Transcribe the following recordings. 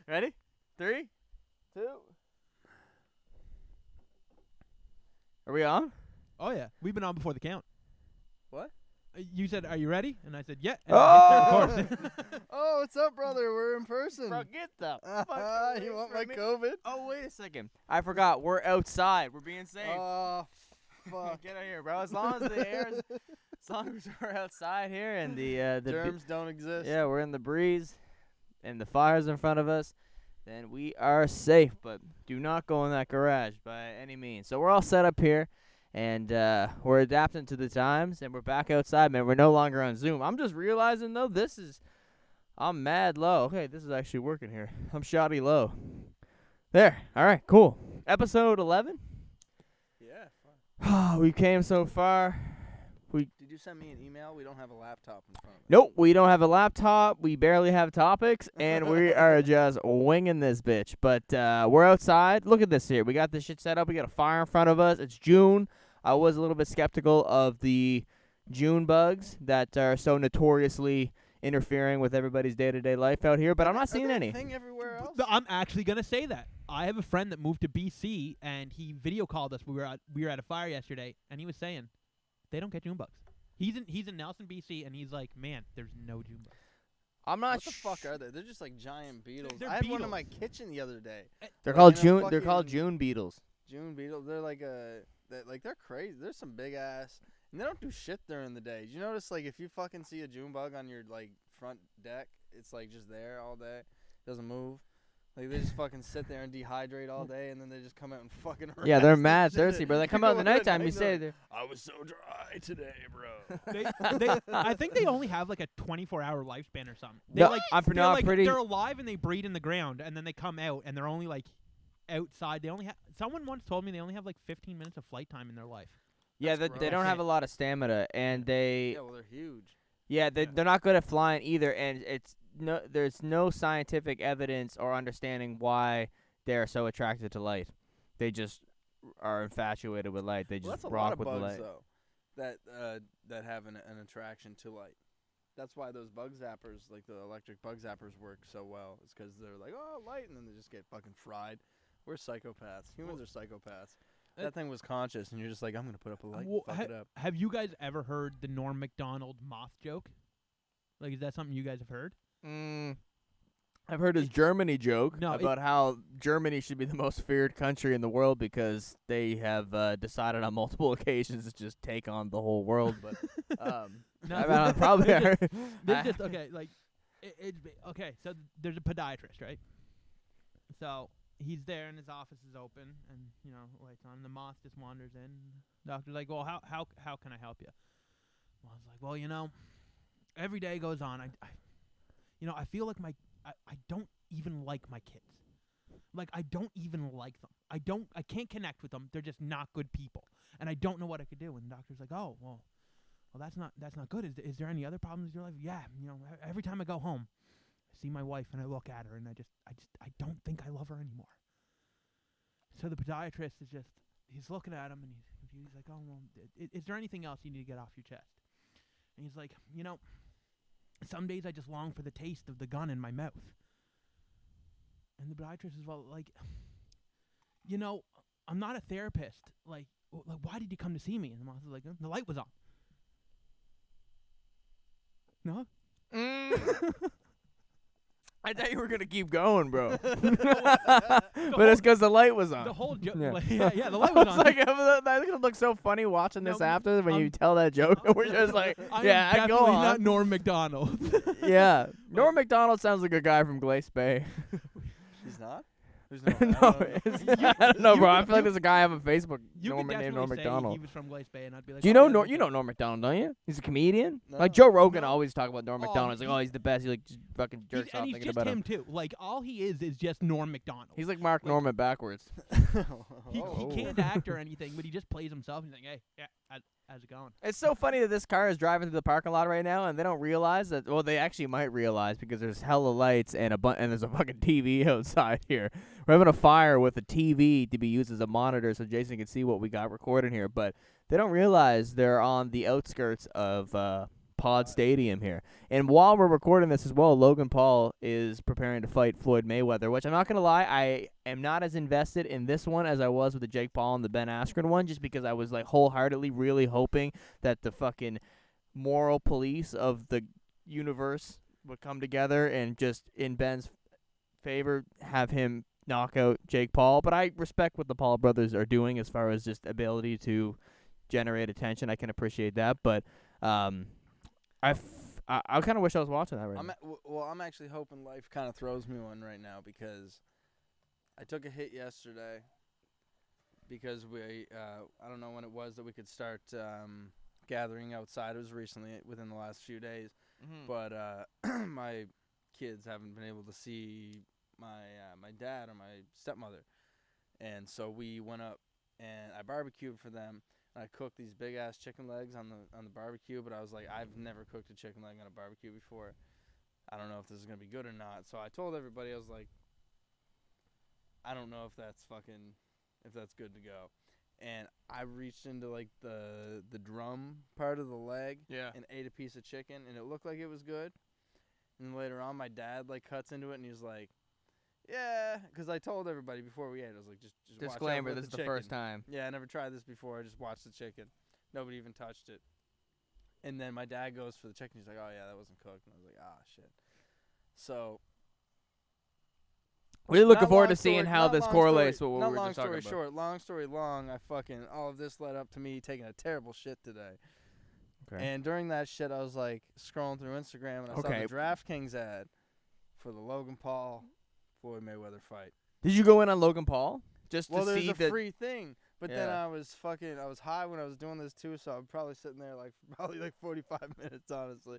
Ready? 3, 2. Are we on? Oh, yeah. We've been on before the count. What? You said, are you ready? And I said, yeah. And I hit record. Oh, what's up, brother? We're in person. Bro, get the fuck away You want from my me. COVID? Oh, wait a second. I forgot. We're outside. We're being safe. Oh, fuck. Get out of here, bro. As long as the air is, as long as we're outside here and the Germs don't exist. yeah, we're in the breeze and the fire's in front of us, then we are safe. But do not go in that garage by any means. So we're all set up here, and we're adapting to the times, and we're back outside, man. We're no longer on Zoom. I'm just realizing, though, I'm mad low. Okay, this is actually working here. I'm shoddy low. There. All right, cool. Episode 11. Yeah. We came so far. Did you send me an email? We don't have a laptop in front of us. Nope, we don't have a laptop. We barely have topics, and we are just winging this bitch. But we're outside. Look at this here. We got this shit set up. We got a fire in front of us. It's June. I was a little bit skeptical of the June bugs that are so notoriously interfering with everybody's day-to-day life out here, but I'm not seeing any. Are they a thing everywhere else? I'm actually going to say that. I have a friend that moved to BC, and he video called us. We were at a fire yesterday, and he was saying they don't get June bugs. He's in Nelson, BC, and he's like, man, there's no June bugs. I'm not What the fuck are they? They're just like giant beetles. They're I had one in beetles. my kitchen the other day. They're Like called in a June. They're called fucking- June beetles. June beetles. They're like they're crazy. There's some big ass, and they don't do shit during the day. Did you notice, like, if you fucking see a June bug on your like front deck, it's like just there all day, doesn't move. Like they just fucking sit there and dehydrate all day, and then they just come out and fucking. Yeah, they're harass the mad shit. thirsty, bro. They come out in the Go at nighttime. You night, say they're they're. I was so dry today, bro. I think they only have like a 24-hour lifespan or something. They No, like, I'm they're, not like pretty. they're alive and they breed in the ground, and then they come out and they're only like outside. They only have. Someone once told me they only have like 15 minutes of flight time in their life. Yeah, That's they don't gross. have a lot of stamina, and they. Yeah, well, they're huge. Yeah, they're not good at flying either, and there's no scientific evidence or understanding why they're so attracted to light. They just are infatuated with light. They Well, just that's a rock lot of with the bugs light. though, that have an attraction to light. That's why those bug zappers, like the electric bug zappers, work so well. It's because they're like, oh, light, and then they just get fucking fried. We're psychopaths. Humans are psychopaths. That thing was conscious, and you're just like, I'm gonna put up a light and fuck it up. Have you guys ever heard the Norm Macdonald moth joke? Like, is that something you guys have heard? I've heard his Germany joke No, about how Germany should be the most feared country in the world because they have decided on multiple occasions to just take on the whole world. But No, I've probably they're heard. They're just okay. Like, okay. So there's a podiatrist, right? So he's there, and his office is open, and lights on. And the moth just wanders in. Doctor's like, well, how can I help you? Well, I was like, well, every day goes on. I feel like I don't even like my kids. Like, I don't even like them. I can't connect with them. They're just not good people, and I don't know what I could do. And the doctor's like, oh, well, that's not good. Is there any other problems in your life? Yeah, every time I go home, I see my wife and I look at her, and I don't think I love her anymore. So the podiatrist he's looking at him, and he's confused. He's like, oh, well, is there anything else you need to get off your chest? And he's like, some days I just long for the taste of the gun in my mouth. And the podiatrist is like, I'm not a therapist. Like, why did you come to see me? And the moth is like, the light was on. No? I thought you were gonna keep going, bro. But it's because the light was on. The whole joke. Yeah. Yeah, the light was on. Like, that's gonna look so funny watching this No, after when you tell that joke. And we're just like, I yeah, am go definitely on. not Norm Macdonald. Yeah, Norm Macdonald sounds like a guy from Glace Bay. He's not. There's No, no. I don't know, bro. I feel like there's a guy I have on Facebook You could named definitely Norm say Macdonald. he was from Glace Bay, and I'd be like, Do you oh, know yeah, Norm? okay. You know Norm Macdonald, don't you? He's a comedian. No. Like Joe Rogan No. always talk about Norm Oh, Macdonald. He's like, he- oh, he's the best. He like just fucking jerks off And he's thinking just about him him. too. Like, all he is just Norm Macdonald. He's like Mark Like- Norman backwards. He Oh. can't act or anything, but he just plays himself. He's like, hey, yeah, how's it going? It's so funny that this car is driving through the parking lot right now, and they don't realize that. Well, they actually might realize because there's hella lights and and there's a fucking TV outside here. We're having a fire with a TV to be used as a monitor, so Jason can see what we got recording here. But they don't realize they're on the outskirts of Pod Stadium here. And while we're recording this as well, Logan Paul is preparing to fight Floyd Mayweather, which I'm not going to lie, I am not as invested in this one as I was with the Jake Paul and the Ben Askren one, just because I was like wholeheartedly really hoping that the fucking moral police of the universe would come together and just in Ben's favor have him knock out Jake Paul. But I respect what the Paul brothers are doing as far as just ability to generate attention. I can appreciate that, but I kind of wish I was watching that right now. Well, I'm actually hoping life kind of throws me one right now because I took a hit yesterday because we I don't know when it was that we could start gathering outside. It was recently within the last few days, but my kids haven't been able to see my dad or my stepmother, and so we went up and I barbecued for them. I cooked these big ass chicken legs on the barbecue, but I was like, I've never cooked a chicken leg on a barbecue before. I don't know if this is gonna be good or not. So I told everybody, I was like, I don't know if that's good to go. And I reached into like the drum part of the leg and ate a piece of chicken, and it looked like it was good. And then later on, my dad like cuts into it, and he's like, yeah, because I told everybody before we ate, I was like, just Disclaimer, watch out this with is the chicken. first time. Yeah, I never tried this before. I just watched the chicken. Nobody even touched it. And then my dad goes for the chicken. He's like, oh, yeah, that wasn't cooked. And I was like, ah, shit. So. Really looking forward to seeing how this correlates with what we were just talking about. Not long story short. Long story long, all of this led up to me taking a terrible shit today. Okay. And during that shit, I was like scrolling through Instagram and I saw the DraftKings ad for the Logan Paul Floyd Mayweather fight. Did you go in on Logan Paul? Just well, to see there's a free thing. But then Yeah. I was high when I was doing this too, so I'm probably sitting there probably 45 minutes, honestly.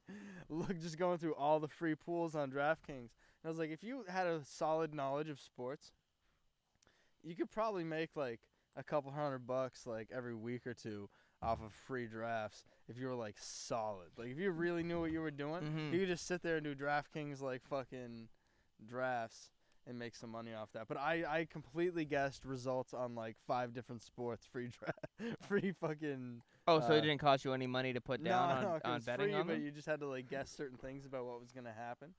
Just going through all the free pools on DraftKings. And I was like, if you had a solid knowledge of sports, you could probably make like a couple $100 like every week or two off of free drafts if you were like solid. Like if you really knew what you were doing, you could just sit there and do DraftKings like fucking drafts and make some money off that. But I completely guessed results on like 5 different sports, free fucking. Oh, so it didn't cost you any money to put down on betting free, on but them? you just had to like guess certain things about what was gonna happen.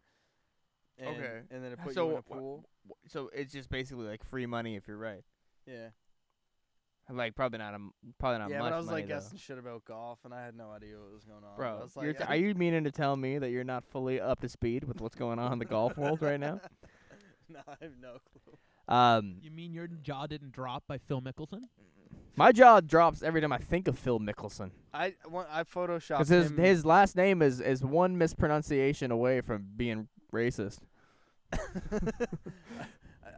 And, Okay. And then it put you in a pool. So it's just basically like free money if you're right. Yeah. Like probably not Yeah, much but I was money, like though. guessing shit about golf, and I had no idea what was going on. Bro, I was like, are you meaning to tell me that you're not fully up to speed with what's going on in the golf world right now? No, I have no clue. You mean your jaw didn't drop by Phil Mickelson? My jaw drops every time I think of Phil Mickelson. I photoshopped Because him. his last name is one mispronunciation away from being racist.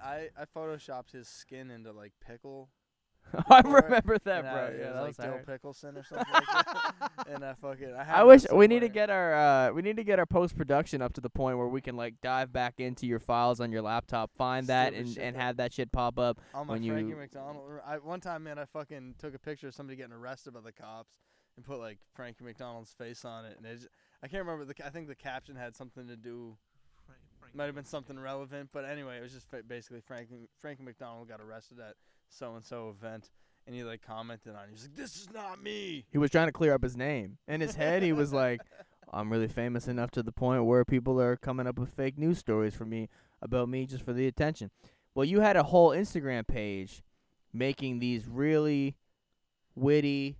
I photoshopped his skin into like pickle. I remember that, and bro. it Yeah, was that like was Dill hard. Pickleson or something like that. And I wish we need to get our post production up to the point where we can like dive back into your files on your laptop, find that, and have that shit pop up on my when Frankie you. McDonald. One time, man, I fucking took a picture of somebody getting arrested by the cops and put like Frankie McDonald's face on it, and I can't remember I think the caption had something to do. Might have been something relevant, but anyway, it was just basically Frankie McDonald got arrested at so-and-so event, and he like commented on it. He was like, "This is not me." He was trying to clear up his name. In his head, he was like, "I'm really famous enough to the point where people are coming up with fake news stories about me just for the attention." Well, you had a whole Instagram page making these really witty,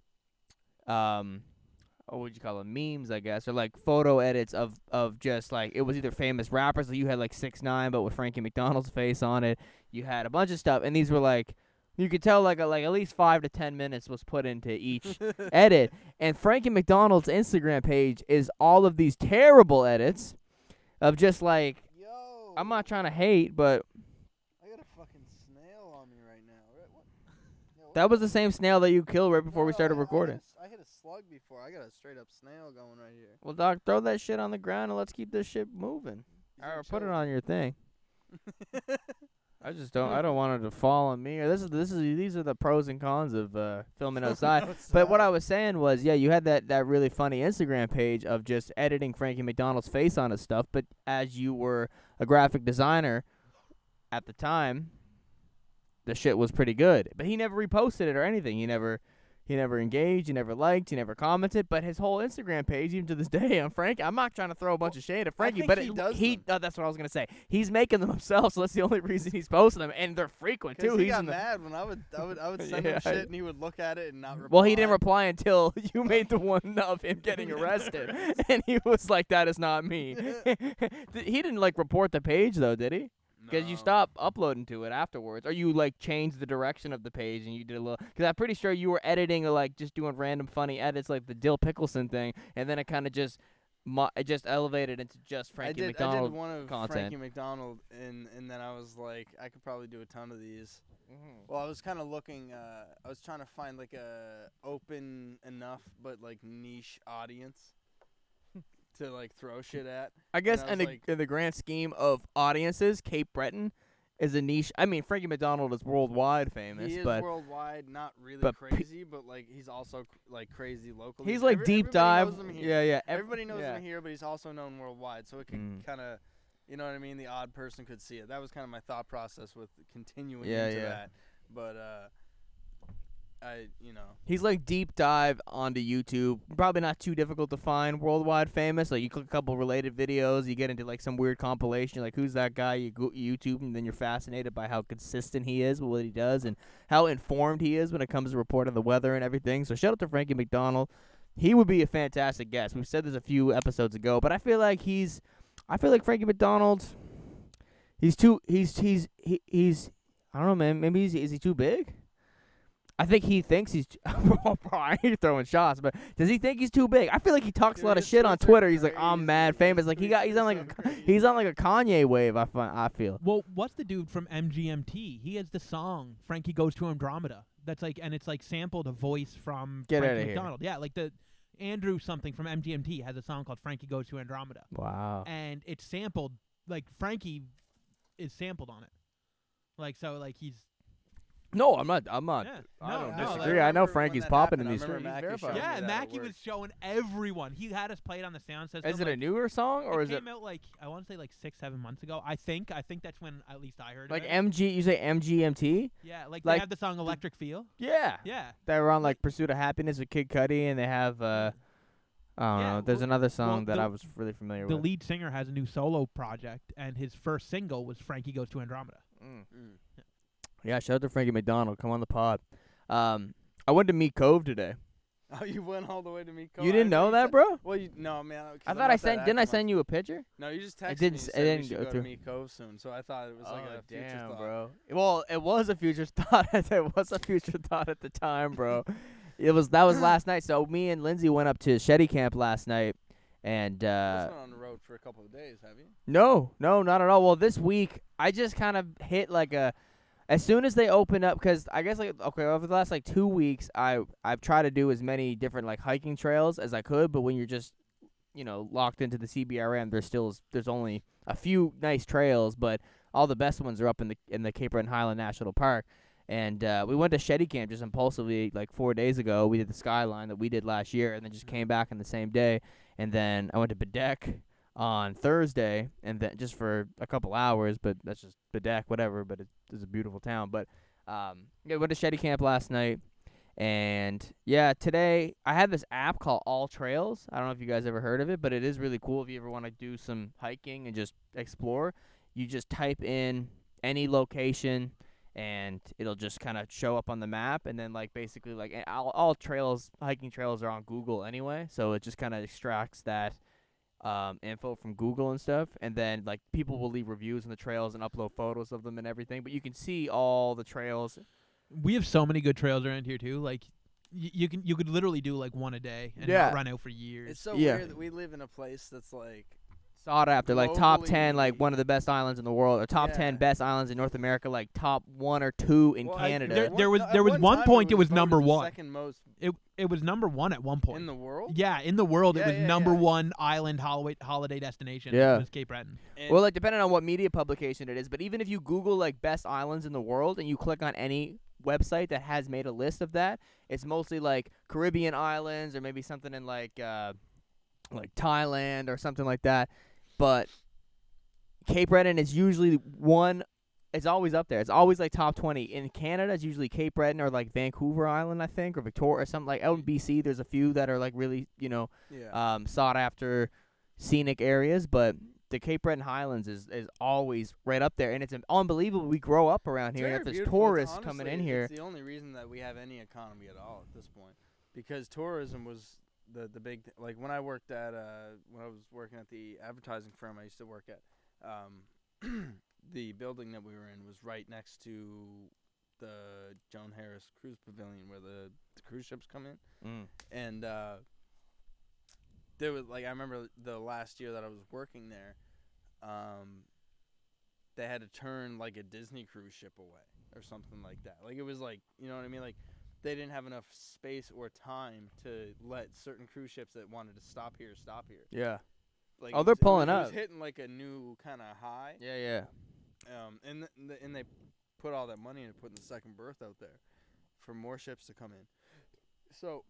what would you call them, memes, I guess, or like photo edits of just like, it was either famous rappers, like you had like 6ix9ine but with Frankie McDonald's face on it. You had a bunch of stuff, and these were like, you could tell like at least 5 to 10 minutes was put into each edit. And Frankie McDonald's Instagram page is all of these terrible edits of just like, Yo, I'm not trying to hate, but I got a fucking snail on me right now. What? that was the same snail that you killed right before we started recording. I hit a slug before. I got a straight up snail going right here. Well, Doc, throw that shit on the ground and let's keep this shit moving. Or put it on your thing. I don't want it to fall on me. Or these are the pros and cons of filming outside. But what I was saying was, yeah, you had that really funny Instagram page of just editing Frankie McDonald's face on his stuff. But as you were a graphic designer at the time, the shit was pretty good. But he never reposted it or anything. He never He never engaged. He never liked. He never commented. But his whole Instagram page, even to this day, on Frankie, I'm not trying to throw a bunch of shade at Frankie, think but he does that's what I was gonna say. He's making them himself, so that's the only reason he's posting them, and they're frequent too. He He's got in the, mad when I would send Yeah, him shit and he would look at it and not reply. well, he didn't reply until you made the one of him getting arrested, and he was like, "That is not me." He didn't like report the page though, did he? Because you No. stopped uploading to it afterwards, or you like changed the direction of the page and you did a little. Because I'm pretty sure you were editing or like just doing random funny edits, like the Dill Pickleson thing, and then it kind of just it just elevated into just Frankie I McDonald did one of content. Frankie McDonald, and then I was like, I could probably do a ton of these. Well, I was kind of looking. I was trying to find like a open enough but like niche audience to like throw shit at. I guess I was like- in the grand scheme of audiences, Cape Breton is a niche. I mean, Frankie McDonald is worldwide famous, He is but worldwide, not really but crazy, but like he's also like crazy locally. he's like deep everybody dive. knows him here. Yeah. Everybody knows yeah. him here, but he's also known worldwide, so it could kind of, you know what I mean? The odd person could see it. That was kind of my thought process with continuing into that. But He's like deep dive onto YouTube. Probably not too difficult to find worldwide famous. Like you click a couple related videos, you get into like some weird compilation. You're like, who's that guy? You go YouTube, and then you're fascinated by how consistent he is with what he does and how informed he is when it comes to reporting the weather and everything. So shout out to Frankie McDonald. He would be a fantastic guest. We've said this a few episodes ago, but I feel like Frankie McDonald. He's I don't know, man. Maybe is he too big? I think he thinks he's. Bro, I ain't throwing shots, but does he think he's too big? I feel like he talks a lot of shit on Twitter. He's like, I'm mad famous. Like he's on like a Kanye wave. I feel. Well, what's the dude from MGMT? He has the song "Frankie Goes to Andromeda." That's like, and it's like sampled a voice from Get Frankie outta here. McDonald. Yeah, like the Andrew something from MGMT has a song called "Frankie Goes to Andromeda," Wow. and it's sampled. Like Frankie is sampled on it. Like so, like he's. No, I'm not. Yeah. I don't no, disagree. I know Frankie's popping in these streets. Yeah, and Mackie was showing everyone. He had us play it on the sound system. Is it a newer song or is it? It came out like I want to say like 6-7 months ago. I think that's when at least I heard Like it. MG, you say MGMT? Yeah, like like they have the song "Electric Feel." Yeah. Yeah. They were on like Pursuit of Happiness with Kid Cudi, and they have I don't know. There's another song that I was really familiar The with. lead singer has a new solo project, and his first single was "Frankie Goes to Andromeda." Yeah, shout out to Frankie McDonald. Come on the pod. I went to Meat Cove today. Oh, you went all the way to Meat Cove? You didn't know that, bro? Well, no, man. I thought I sent. Didn't I send you a picture? No, you just texted didn't me. s- You it said didn't we should go go through. to Meat Cove soon, so I thought it was like a future damn, thought. bro. Well, it was a future thought. It was a future thought at the time, bro. That was last night. So me and Lindsay went up to Shetty Camp last night, and You just went on the road for a couple of days, have you? no, not at all. Well, this week I just kind of hit like a. As soon as they open up, because I guess over the last 2 weeks, I've tried to do as many different hiking trails as I could. But when you're just locked into the CBRM, there's only a few nice trails, but all the best ones are up in the Cape Breton Highland National Park. And we went to Shetty Camp just impulsively 4 days ago. We did the Skyline that we did last year, and then just came back on the same day. And then I went to Bedeck on Thursday, and then just for a couple hours, but that's just Bedeck, whatever. But it's a beautiful town. But went to Shetty Camp last night, and today I had this app called All Trails. I don't know if you guys ever heard of it, but it is really cool if you ever want to do some hiking and just explore. You just type in any location, and it'll just kind of show up on the map, and then basically all trails, hiking trails are on Google anyway, so it just kind of extracts that info from Google and stuff, and then people will leave reviews on the trails and upload photos of them and everything, but you can see all the trails. We have so many good trails around here too. Like you could literally do one a day and Yeah. not run out for years. It's so Yeah. weird that we live in a place that's Sought after, top globally- 10, one of the best islands in the world, or top 10 Yeah. best islands in North America, top 1 or 2 in Canada. There was at one time point it was voted number the one. second most It was number one at one point. in the world. Yeah, in the world, it Yeah, was yeah, number yeah. one island holiday destination. Yeah. Was Cape Breton. And Well, depending on what media publication it is, but even if you Google best islands in the world and you click on any website that has made a list of that, it's mostly Caribbean islands or maybe something in Thailand or something like that. But Cape Breton is usually one it's always up there. It's always like top 20. In Canada, it's usually Cape Breton or like Vancouver Island, I think, or Victoria or something. Like out in BC, there's a few that are like really, Yeah. sought after scenic areas, but the Cape Breton Highlands is always right up there, and it's unbelievable. We grow up around It's here, and very if there's beautiful. tourists Honestly, coming in here, it's the only reason that we have any economy at all at this point, because tourism was the big like when I worked at when I was working at the advertising firm I used to work at, the building that we were in was right next to the Joan Harris Cruise Pavilion where the cruise ships come in, and there was like I remember the last year that I was working there, they had to turn like a Disney cruise ship away or something like that. Like it was like, you know what I mean? Like they didn't have enough space or time to let certain cruise ships that wanted to stop here. yeah. Like Oh, they're pulling it up. was hitting like a new kind of high. Yeah. And they put all that money into putting the second berth out there for more ships to come in. So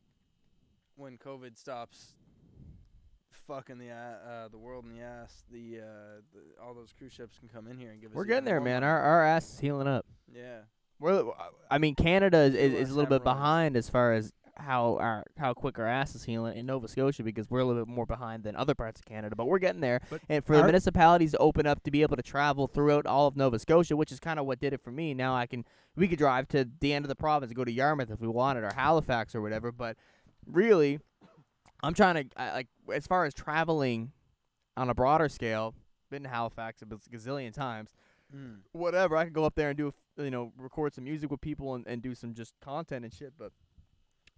when COVID stops fucking the world in the ass, all those cruise ships can come in here and give us. We're getting there, more man. money. Our ass is healing up. Yeah. I mean, Canada is Less a little bit hemorrhoids. behind as far as how quick our ass is healing in Nova Scotia, because we're a little bit more behind than other parts of Canada, but we're getting there. But And for the municipalities to open up to be able to travel throughout all of Nova Scotia, which is kind of what did it for me. Now we could drive to the end of the province and go to Yarmouth if we wanted, or Halifax or whatever. But really, I'm trying to like as far as traveling on a broader scale. Been to Halifax a gazillion times. Whatever, I could go up there and do record some music with people and do some just content and shit, but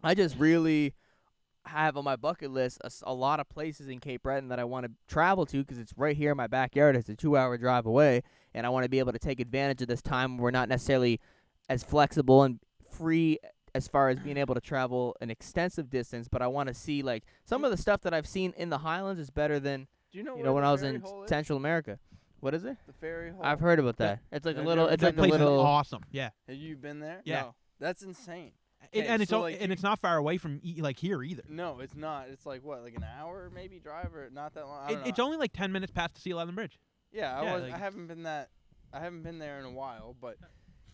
I just really have on my bucket list a lot of places in Cape Breton that I want to travel to, because it's right here in my backyard. It's a 2-hour drive away, and I want to be able to take advantage of this time where we're not necessarily as flexible and free as far as being able to travel an extensive distance, but I want to see like some of the stuff that I've seen in the Highlands is better than Do you know when I was in Central America. What is it? The ferry hole. I've heard about Yeah. that. It's like a Have you little. ever It's been like to a place is little. awesome. Yeah. Have you been there? Yeah. No. That's insane. And it's so, like, and it's not far away from like here either. No, it's not. It's like what, like an hour maybe drive, or not that long. I don't know. It's only like 10 minutes past the Sea Island Bridge. Yeah, Yeah, I haven't been there in a while, but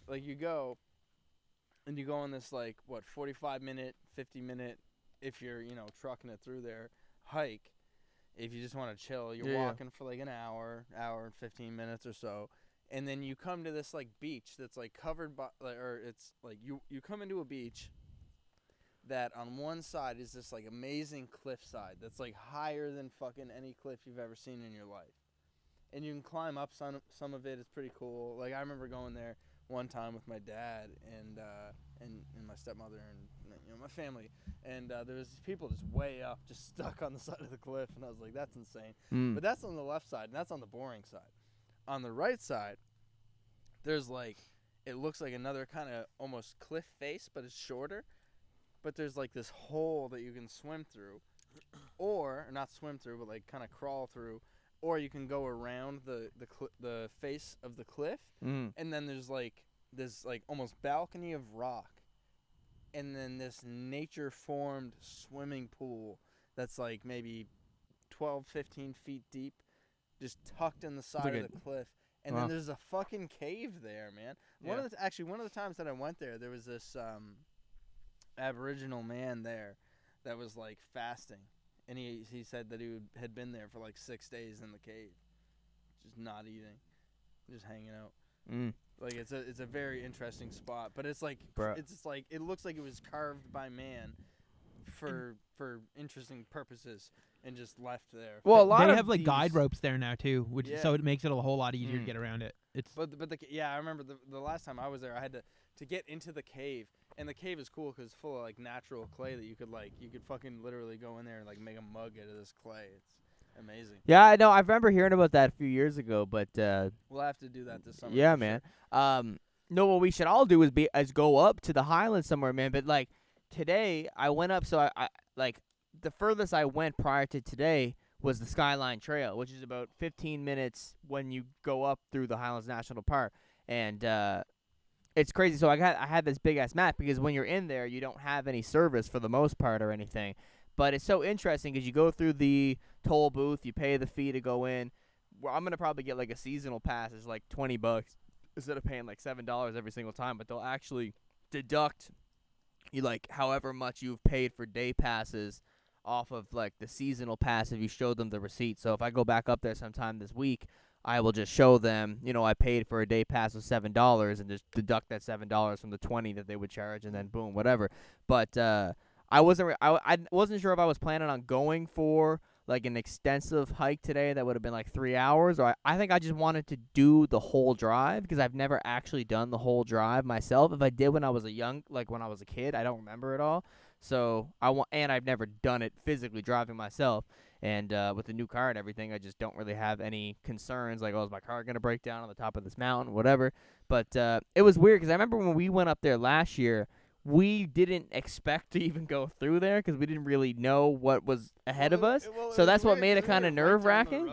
like you go and you go on this like 45-minute, 50-minute, if you're, trucking it through there, hike. If you just want to chill, you're walking for like an hour and 15 minutes or so. And then you come to this like beach that's like covered by, or it's like you come into a beach that on one side is this like amazing cliffside that's like higher than fucking any cliff you've ever seen in your life. And you can climb up some of it. It's pretty cool. Like I remember going there one time with my dad and my stepmother and my family, and there was these people just way up, just stuck on the side of the cliff, and I was like, that's insane. But that's on the left side, and that's on the boring side. On the right side, there's like, it looks like another kind of almost cliff face, but it's shorter. But there's like this hole that you can swim through, or not swim through, but like kind of crawl through, or you can go around the face of the cliff, and then there's like this like almost balcony of rock, and then this nature-formed swimming pool that's like maybe 12, 15 feet deep, just tucked in the side of the cliff. And then there's a fucking cave there, man. One of the times that I went there, there was this Aboriginal man there that was like fasting, and he said that he had been there for like 6 days in the cave, just not eating, just hanging out. Like it's a very interesting spot, but it's like it's just like it looks like it was carved by man for interesting purposes and just left there. Well, they have like guide ropes there now too, which so it makes it a whole lot easier to get around it. It's I remember the last time I was there, I had to get into the cave, and the cave is cool because it's full of like natural clay that you could fucking literally go in there and like make a mug out of this clay. It's amazing. Yeah, I know. I remember hearing about that a few years ago, but we'll have to do that this summer. Yeah, man. No, what we should all do is go up to the Highlands somewhere, man. But like today, I went up, so I like the furthest I went prior to today was the Skyline Trail, which is about 15 minutes when you go up through the Highlands National Park, and it's crazy. So I had this big ass map, because when you're in there, you don't have any service for the most part or anything. But it's so interesting because you go through the toll booth, you pay the fee to go in. Well, I'm gonna probably get like a seasonal pass. It's like $20, instead of paying like $7 every single time, but they'll actually deduct you like however much you've paid for day passes off of like the seasonal pass if you show them the receipt. So if I go back up there sometime this week, I will just show them, I paid for a day pass of $7 and just deduct that $7 from the 20 that they would charge, and then boom, whatever. But I wasn't sure if I was planning on going for like an extensive hike today that would have been like 3 hours, or I think I just wanted to do the whole drive because I've never actually done the whole drive myself. If I did when I was when I was a kid, I don't remember it all. So and I've never done it physically driving myself. And with the new car and everything, I just don't really have any concerns like, oh, is my car going to break down on the top of this mountain, whatever. But it was weird because I remember when we went up there last year, we didn't expect to even go through there because we didn't really know what was ahead of us. So that's what made it kind of nerve-wracking.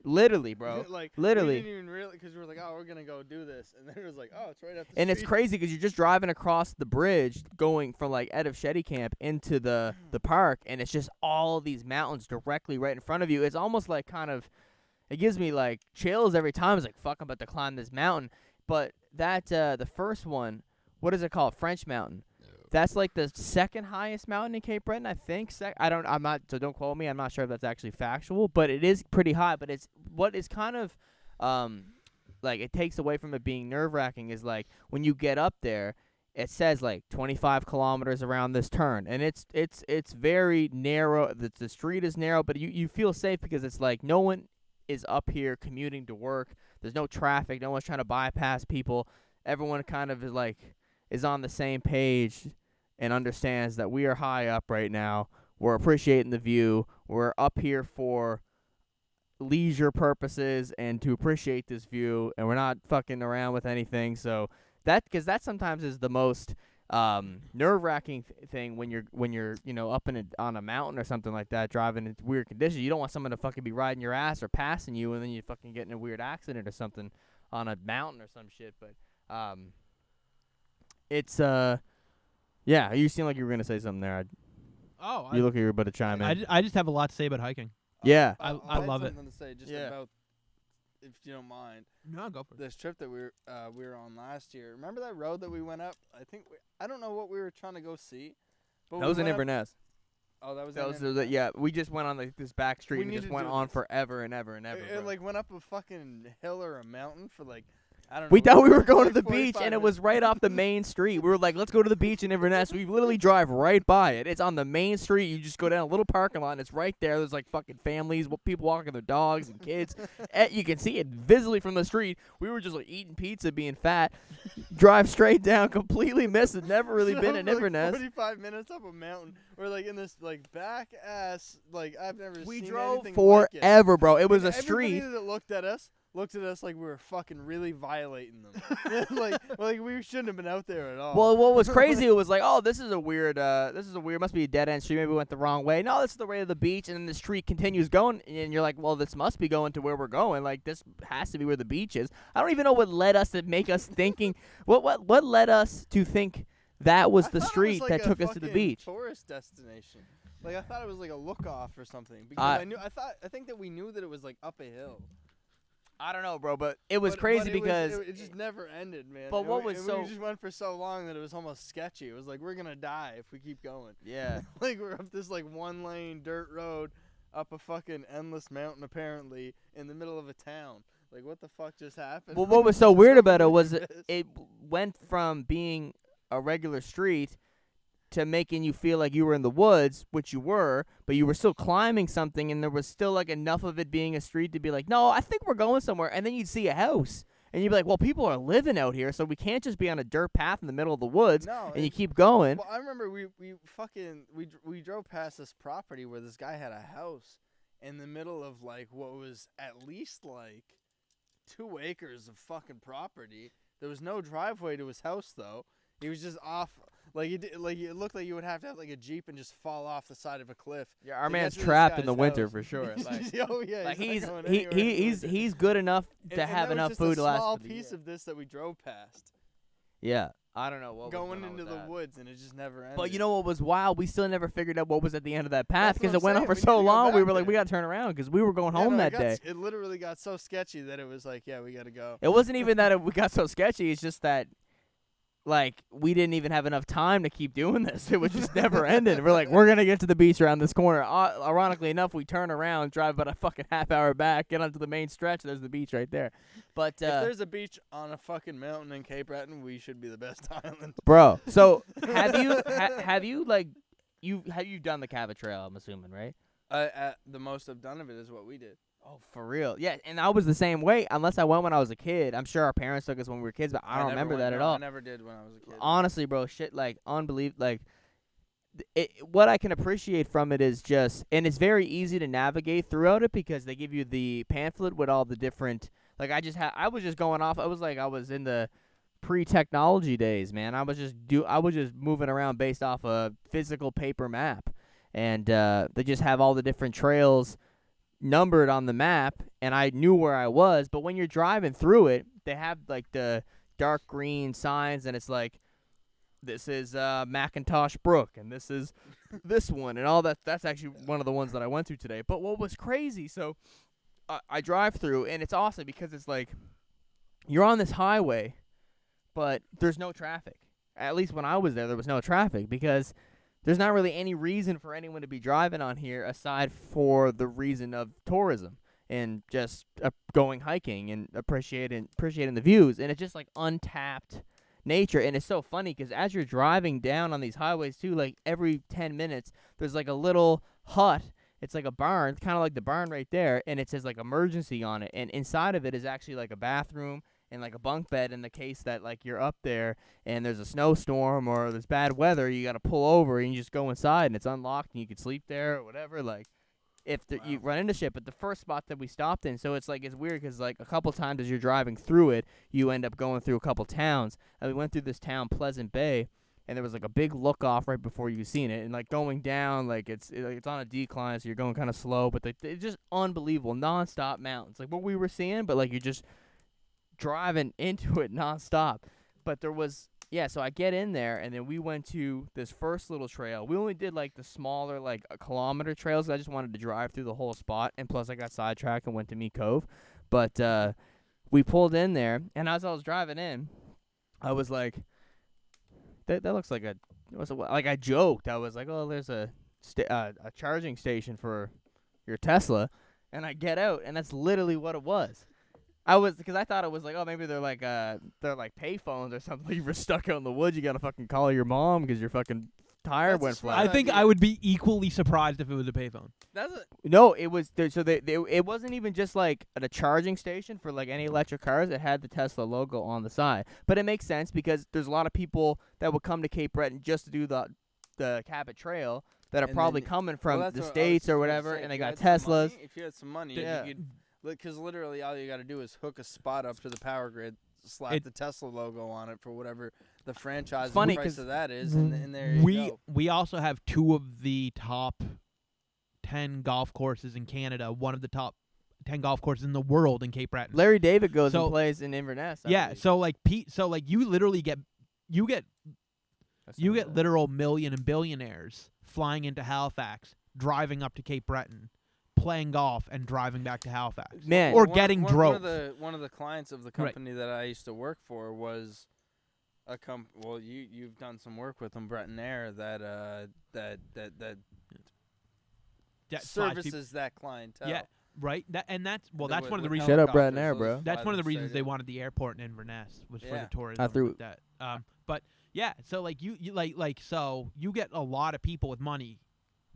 Literally, bro. Literally. We didn't even really, because we were like, oh, we're going to go do this. And then it was like, oh, it's right up the And street. it's crazy because you're just driving across the bridge going from, like, Ed of Shetty Camp into the park, and it's just all these mountains directly right in front of you. It's almost like it gives me, like, chills every time. It's like, fuck, I'm about to climb this mountain. But that, the first one, what is it called? French Mountain. That's like the second highest mountain in Cape Breton, I think. So don't quote me. I'm not sure if that's actually factual, but it is pretty high. But it's what is kind of, like it takes away from it being nerve-wracking is like when you get up there, it says like 25 kilometers around this turn, and it's very narrow. The street is narrow, but you feel safe because it's like no one is up here commuting to work. There's no traffic. No one's trying to bypass people. Everyone kind of is on the same page and understands that we are high up right now. We're appreciating the view. We're up here for leisure purposes and to appreciate this view, and we're not fucking around with anything. So because that sometimes is the most nerve-wracking thing when you're up on a mountain or something like that, driving in weird conditions. You don't want someone to fucking be riding your ass or passing you, and then you fucking get in a weird accident or something on a mountain or some shit. But it's yeah, you seem like you were gonna say something there. You look like you're about to chime in. I just have a lot to say about hiking. Yeah, I love it. something to say just Yeah. about, if you don't mind, No, go for it. this trip that we were on last year. Remember that road that we went up? I don't know what we were trying to go see. But that we was in went up- Inverness. Oh, that was That in was Inverness? yeah. We just went on this back street We and need just to went do on this. forever and ever and ever. It bro. like went up a fucking hill or a mountain for like, I don't know. We thought we were for going like to the beach, 45 and it minutes. was right off the main street. We were like, let's go to the beach in Inverness. We literally drive right by it. It's on the main street. You just go down a little parking lot, and it's right there. There's, like, fucking families, people walking their dogs and kids. You can see it visibly from the street. We were just, like, eating pizza, being fat. Drive straight down, completely miss it. Never really been in Like Inverness. 45 minutes up a mountain. We're like in this like back ass, like I've never We seen drove anything like it. forever, bro. It was a Everybody street. that looked at us like we were fucking really violating them. like we shouldn't have been out there at all. Well, what was crazy, it was like, oh, this is a weird, must be a dead-end street. Maybe we went the wrong way. No, this is the way to the beach, and then the street continues going, and you're like, well, this must be going to where we're going. Like, this has to be where the beach is. I don't even know what led us to make us thinking, what led us to think that was I the thought it street was that like took a us to the fucking beach. Tourist destination. Like I thought it was like a look off or something. Because I think that we knew that it was like up a hill. I don't know, bro, but it was But crazy it because it just never ended, man. But And what we, was and so- we just went for so long that it was almost sketchy. It was like we're gonna die if we keep going. yeah. Like we're up this like 1-lane dirt road up a fucking endless mountain apparently in the middle of a town. Like what the fuck just happened? Well, what was so weird about it was ridiculous. it went from being a regular street to making you feel like you were in the woods, which you were, but you were still climbing something, and there was still like enough of it being a street to be like, no, I think we're going somewhere. And then you'd see a house, and you'd be like, well, people are living out here, so we can't just be on a dirt path in the middle of the woods. No, And you keep going. Well, I remember we drove past this property where this guy had a house in the middle of like what was at least like 2 acres of fucking property. There was no driveway to his house though. He was just off. Like it looked like you would have to have like a Jeep and just fall off the side of a cliff. Yeah, our to man's get to this trapped in guy's the winter house. for sure. Like, Oh yeah, like he's he's not going anywhere in the winter. he's good enough to And have that was enough just food a to last small for the piece year. of this that we drove past. Yeah. I don't know what was going on into with the that. woods, and it just never ended. But you know what was wild? We still never figured out what was at the end of that path That's because what it went I'm on for saying. We so need to go long. We back were like, we there. got to turn around because we were going Yeah, home no, that day. it literally got so sketchy that it was like, yeah, we got to go. It wasn't even that we got so sketchy. It's just that, like, we didn't even have enough time to keep doing this. It was just never ending. We're like, we're going to get to the beach around this corner. Ironically enough, we turn around, drive about a fucking half hour back, get onto the main stretch. There's the beach right there. But, If there's a beach on a fucking mountain in Cape Breton, we should be the best island. bro, so have you, have you done the Cabot Trail, I'm assuming, right? The most I've done of it is what we did. Oh, for real? Yeah, and I was the same way, unless I went when I was a kid. I'm sure our parents took us when we were kids, but I don't never remember went- that at no, all. I never did when I was a kid. Honestly, bro, shit, like, unbelievable. Like, what I can appreciate from it is just, and it's very easy to navigate throughout it because they give you the pamphlet with all the different, like, I was just going off, I was in the pre-technology days, man. I was just moving around based off a physical paper map, and they just have all the different trails numbered on the map, and I knew where I was. But when you're driving through it, they have like the dark green signs, and it's like, this is Macintosh Brook, and this is this one, and all that. That's actually one of the ones that I went to today. But what was crazy, so I drive through, and it's awesome because it's like you're on this highway, but there's no traffic. At least when I was there was no traffic because there's not really any reason for anyone to be driving on here aside for the reason of tourism and just going hiking and appreciating the views. And it's just like untapped nature. And it's so funny because as you're driving down on these highways too, like every 10 minutes, there's like a little hut. It's like a barn, kind of like the barn right there. And it says like emergency on it. And inside of it is actually like a bathroom and like a bunk bed in the case that like you're up there and there's a snowstorm or there's bad weather, you got to pull over and you just go inside and it's unlocked and you can sleep there or whatever. Like if you run into shit, but the first spot that we stopped in, so it's like it's weird because like a couple times as you're driving through it, you end up going through a couple towns. And we went through this town, Pleasant Bay, and there was like a big look off right before you seen it, and like going down, like it's on a decline, so you're going kind of slow, but it's just unbelievable, nonstop mountains, like what we were seeing, but like you're just driving into it nonstop. But there was, yeah, so I get in there, and then we went to this first little trail. We only did like the smaller, like a kilometer trails. I just wanted to drive through the whole spot, and plus I got sidetracked and went to Meat Cove. But we pulled in there, and as I was driving in, I was like, that looks like like I joked. I was like, oh, there's a charging station for your Tesla, and I get out, and that's literally what it was. Because I thought it was like, oh, maybe they're like payphones or something. You were stuck out in the woods, you gotta fucking call your mom because your fucking tire That's went a flat. I smart think idea. I would be equally surprised if it was a payphone. No, it was it wasn't even just like a charging station for like any electric cars. It had the Tesla logo on the side. But it makes sense because there's a lot of people that would come to Cape Breton just to do the Cabot Trail that are And probably then- coming from Well, that's the what I was States just or gonna whatever, say, and if they you got had some Teslas. money- If you had some money, Yeah. you could, because literally all you got to do is hook a spot up to the power grid, slap It- the Tesla logo on it for whatever the franchise It's funny price 'cause of that is, and there you we go. we also have two of the top 10 golf courses in Canada. One of the top 10 golf courses in the world in Cape Breton. Larry David goes So- and plays in Inverness. I Yeah, believe. so like you literally get literal million and billionaires flying into Halifax, driving up to Cape Breton, playing golf, and driving back to Halifax. Man. Or One- getting one drove. One of the clients of the company that I used to work for was a well, you've done some work with them, Breton Air, that services that clientele. Yeah, right. That's The- that's one of the with reasons. Shut up, helicopters, Breton Air, those bro. That's fly one of the them reasons straight they in. wanted the airport in Inverness was for Yeah. the tourism. threw- with that. But yeah, so like you so you get a lot of people with money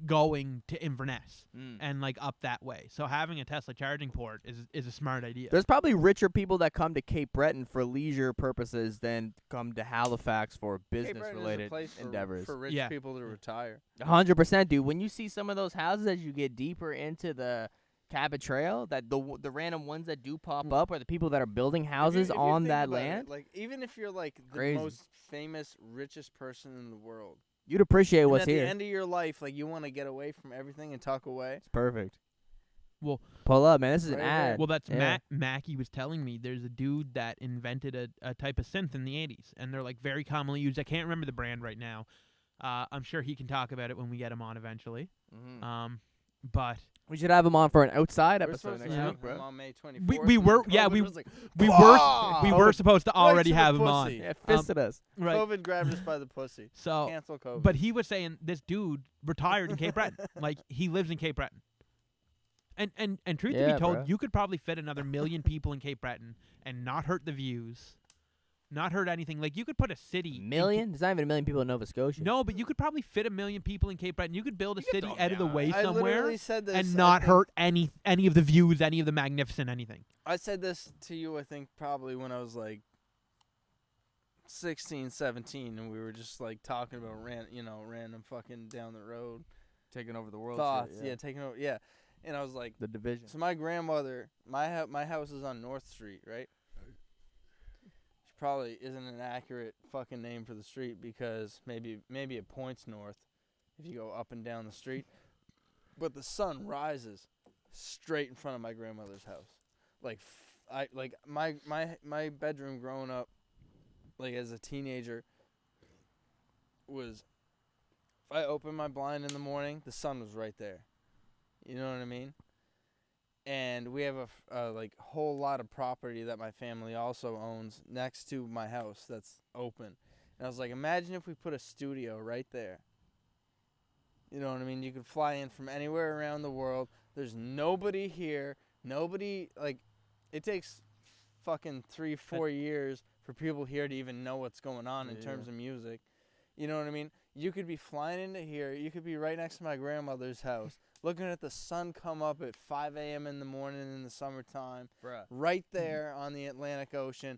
going to Inverness Mm. and like up that way. So having a Tesla charging port is a smart idea. There's probably richer people that come to Cape Breton for leisure purposes than come to Halifax for Cape Breton is a business-related place for- endeavors. for rich Yeah. people to retire. 100%, dude. When you see some of those houses as you get deeper into the Cabot Trail, that the random ones that do pop up are the people that are building houses If you on think that about it, land. like even if you're like the Crazy. most famous, richest person in the world, You'd appreciate and what's at here. the end of your life, like you want to get away from everything and tuck away. It's perfect. Pull up, man. This is an Right ad. there. Well, that's Yeah. Mackie was telling me there's a dude that invented a type of synth in the 80s, and they're like very commonly used. I can't remember the brand right now. I'm sure he can talk about it when we get him on eventually. Mhm. But We should have him on for an outside We're episode supposed to next have week, him bro. on May 24th. we and were then yeah COVID was like, we "Ah!" were supposed to Right already to the have him on. pussy. Yeah, fisted us. Right. COVID grabbed us by the pussy. So, Cancel COVID. but he was saying this dude retired in Cape Breton. Like he lives in Cape Breton. And truth to Yeah, be told, bro. you could probably fit another 1 million people in Cape Breton and not hurt the views, not hurt anything. Like you could put a city. in Million? There's not even a million people in Nova Scatia. No, but you could probably fit 1 million people in Cape Breton. You could build a city throw out of the down. way I somewhere literally said this. and I not think- hurt any of the views, any of the magnificent anything. I said this to you, I think, probably when I was like 16, 17, and we were just like talking about random fucking down the road Taking over the world. thoughts. Yeah, taking over. Yeah, and I was like, The division. so my grandmother, my house is on North Street, right? Which probably isn't an accurate fucking name for the street because maybe it points north if you go up and down the street, but the sun rises straight in front of my grandmother's house. Like my bedroom growing up, like as a teenager, was if I opened my blind in the morning, the sun was right there. You know what I mean? And we have a like whole lot of property that my family also owns next to my house that's open. And I was like, imagine if we put a studio right there. You know what I mean? You could fly in from anywhere around the world. There's nobody here. Nobody, like, it takes fucking 3-4 years for people here to even know what's going on in terms of music. You know what I mean? You could be flying into here. You could be right next to my grandmother's house, looking at the sun come up at 5 a.m. in the morning in the summertime. Bruh. Right there on the Atlantic Ocean.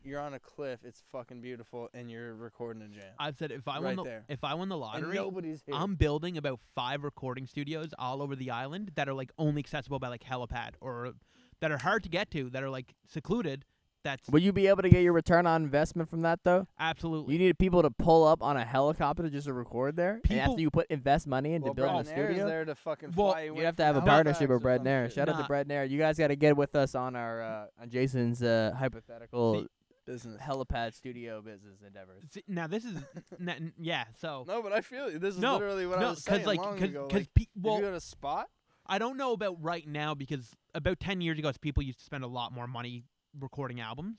You're on a cliff. It's fucking beautiful, and you're recording a jam. I've said if I Right won there. the And lottery, nobody's here. I'm building about 5 recording studios all over the island that are like only accessible by like helipad or that are hard to get to, that are like secluded. That's Will you be able to get your return on investment from that, though? absolutely. You need people to pull up on a helicopter just to record there? And People- after you invest money into well, building a Brett Nair's studio? there to fucking Well, fly you You in have to from have a Halifax partnership or with Brett some Nair. shit. Shout out Nah. to Brett Nair. You guys got to get with us on our on Jason's hypothetical See, business. helipad studio business endeavors. See, now this is yeah. So No, but I feel you. This is No, literally what I was saying like long cause, ago. cause Like, pe- if well, you go to Spot, I don't know about right now because about 10 years ago, people used to spend a lot more money recording albums.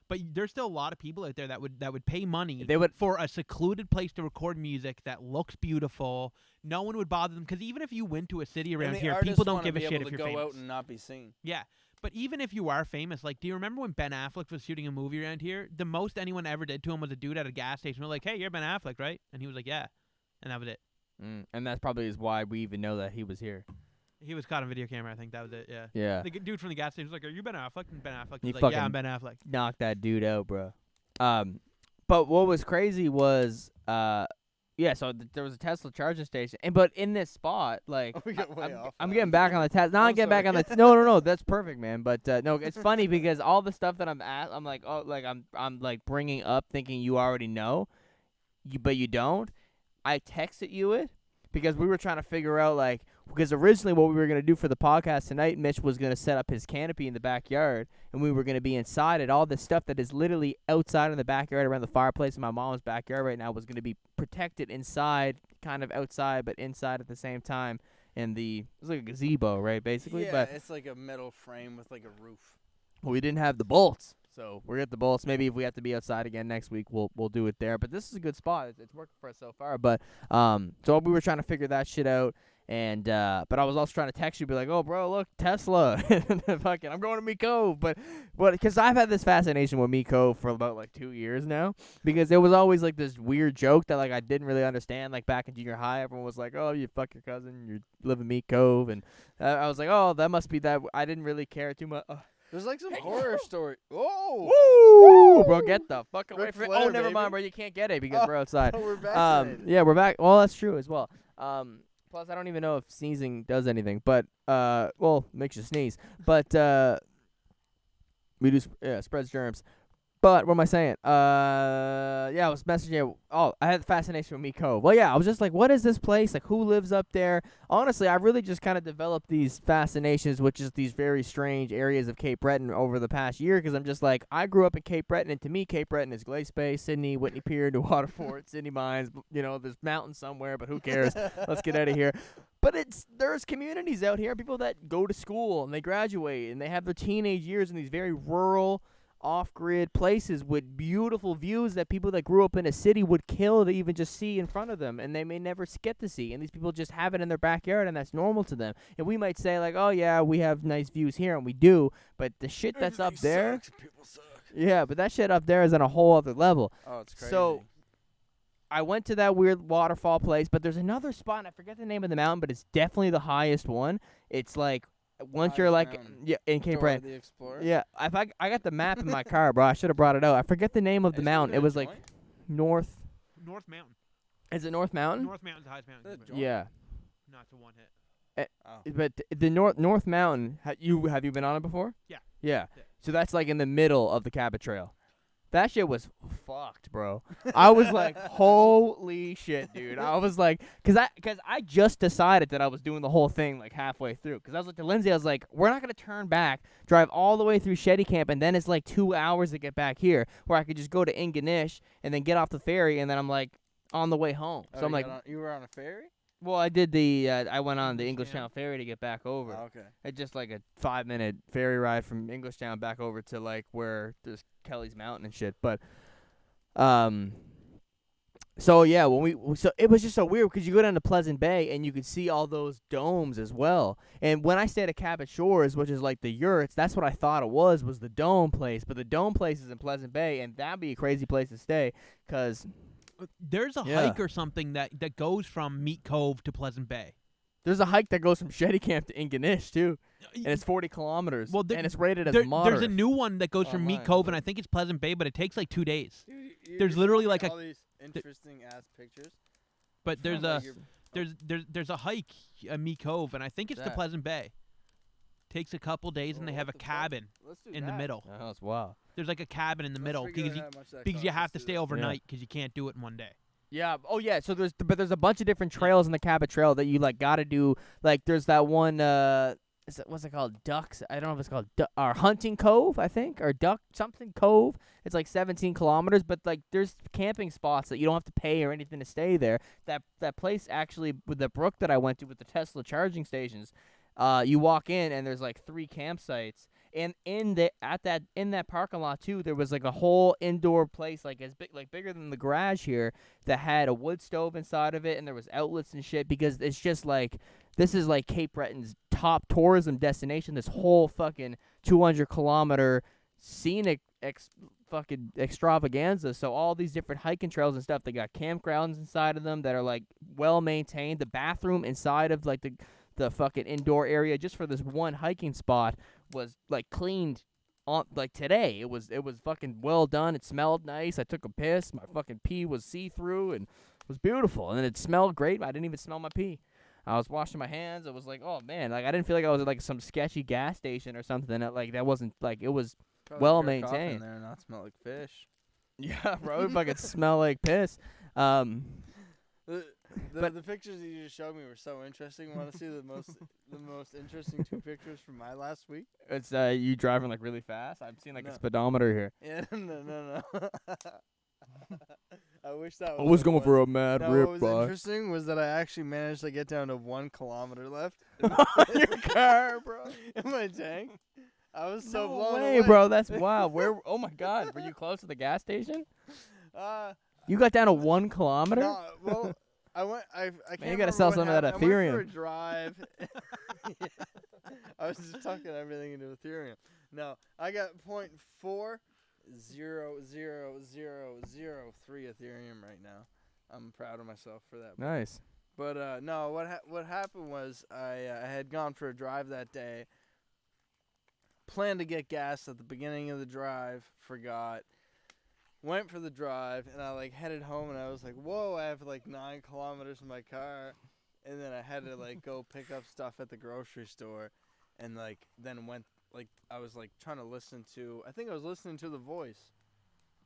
But there's still a lot of people out there that would pay money They would for a secluded place to record music that looks beautiful. No one would bother them because even if you went to a city and around the here, artists people don't wanna give a be shit able if to you're go famous. out and not be seen. Yeah, but even if you are famous, like, do you remember when Ben Affleck was shooting a movie around here? The most anyone ever did to him was a dude at a gas station. We're like, "Hey, you're Ben Affleck, right?" And he was like, "Yeah," and that was it. and that's probably is why we even know that he was here. He was caught on video camera. I think that was it. Yeah. Yeah. The dude from the gas station was like, "Are you Ben Affleck?" And Ben Affleck He was like, "Yeah, fucking- I'm Ben Affleck." Knock that dude out, bro. But what was crazy was yeah, so there was a Tesla charging station, but in this spot, like We got way off I'm that. getting back on the Tesla. Now I'm I'm getting back on sorry. the no, that's perfect, man. But no, it's funny because all the stuff that I'm at, I'm like, oh, like I'm like bringing up, thinking you already know, but you don't. I texted you it because we were trying to figure out like because originally what we were gonna do for the podcast tonight, Mitch was gonna set up his canopy in the backyard, and we were gonna be inside it. All this stuff that is literally outside in the backyard around the fireplace in my mom's backyard right now was gonna be protected inside, kind of outside, but inside at the same time. And it's like a gazebo, right, basically. Yeah, But it's like a metal frame with like a roof. we didn't have the bolts, so we're at the bolts. Maybe if we have to be outside again next week, we'll do it there. But this is a good spot. It's working for us so far. But so we were trying to figure that shit out. And but I was also trying to text you, be like, "Oh, bro, look, Tesla." Fucking, I'm going to Meat Cove, but because I've had this fascination with Meat Cove for about like 2 years now, because there was always like this weird joke that like I didn't really understand. Like back in junior high, everyone was like, "Oh, you fuck your cousin, you live in Meat Cove," and I was like, "Oh, that must be that." I didn't really care too much. There's like some horror story. Whoa! Woo, bro, get the fuck away Ric from it. Flair, Oh, never baby. mind, bro. You can't get it because Oh, we're outside. Oh, we're vaccinated. Yeah, we're back. Well, that's true as well. Plus, I don't even know if sneezing does anything, but well, makes you sneeze. But we do spreads germs. But what am I saying? Yeah, I was messaging you. Oh, I had the fascination with Meat Cove. Well, yeah, I was just like, what is this place? Like, who lives up there? Honestly, I really just kind of developed these fascinations with just these very strange areas of Cape Breton over the past year because I'm just like, I grew up in Cape Breton, and to me, Cape Breton is Glace Bay, Sydney, Whitney Pier, New Waterford, Sydney Mines. You know, there's mountains somewhere, but who cares? Let's get out of here. But there's communities out here, people that go to school and they graduate and they have their teenage years in these very rural, off-grid places with beautiful views that people that grew up in a city would kill to even just see in front of them, and they may never get to see. And these people just have it in their backyard, and that's normal to them. And we might say like, oh yeah, we have nice views here, and we do, but the shit that's up there, sucks, people suck. yeah, but that shit up there is on a whole other level. Oh, it's crazy. So I went to that weird waterfall place, but there's another spot, and I forget the name of the mountain, but it's definitely the highest one. It's like once you're like in Cape Breton. the Explorer? Yeah, I got the map in my car, bro. I should have brought it out. I forget the name of the mountain. It was like North. North Mountain. Is it North Mountain? North Mountain's the highest mountain. Yeah. Not to one hit. But the North Mountain, have you been on it before? Yeah. Yeah. So that's like in the middle of the Cabot Trail. That shit was fucked, bro. I was like, holy shit, dude. I was like, cause I just decided that I was doing the whole thing like halfway through. Cause I was like to Lindsay, I was like, we're not gonna turn back, drive all the way through Shetty Camp, and then it's like 2 hours to get back here, where I could just go to Ingonish and then get off the ferry, and then I'm like on the way home. So I'm like, you were on a ferry? well, I did I went on the Englishtown ferry to get back over. Oh, okay. It's just like a 5-minute ferry ride from Englishtown back over to like where there's Kelly's Mountain and shit. But, so yeah, so it was just so weird because you go down to Pleasant Bay and you could see all those domes as well. And when I stayed at Cabot Shores, which is like the yurts, that's what I thought it was the dome place. But the dome place is in Pleasant Bay, and that'd be a crazy place to stay because there's a hike or something that goes from Meat Cove to Pleasant Bay. There's a hike that goes from Shetty Camp to Ingonish, too. And it's 40 kilometers. Well, and it's rated as moderate. There's a new one that goes from Meat Cove, and I think it's Pleasant Bay, but it takes like 2 days. There's literally like all these interesting ass pictures. But there's a hike at Meat Cove, and I think it's to Pleasant Bay. Takes a couple days, and they have a cabin in the middle. Oh, that's wild. There's like a cabin in the middle because you have to stay overnight because you can't do it in one day. Yeah. Oh, yeah. So there's a bunch of different trails in the Cabot Trail that you like got to do. Like there's that one. What's it called? Ducks. I don't know if it's called or Hunting Cove, I think, or Duck something Cove. It's like 17 kilometers, but like there's camping spots that you don't have to pay or anything to stay there. That place actually with the brook that I went to with the Tesla charging stations. You walk in and there's like 3 campsites. And in that parking lot too, there was like a whole indoor place like bigger than the garage here that had a wood stove inside of it, and there was outlets and shit because it's just like this is like Cape Breton's top tourism destination. This whole fucking 200-kilometer scenic fucking extravaganza. So all these different hiking trails and stuff. They got campgrounds inside of them that are like well maintained. The bathroom inside of like the fucking indoor area just for this one hiking spot was like cleaned on like today. It was fucking well done. It smelled nice. I took a piss. My fucking pee was see-through and it was beautiful. And then it smelled great. I didn't even smell my pee. I was washing my hands. It was like, oh man, like I didn't feel like I was at like some sketchy gas station or something. That wasn't like it was well maintained. In there and not smell like fish. Yeah, bro. If I could smell like piss. The pictures that you just showed me were so interesting. Want to see the most interesting 2 pictures from my last week? It's you driving like really fast. I've seen like a speedometer here. Yeah, no. I wish that I was going for a mad rip. What was interesting was that I actually managed to get down to 1 kilometer left in your car, bro. In my tank. I was so no blown way, away, bro. That's wild. Where? Oh my God. Were you close to the gas station? You got down to 1 kilometer? No, well, I can't. Man, you gotta sell some of that Ethereum. I went for a drive. Yeah. I was just tucking everything into Ethereum. No, I got 0.4000003 Ethereum right now. I'm proud of myself for that. Nice. But no, what happened was I had gone for a drive that day. Planned to get gas at the beginning of the drive. Forgot. Went for the drive, and I, like, headed home, and I was like, whoa, I have, like, 9 kilometers in my car. And then I had to, like, go pick up stuff at the grocery store. And, like, then went, like, I was, like, trying to listen to, I think I was listening to The Voice.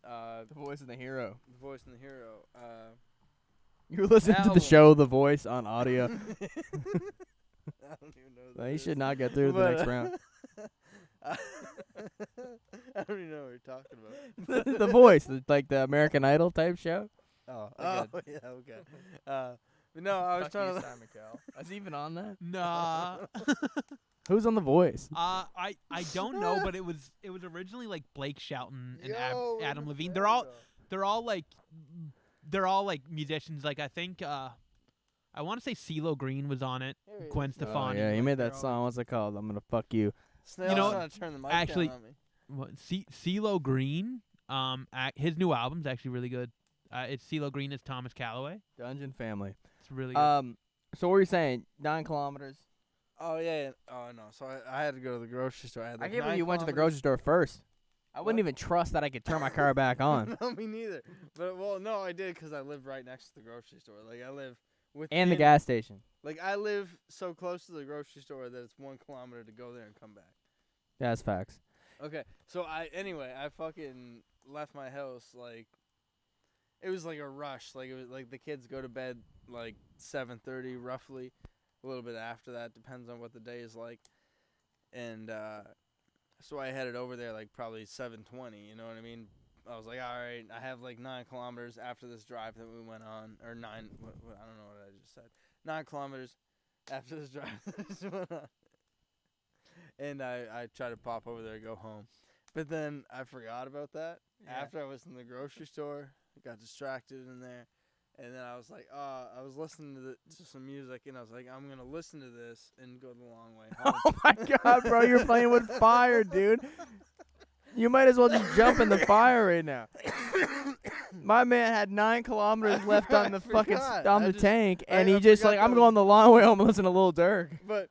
The voice and the hero. The voice and the hero. You listen to the album. show The Voice on audio. I don't even know. What Well, that you is. should not get through the But, next round. I don't even know what you're talking about. The Voice, like the American Idol type show. Oh, Okay. yeah, okay. But no, I was trying to. Simon Cowell. Is he even on that? Nah. Who's on The Voice? I don't know, but it was originally like Blake Shelton and Yo, what Adam the Levine. fuck? They're all like musicians. Like I think I want to say CeeLo Green was on it. Here he is. Gwen Oh, Stefani. yeah, he like, made they're that all- song. What's it called? I'm gonna fuck you. Snail's know, trying to turn the mic actually- down on me. What, CeeLo Green. His new album's actually really good. It's CeeLo Green as Thomas Calloway. Dungeon Family. It's really good. So what were you saying? 9 kilometers. Oh yeah. Oh no. So I had to go to the grocery store. I had I like can't believe 9 you went to the kilometers. grocery store first. I wouldn't What? even trust that I could turn my car back on. No, me neither. But well, no, I did because I live right next to the grocery store. Like I live with And the gas station. Like I live so close to the grocery store that it's 1 kilometer to go there and come back. That's facts. Okay, so I fucking left my house like it was like a rush. Like it was like the kids go to bed like 7:30 roughly, a little bit after that depends on what the day is like, and so I headed over there like probably 7:20. You know what I mean? I was like, all right, I have like 9 kilometers after this drive that we went on, or 9. I don't know what I just said. 9 kilometers after this drive that we just went on. And I tried to pop over there and go home. But then I forgot about that. Yeah. After I was in the grocery store, I got distracted in there. And then I was like, I was listening to some music, and I was like, I'm going to listen to this and go the long way home. Oh my god, bro, you're playing with fire, dude. You might as well just jump in the fire right now. My man had 9 kilometers left on the I fucking forgot. on I the just- tank, I- and I he just forgot like, that I'm was- going the long way home and listen to Lil Durk. But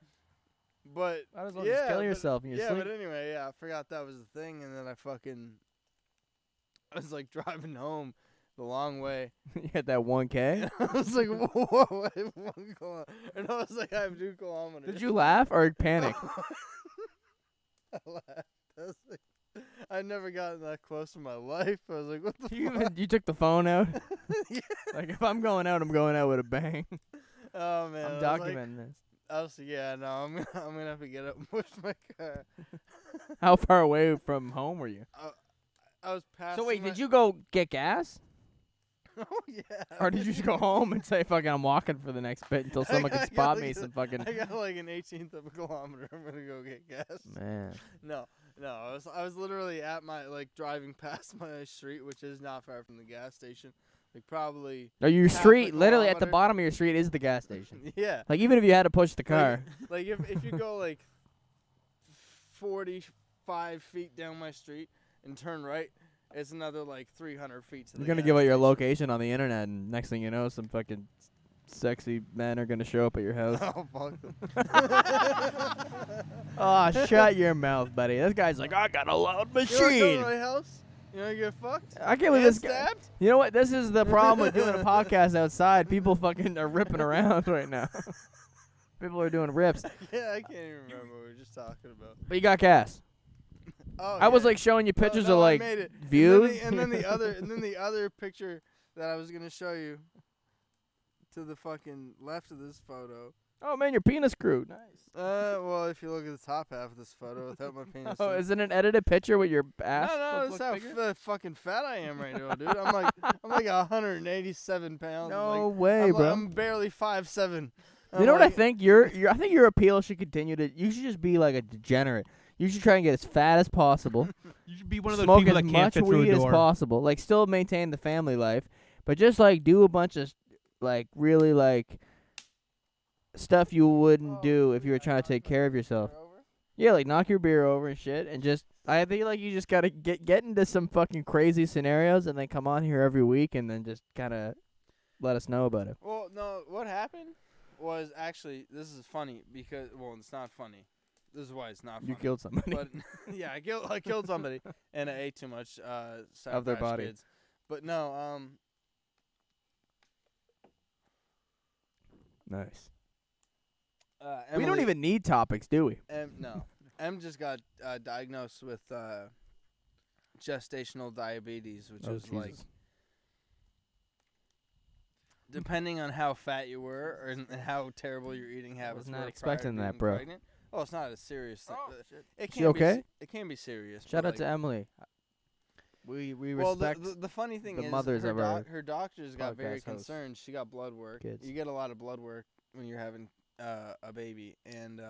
Might as well yeah, just kill but- yourself in your yeah, sleep. but anyway, yeah, I forgot that was the thing, and then I was like driving home the long way. You had that 1K. I was like, whoa, 1 kilometer. And I was like, I have 2 kilometers. Did you laugh or panic? I laughed. I was like, I'd never gotten that close in my life. I was like, what the You, fuck? you took the phone out. Yeah. Like if I'm going out, I'm going out with a bang. Oh, man. I'm I was like- documenting this. I was like, yeah, no, I'm gonna have to get up and push my car. How far away from home were you? I was passing. So wait, my- did you go get gas, Oh, yeah. or did you just go home and say, "Fucking, I'm walking for the next bit until someone I can got spot like me a- some fucking." I got like an 18th of a kilometer. I'm gonna go get gas. Man, No, I was literally at my driving past my street, which is not far from the gas station. Like probably. no, your Half a street, literally at the kilometer. bottom of your street, is the gas station. Yeah. Like even if you had to push the car, Like if you go like 45 feet down my street and turn right, it's another like 300 feet to the you're gonna gas give out your station. location on the internet, and next thing you know, some fucking sexy men are gonna show up at your house. Oh fuck them. Oh, shut your mouth, buddy. This guy's like, I got a loud You wanna come to machine. my house? You wanna get fucked? I can't believe And this guy. stabbed? You know what? This is the problem with doing a podcast outside. People fucking are ripping around right now. People are doing rips. Yeah, I can't even remember what we were just talking about. But you got gas. Oh, I was yeah. like showing you pictures No, of I like made it. views. And then the other picture that I was gonna show you to the fucking left of this photo. Oh man, your penis grew. Nice. Well, if you look at the top half of this photo without my penis. Oh, in- is it an edited picture with your ass? no, that's how fucking fat I am right now, dude. I'm like 187 pounds. No like, way, I'm, bro. I'm barely 5'7". You know what I think? I think your appeal should continue to. You should just be like a degenerate. You should try and get as fat as possible. You should be one of those Smoke people as that can't much fit through weed a as door. possible. Like still maintain the family life, but just like do a bunch of like really like stuff you wouldn't do if you were trying to take care of yourself. Yeah, like knock your beer over and shit, and just I think like you just gotta get into some fucking crazy scenarios, and then come on here every week, and then just kind of let us know about it. Well, no, what happened was actually this is funny because it's not funny. This is why it's not funny. You killed somebody. But yeah, I killed somebody and I ate too much Sour Of their Patch body. Kids. But no, Nice. Emily, We don't even need topics, do we? no. Em just got diagnosed with gestational diabetes, which Oh, was like, Jesus. depending on how fat you were and how terrible your eating habits not were expecting prior to that, being bro. pregnant. Oh, it's not a serious thing. It She can okay? Be, it can be serious. Shout but, out like, to Emily. We well, respect. the funny thing the is mothers her, of our her doctors got very podcast hosts. concerned. She got blood work. Kids. You get a lot of blood work when you're having a baby, and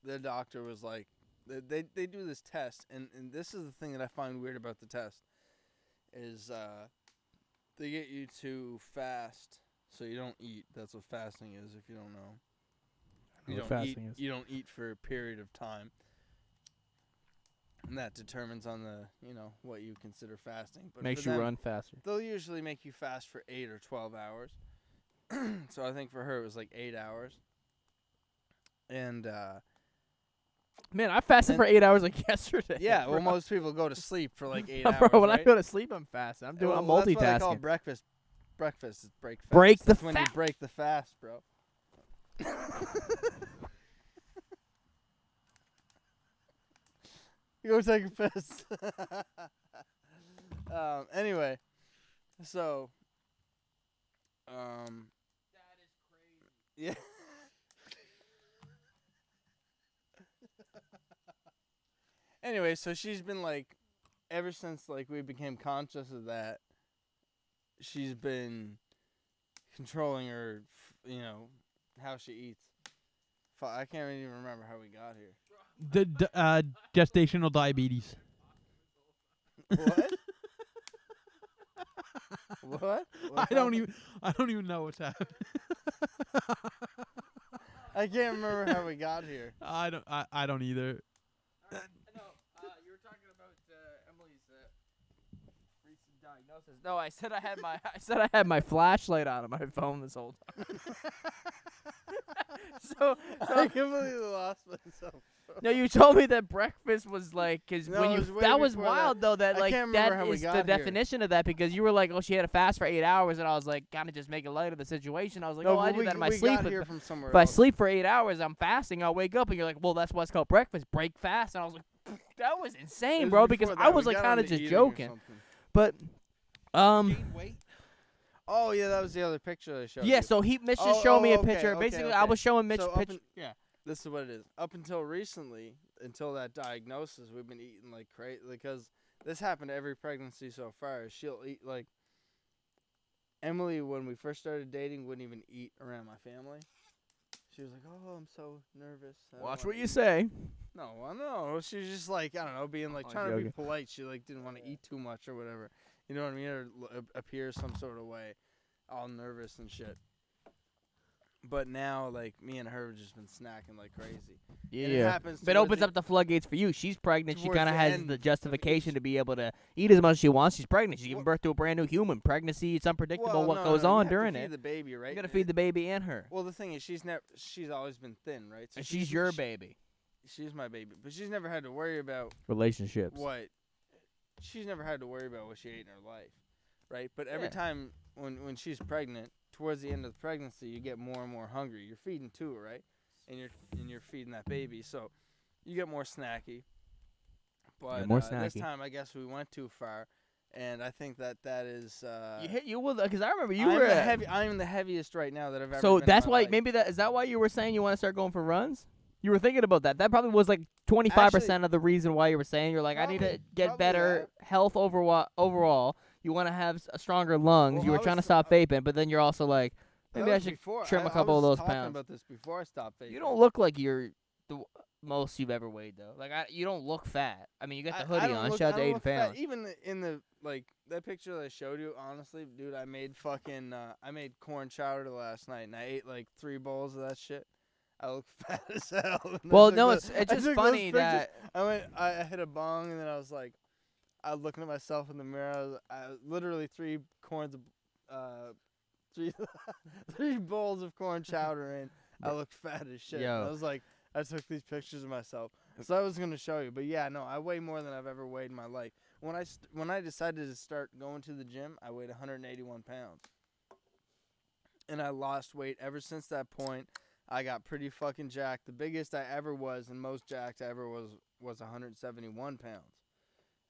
the doctor was like, they do this test, and this is the thing that I find weird about the test, is they get you to fast, so you don't eat. That's what fasting is, if you don't know. You what don't eat. fasting is. You don't eat for a period of time, and that determines on the what you consider fasting. But Makes for you them, run faster. they'll usually make you fast for 8 or 12 hours. So I think for her it was like 8 hours. And Man, I fasted for 8 hours like yesterday. yeah, bro. well, most people go to sleep for like 8 Bro, hours. when right? I go to sleep, I'm fasting. I'm Well, I'm that's why they call multitasking. breakfast. Breakfast is break fast. Break the That's when you fast. break the fast, bro. You go take a piss. Anyway, so That is crazy. yeah. Anyway, so she's been like, ever since like we became conscious of that, she's been controlling her, how she eats. I can't even remember how we got here. The gestational diabetes. What? What? I don't even know what's happening. I can't remember how we got here. I don't either. No, you were talking about Emily's recent diagnosis. No, I said I had my flashlight on my phone this whole time. so I completely lost myself. no, you told me that breakfast was like, cause No, when it you was way that was before wild though that I like can't remember how that we is got the here. definition of that because you were like, oh, she had a fast for 8 hours, and I was like, kind of just making light of the situation. I was like, No, oh, I but do that in my we sleep. got But here from somewhere if I else. sleep for 8 hours, I'm fasting. I'll wake up, and you're like, well, that's what's called breakfast. Break fast, and I was like, that was It insane, was bro. Because before I that. was We like got kind of onto just eating or joking, something. but Gain weight. Oh yeah, that was the other picture I showed yeah. you. So Mitch just showed me a okay, picture. okay, Basically, I okay. was showing Mitch So a up picture. in- This is what it is. Up until recently, until that diagnosis, we've been eating like crazy because this happened to every pregnancy so far. She'll eat like Emily when we first started dating wouldn't even eat around my family. She was like, "Oh, I'm so nervous." I don't Watch wanna what you eat." say. No, well, no. She was just like, I don't know, being like Oh, trying to be joking. polite. She like didn't want to eat too much or whatever. You know what I mean? Or appear some sort of way, all nervous and shit. But now, like, me and her have just been snacking like crazy. And it Yeah. happens But it towards opens the- up the floodgates for you. She's pregnant. She towards kind of the has end the of justification each- to be able to eat as much as she wants. She's pregnant. She's giving Well- birth to a brand new human. Pregnancy, it's unpredictable Well, what no, goes no, you on have to during feed it. the baby, right? You got to feed the baby and her. Well, the thing is, she's always been thin, right? So And she's your she- baby. She's my baby, but she's never had to worry about Relationships. what. She's never had to worry about what she ate in her life, right? But every Yeah. time when she's pregnant, towards the end of the pregnancy, you get more and more hungry. You're feeding too, right? And you're feeding that baby, so you get more snacky. But more this snacky. time, I guess we went too far, and I think that is. You will, because I remember you I'm were. the heavy. I'm the heaviest right now that I've ever. So been in that's my why life. maybe is that why you were saying you want to start going for runs? You were thinking about that. That probably was like 25% of the reason why you were saying you're like, I need to get Probably better health overall. You want to have stronger lungs. Well, you were I trying to was- stop vaping, but then you're also like, That maybe I was should before. trim a I couple of was those talking pounds. about this before I stopped vaping. You don't look like you're the most you've ever weighed though. Like you don't look fat. I mean, you got the I hoodie don't on. look- Shout out I to don't 8 look fat. pounds. Even in the like that picture that I showed you, honestly, dude, I made fucking I made corn chowder last night and I ate like 3 bowls of that shit. I look fat as hell. And I Well, took no, those- it's I just took those funny pictures. that I hit a bong and then I was like, I was looking at myself in the mirror. I was literally 3 corns of 3 bowls of corn chowder in. I looked fat as shit. Yo. And I was like, I took these pictures of myself. So I was gonna show you, but yeah, no, I weigh more than I've ever weighed in my life. When I decided to start going to the gym, I weighed 181 pounds, and I lost weight ever since that point. I got pretty fucking jacked. The biggest I ever was and most jacked I ever was 171 pounds.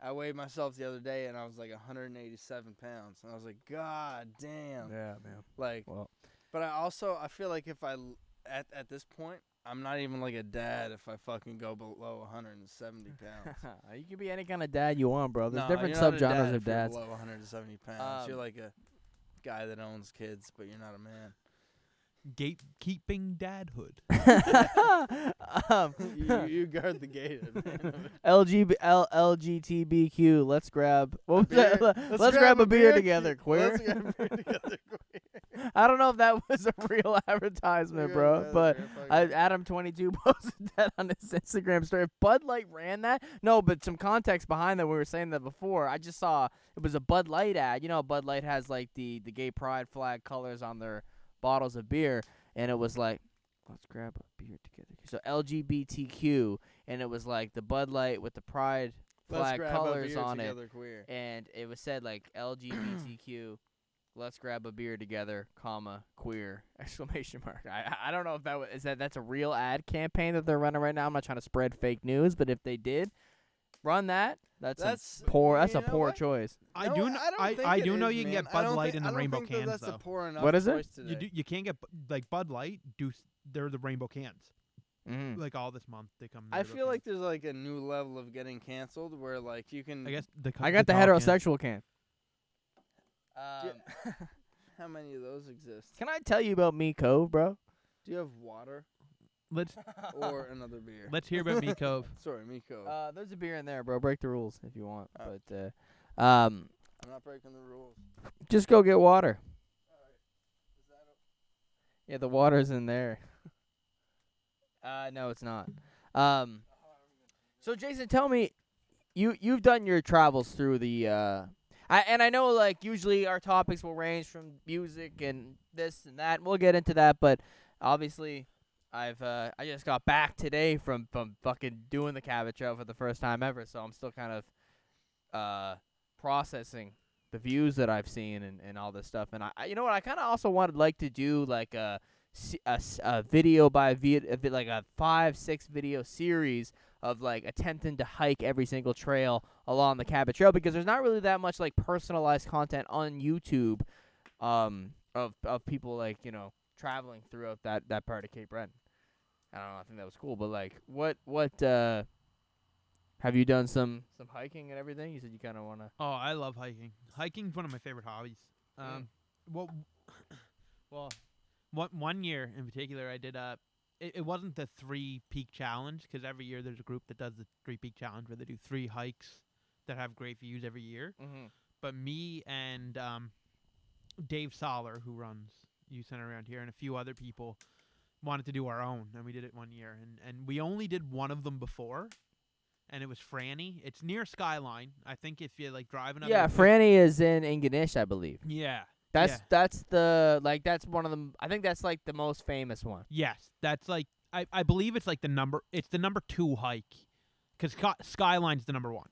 I weighed myself the other day and I was like 187 pounds. And I was like, God damn. Yeah, man. Like, Well, but I feel like if at this point, I'm not even like a dad if I fucking go below 170 pounds. you can be any kind of dad you want, bro. There's No, different you're not a dad subgenres of if you're dads. below 170 pounds. You're Um, like a guy that owns kids, but you're not a man. Gatekeeping dadhood. You guard the gate. Man. LGBTQ. Let's grab. What was beer? that? Let's grab a beer together, queer. Let's grab a beer together, queer. I don't know if that was a real advertisement, bro. But Adam22 posted that on his Instagram story. If Bud Light ran that, no, but some context behind that. We were saying that before. I just saw it was a Bud Light ad. You know, Bud Light has like the gay pride flag colors on their bottles of beer, and it was like, let's grab a beer together. So LGBTQ, and it was like the Bud Light with the pride flag colors on it, queer. and it was said like LGBTQ. Let's grab a beer together, comma, queer, exclamation mark. I don't know if that's a real ad campaign that they're running right now. I'm not trying to spread fake news, but if they did run that, that's a poor choice. I do know you can get Bud Light in the rainbow cans that's though. A poor enough What is it? choice today. You can't get like Bud Light. They're the rainbow cans. Mm. Like all this month they come. In I rainbow feel like cans. there's like a new level of getting canceled where like you can. I guess I got the tall can. heterosexual can. How many of those exist? Can I tell you about Meat Cove, bro? Do you have water Let's or another beer? let's hear about Meat Cove. Sorry, Meat Cove. There's a beer in there, bro. Break the rules if you want, Oh. but I'm not breaking the rules. just go get water. Yeah, the water's in there. No, it's not. So Jason, tell me, you've done your travels through the. I know like usually our topics will range from music and this and that. We'll get into that, but obviously, I just got back today from fucking doing the Cabot Trail for the first time ever, so I'm still kind of processing the views that I've seen and all this stuff. And I you know what, I kind of also like to do like a video by video, like a 5-6 video series of like attempting to hike every single trail along the Cabot Trail, because there's not really that much like personalized content on YouTube of people like, you know, traveling throughout that part of Cape Breton. I don't know, I think that was cool, but like what have you done some hiking and everything? You said you kind of want to. Oh, I love hiking. Hiking's one of my favorite hobbies. One year in particular, I did it wasn't the 3-peak challenge, because every year there's a group that does the 3-peak challenge where they do 3 hikes that have great views every year. Mm-hmm. But me and Dave Soller, who runs Youth Center around here, and a few other people wanted to do our own, and we did it one year. And we only did one of them before, and it was Franny. It's near Skyline. I think if you're like driving up. Yeah, Franny is in Ganesh, I believe. Yeah. That's the like that's one of them. I think that's like the most famous one. Yes, that's like I believe it's like the number 2 hike, because Skyline's the number 1.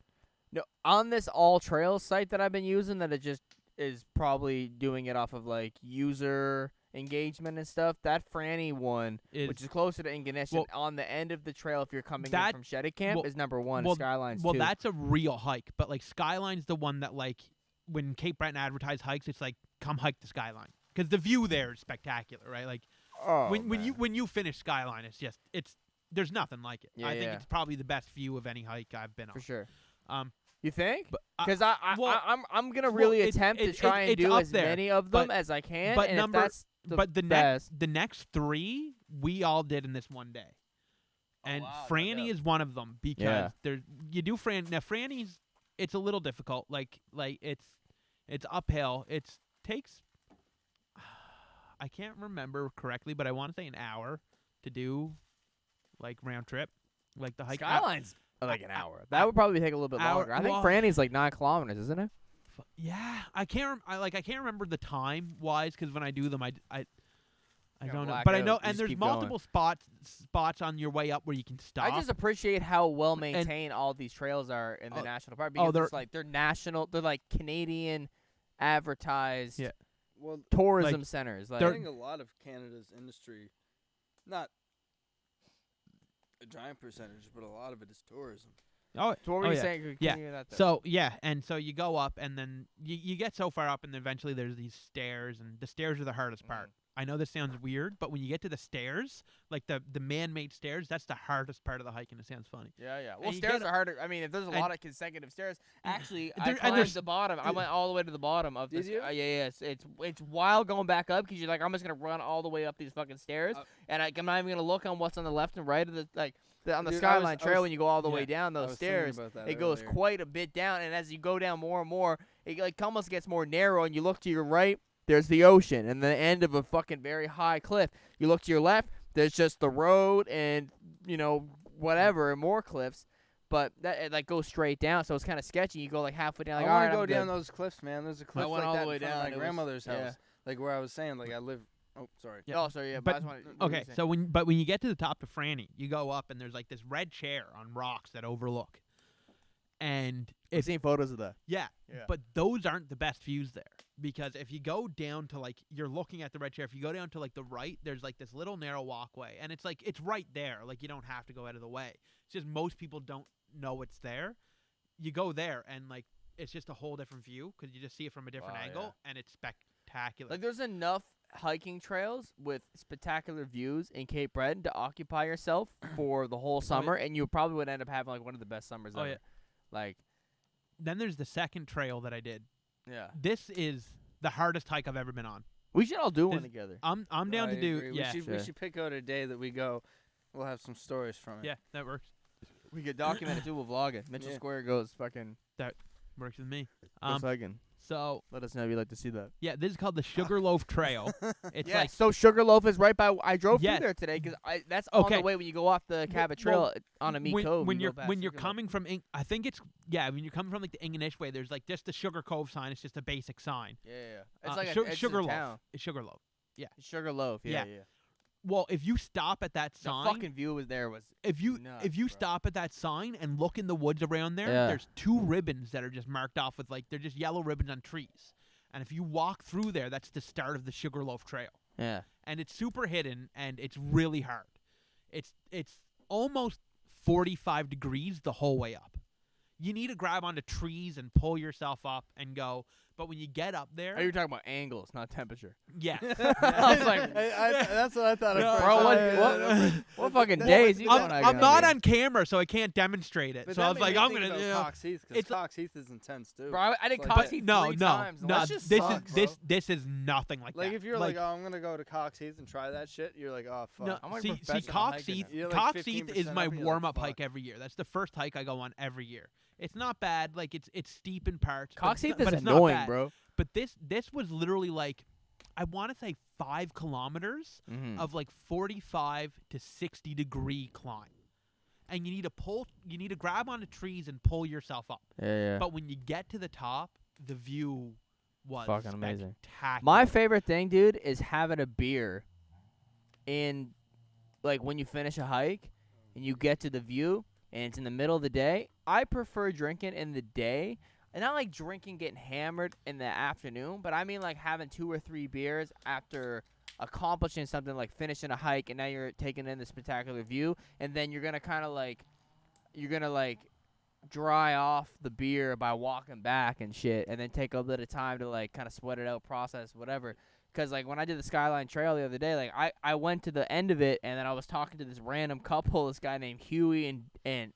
No, on this all trails site that I've been using, that it just is probably doing it off of like user engagement and stuff. That Franny one, which is closer to Inganesh, and on the end of the trail, if you're coming in from Sheddy Camp, is number 1. Skyline's 2. Well, that's a real hike, but like Skyline's the one that like when Cape Breton advertise hikes, it's like come hike the Skyline, because the view there is spectacular, right? Like when you finish Skyline, it's there's nothing like it. Yeah, I think it's probably the best view of any hike I've been on. For sure. You think? Because I'm gonna really attempt to try and do as many of them as I can. But and if that's the next 3 we all did in this one day, and Franny is one of them, because you do Now Franny's, it's a little difficult. Like it's uphill. It takes I can't remember correctly, but I want to say an hour to do like round trip, like the hike. Skyline's like an hour. That would probably take a little bit longer. I think Franny's like 9 kilometers, isn't it? Yeah, I can't remember the time wise, because when I do them, I don't know. black But I out. know, You and just there's keep multiple spots on your way up where you can stop. I just appreciate how well maintained all these trails are in the national park, because they're national. They're like Canadian advertised tourism centers. Like, I think a lot of Canada's industry Not a giant percentage, but a lot of it is tourism. Oh, So what were oh, you yeah. saying? Yeah. Continue that, though. So yeah, and so you go up, and then you get so far up, and then eventually there's these stairs, and the stairs are the hardest part. I know this sounds weird, but when you get to the stairs, like the man-made stairs, that's the hardest part of the hike, and it sounds funny. Yeah. Well, And you stairs get- are harder. I mean, if there's a and- lot of consecutive stairs, actually, I There- and climbed there's- the bottom. I went all the way to the bottom of Did this. you? Yeah. It's wild going back up because you're like, I'm just gonna run all the way up these fucking stairs, and I'm not even gonna look on what's on the left and right of the on the Dude, Skyline I Trail was- when you go all the yeah. way down I those was thinking stairs. about that It goes earlier. quite a bit down, and as you go down more and more, it like almost gets more narrow. And you look to your right, there's the ocean, and the end of a fucking very high cliff. You look to your left, there's just the road, and whatever, and more cliffs. But that it like goes straight down, so it's kind of sketchy. You go like halfway down. Like, I all want right, to go I'm down good. those cliffs, man. There's a cliff went like all that the way in front down, of it my was- grandmother's house. yeah. Like where I was saying, like I live. Oh, sorry. Yeah. Oh, sorry, yeah. But- I just wanted, what were you Okay, saying? so when you get to the top of Franny, you go up, and there's like this red chair on rocks that overlook, and I've it's seen photos of that. yeah, Yeah. but those aren't the best views there, because if you go down to like you're looking at the red chair, if you go down to like the right, there's like this little narrow walkway, and it's like it's right there, like you don't have to go out of the way. It's just most people don't know it's there. You go there, and like it's just a whole different view because you just see it from a different Wow, angle, and it's spectacular. Like, there's enough hiking trails with spectacular views in Cape Breton to occupy yourself for the whole summer, and you probably would end up having like one of the best summers Oh, ever. yeah. Like, Then there's the second trail that I did. yeah. This is the hardest hike I've ever been on. We should all do one This- together. I'm down I to do agree. yeah We Sure. should pick out a day that we go. We'll have some stories from it. yeah that works We could document it too. We'll vlog it. Mitchell Yeah. Square goes fucking works with me. goes hiking. So Let us know if you'd like to see that. yeah, this is called the Sugarloaf Trail. It's Yeah, like so Sugarloaf is right by. I drove Yes. through there today because that's on Okay. the way when you go off the Cabot Trail well, on a Meat when, Cove. when you you're go past when you're Sugarloaf. coming from I think it's when you're coming from like the Ingonish way, there's like just the Sugar Cove sign. It's just a basic sign. Yeah. It's Uh, like Su- it's Sugarloaf. a town. It's Sugarloaf. Sugarloaf. Yeah. Well, if you stop at that The sign, fucking view was there was. if you nuts, if you bro. stop at that sign and look in the woods around there, Yeah. there's 2 ribbons that are just marked off with like they're just yellow ribbons on trees. And if you walk through there, that's the start of the Sugarloaf Trail. Yeah. And it's super hidden and it's really hard. It's almost 45 degrees the whole way up. You need to grab onto trees and pull yourself up and go. But when you get up there, Oh, you're talking about angles, not temperature. yeah. I was like, that's what I thought. No, at first. bro, I- what fucking Well, days you going I'm hiking not on? on camera, so I can't demonstrate it. But So I that was made like, me I'm think gonna. about You know, Cox Heath, because it's- Cox Heath is intense too. Bro, I did Like- Cox But Heath no, 3 no, times. no. That shit This sucks, is bro. this is nothing like Like that. if you're like, oh, I'm gonna go to Cox Heath and try that shit, you're like, oh fuck. no, I'm like see, professional Cox hiking Heath. now. You're like Cox Heath is 15% my up, you're like, warm-up fuck. hike every year. That's the first hike I go on every year. It's not bad. Like it's steep in parts. but Cox it's Heath not- is but it's not annoying, bad. bro. But this was literally like, I want to say 5 kilometers Mm-hmm. of like 45 to 60 degree climb, and you need to grab onto trees and pull yourself up. Yeah. But when you get to the top, the view was Fucking amazing. spectacular. My favorite thing, dude, is having a beer in, like, when you finish a hike and you get to the view and it's in the middle of the day. I prefer drinking in the day. And not like drinking, getting hammered in the afternoon, but I mean like having 2 or 3 beers after accomplishing something like finishing a hike, and now you're taking in the spectacular view, and then you're gonna kind of like, dry off the beer by walking back and shit, and then take a bit of time to like kind of sweat it out, process whatever. Cause like when I did the Skyline Trail the other day, like I went to the end of it, and then I was talking to this random couple, this guy named Huey and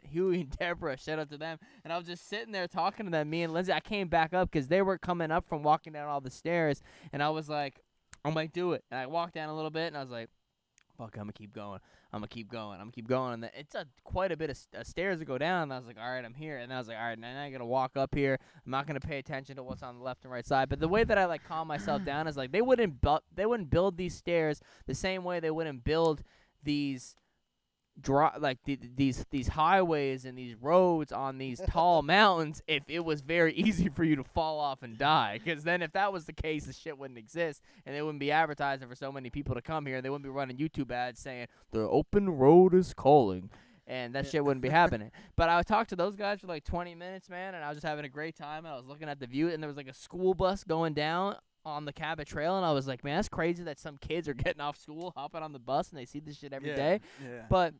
Deborah, shout out to them, and I was just sitting there talking to them, me and Lindsay. I came back up because they were coming up from walking down all the stairs, and I was like, I might do it, and I walked down a little bit, and I was like, fuck, I'm gonna keep going. And then it's quite a bit of stairs to go down. And I was like, all right, I'm here. And then I was like, all right, now I gotta walk up here. I'm not gonna pay attention to what's on the left and right side. But the way that I like calm myself down is like they wouldn't build these stairs the same way they wouldn't build these these highways and these roads on these tall mountains if it was very easy for you to fall off and die. Because then if that was the case, the shit wouldn't exist, and they wouldn't be advertising for so many people to come here. They wouldn't be running YouTube ads saying the open road is calling, and that shit wouldn't be happening. But I talked to those guys for like 20 minutes, man, and I was just having a great time, and I was looking at the view, and there was like a school bus going down on the Cabot Trail, and I was like, man, that's crazy that some kids are getting off school, hopping on the bus, and they see this shit every day. Yeah. But,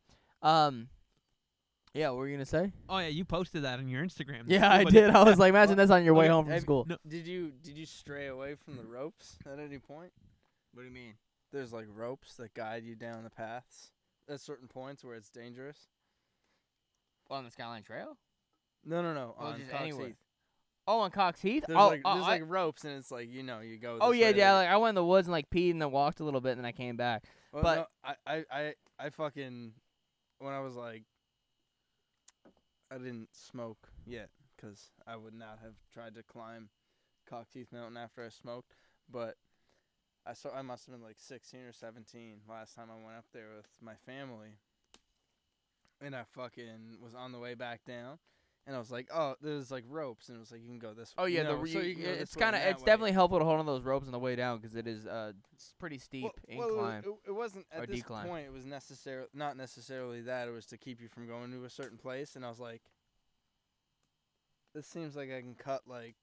yeah, what were you gonna say? Oh yeah, you posted that on your Instagram. Yeah, I did. I was like, imagine this on your way Okay, home from school. No, Did you stray away from the ropes at any point? What do you mean? There's like ropes that guide you down the paths at certain points where it's dangerous. On the Skyline Trail? No. Oh, On just Cox anywhere. Heath. Oh, on Cox Heath? There's like ropes, and it's like you go. Oh this yeah, way, yeah. like- Like I went in the woods and like peed and then walked a little bit and then I came back. Well, but- no, I fucking when I was like, I didn't smoke yet because I would not have tried to climb Cox Heath Mountain after I smoked. But I must have been like 16 or 17 last time I went up there with my family, and I fucking was on the way back down. And I was like, oh, there's like ropes, and it was like you can go this way. Oh yeah, so you can go it's this way and that it's way. definitely helpful to hold on those ropes on the way down because it is it's pretty steep Well, incline. it wasn't or at this decline. point. It was not necessarily that. It was to keep you from going to a certain place. And I was like, this seems like I can cut like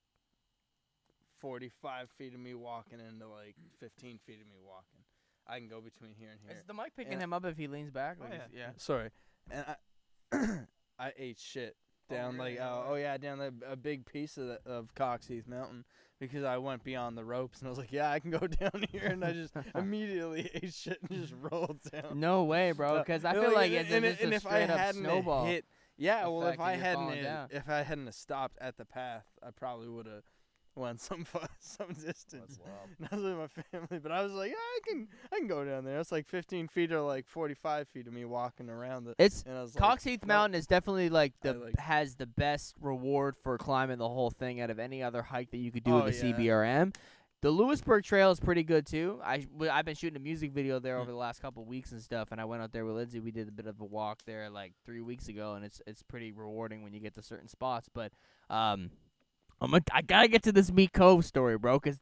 45 feet of me walking into like 15 feet of me walking. I can go between here and here. Is the mic picking And- him up if he leans back? Oh, Like yeah. yeah. Sorry, and I ate shit down really? down a big piece of Cox Heath Mountain because I went beyond the ropes and I was like, yeah, I can go down here, and I just immediately ate shit and just rolled down. No way, bro. Because I feel like it's just a if I straight up hadn't snowball. hit, yeah, well, effect if and I you're hadn't falling down. if I hadn't have stopped at the path, I probably would have went some distance. And I was with my family, but I was like, yeah, I can go down there. It's like 15 feet or like 45 feet of me walking around it. It's And I was Cox like, Heath no. Mountain is definitely like I has the best reward for climbing the whole thing out of any other hike that you could do Oh, with the yeah. CBRM. The Lewisburg Trail is pretty good too. I've been shooting a music video there over the last couple weeks and stuff, and I went out there with Lindsay. We did a bit of a walk there like 3 weeks ago, and it's pretty rewarding when you get to certain spots. But I gotta get to this Meat Cove story, bro, because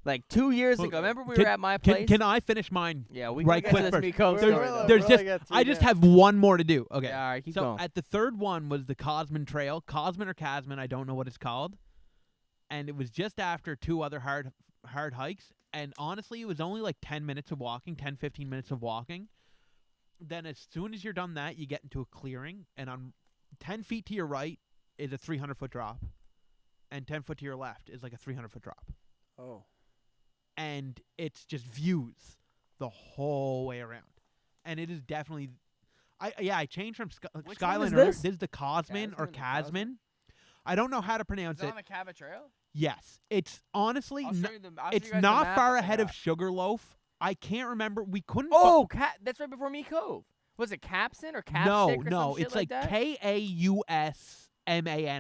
like 2 years Well, ago, remember we can- were at my place. Can I finish mine? Yeah, we right can quick get to this first? Meat Cove We're- story. we're- though. There's we're just only got I three just minutes. have one more to do. Okay. Yeah, all right, keep so going. at the third one was the Cosman Trail. Cosman or Casman, I don't know what it's called. And it was just after two other hard hikes. And honestly, it was only like 10 minutes of walking, 10, 15 minutes of walking. Then as soon as you're done that, you get into a clearing. And on 10 feet to your right is a 300-foot drop. And 10 foot to your left is like a 300-foot drop. Oh. And it's just views the whole way around. And it is definitely... I changed from Which Skyline one is earlier. this? This is the Cosman or Casman, the Casman. I don't know how to pronounce Is it it. on the Cabot Trail? Yes. It's honestly... I'll show you the- I'll show it's you guys the not map far I ahead of got. Sugarloaf. I can't remember. We couldn't... Oh, that's right before Meat Cove. Was it Capson or Capstick no, or no. some shit It's like that? Kausman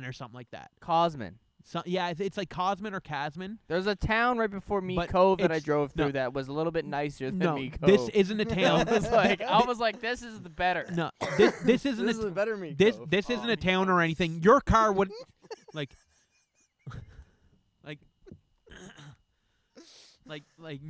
or something like that. Cosman. So, yeah, it's like Cosman or Casman. There's a town right before Meat But Cove that I it's- drove through no. that was a little bit nicer than No, Meat Cove. this isn't a town. I was like, this is the better. No, this isn't This a is a better Meat this Cove. this isn't a Meat town Cove or is anything. Your car would like like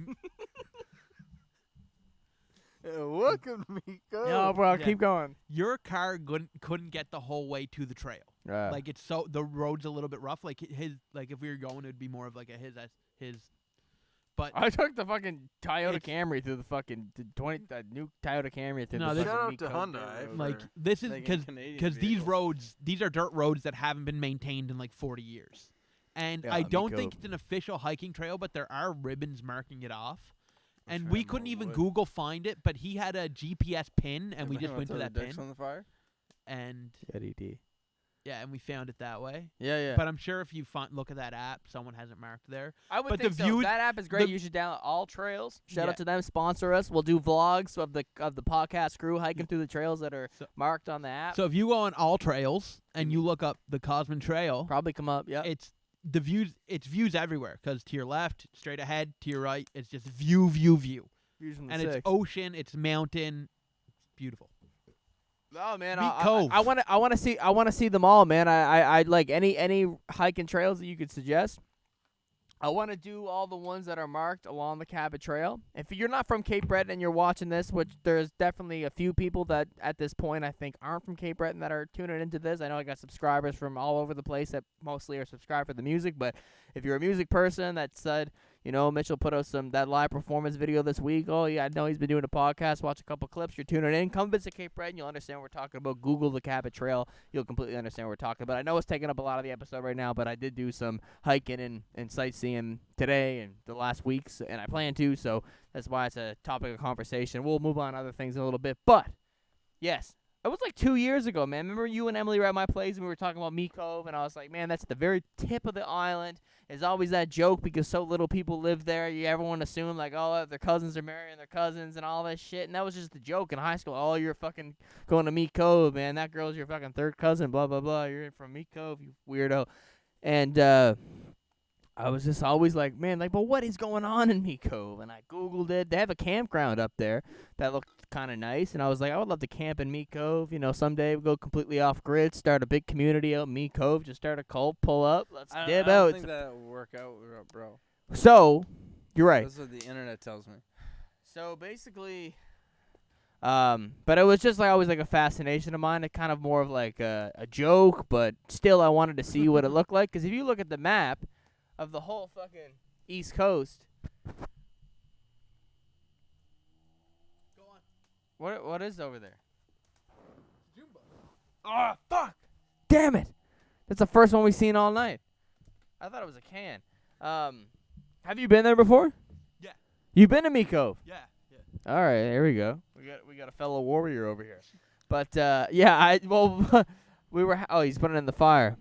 Welcome to Meat Cove. No, bro, Yeah. keep going. your car couldn't get the whole way to the trail. Like it's so the road's a little bit rough. Like if we were going, it'd be more of like a his. But I took the fucking Toyota It's- Camry through the fucking the new Toyota Camry through No, the this- fucking Shout out Meat to Cove dirt Hyundai road. like for this is making Canadian because these vehicles. roads, these are dirt roads that haven't been maintained in like 40 years. And Yeah, I Meat don't think Cove. it's an official hiking trail, but there are ribbons marking it off. I'm And sure we I'm couldn't all even wood. Google find it, but he had a GPS pin, and we just went to that pin, on the fire. and Yeah, DD. yeah, and we found it that way. Yeah, yeah. But I'm sure if you look at that app, someone has it marked there. I would but think the so. views- That app is great. the- You should download All Trails. Shout Yeah. out to them. Sponsor us. We'll do vlogs of the podcast crew hiking through the trails that are So- marked on the app. So if you go on All Trails and you look up the Cosman Trail, Probably come up. Yeah. it's the views. It's views everywhere. Because to your left, straight ahead, to your right, it's just view, Views from the and it's six. ocean, it's mountain, it's beautiful. Oh man, Meat I Cove. want to see them all, man. I like any hike and trails that you could suggest. I want to do all the ones that are marked along the Cabot Trail. If you're not from Cape Breton and you're watching this, which there's definitely a few people that at this point I think aren't from Cape Breton that are tuning into this. I know I got subscribers from all over the place that mostly are subscribed for the music, but if you're a music person that said, you know, Mitchell put out that live performance video this week. Oh, yeah, I know he's been doing a podcast. Watch a couple clips. You're tuning in. Come visit Cape Breton. You'll understand what we're talking about. Google the Cabot Trail. You'll completely understand what we're talking about. I know it's taking up a lot of the episode right now, but I did do some hiking and sightseeing today and the last weeks, and I plan to, so that's why it's a topic of conversation. We'll move on to other things in a little bit, but, yes. It was like 2 years ago, man. Remember you and Emily were at my place and we were talking about Meat Cove, and I was like, man, that's the very tip of the island. There's always that joke because so little people live there. Everyone assumed, like, oh, their cousins are marrying their cousins and all that shit, and that was just a joke in high school. Oh, you're fucking going to Meat Cove, man. That girl's your fucking third cousin, blah, blah, blah. You're from Meat Cove, you weirdo. And, I was just always like, man, like, but what is going on in Meat Cove? And I Googled it. They have a campground up there that looked kind of nice. And I was like, I would love to camp in Meat Cove. You know, someday we go completely off grid, start a big community out in Meat Cove, just start a cult, pull up, let's dib I out. don't think that will work out, bro. So, you're right. That's what the internet tells me. So basically, but it was just like always like a fascination of mine. It kind of more of like a joke, but still I wanted to see what it looked like. Because if you look at the map of the whole fucking East Coast. Go on. What is over there? Jumbo. Oh, fuck! Damn it! That's the first one we've seen all night. I thought it was a can. Have you been there before? Yeah. You've been to Meat Cove? Yeah. All right, there we go. We got a fellow warrior over here. But yeah, he's putting it in the fire.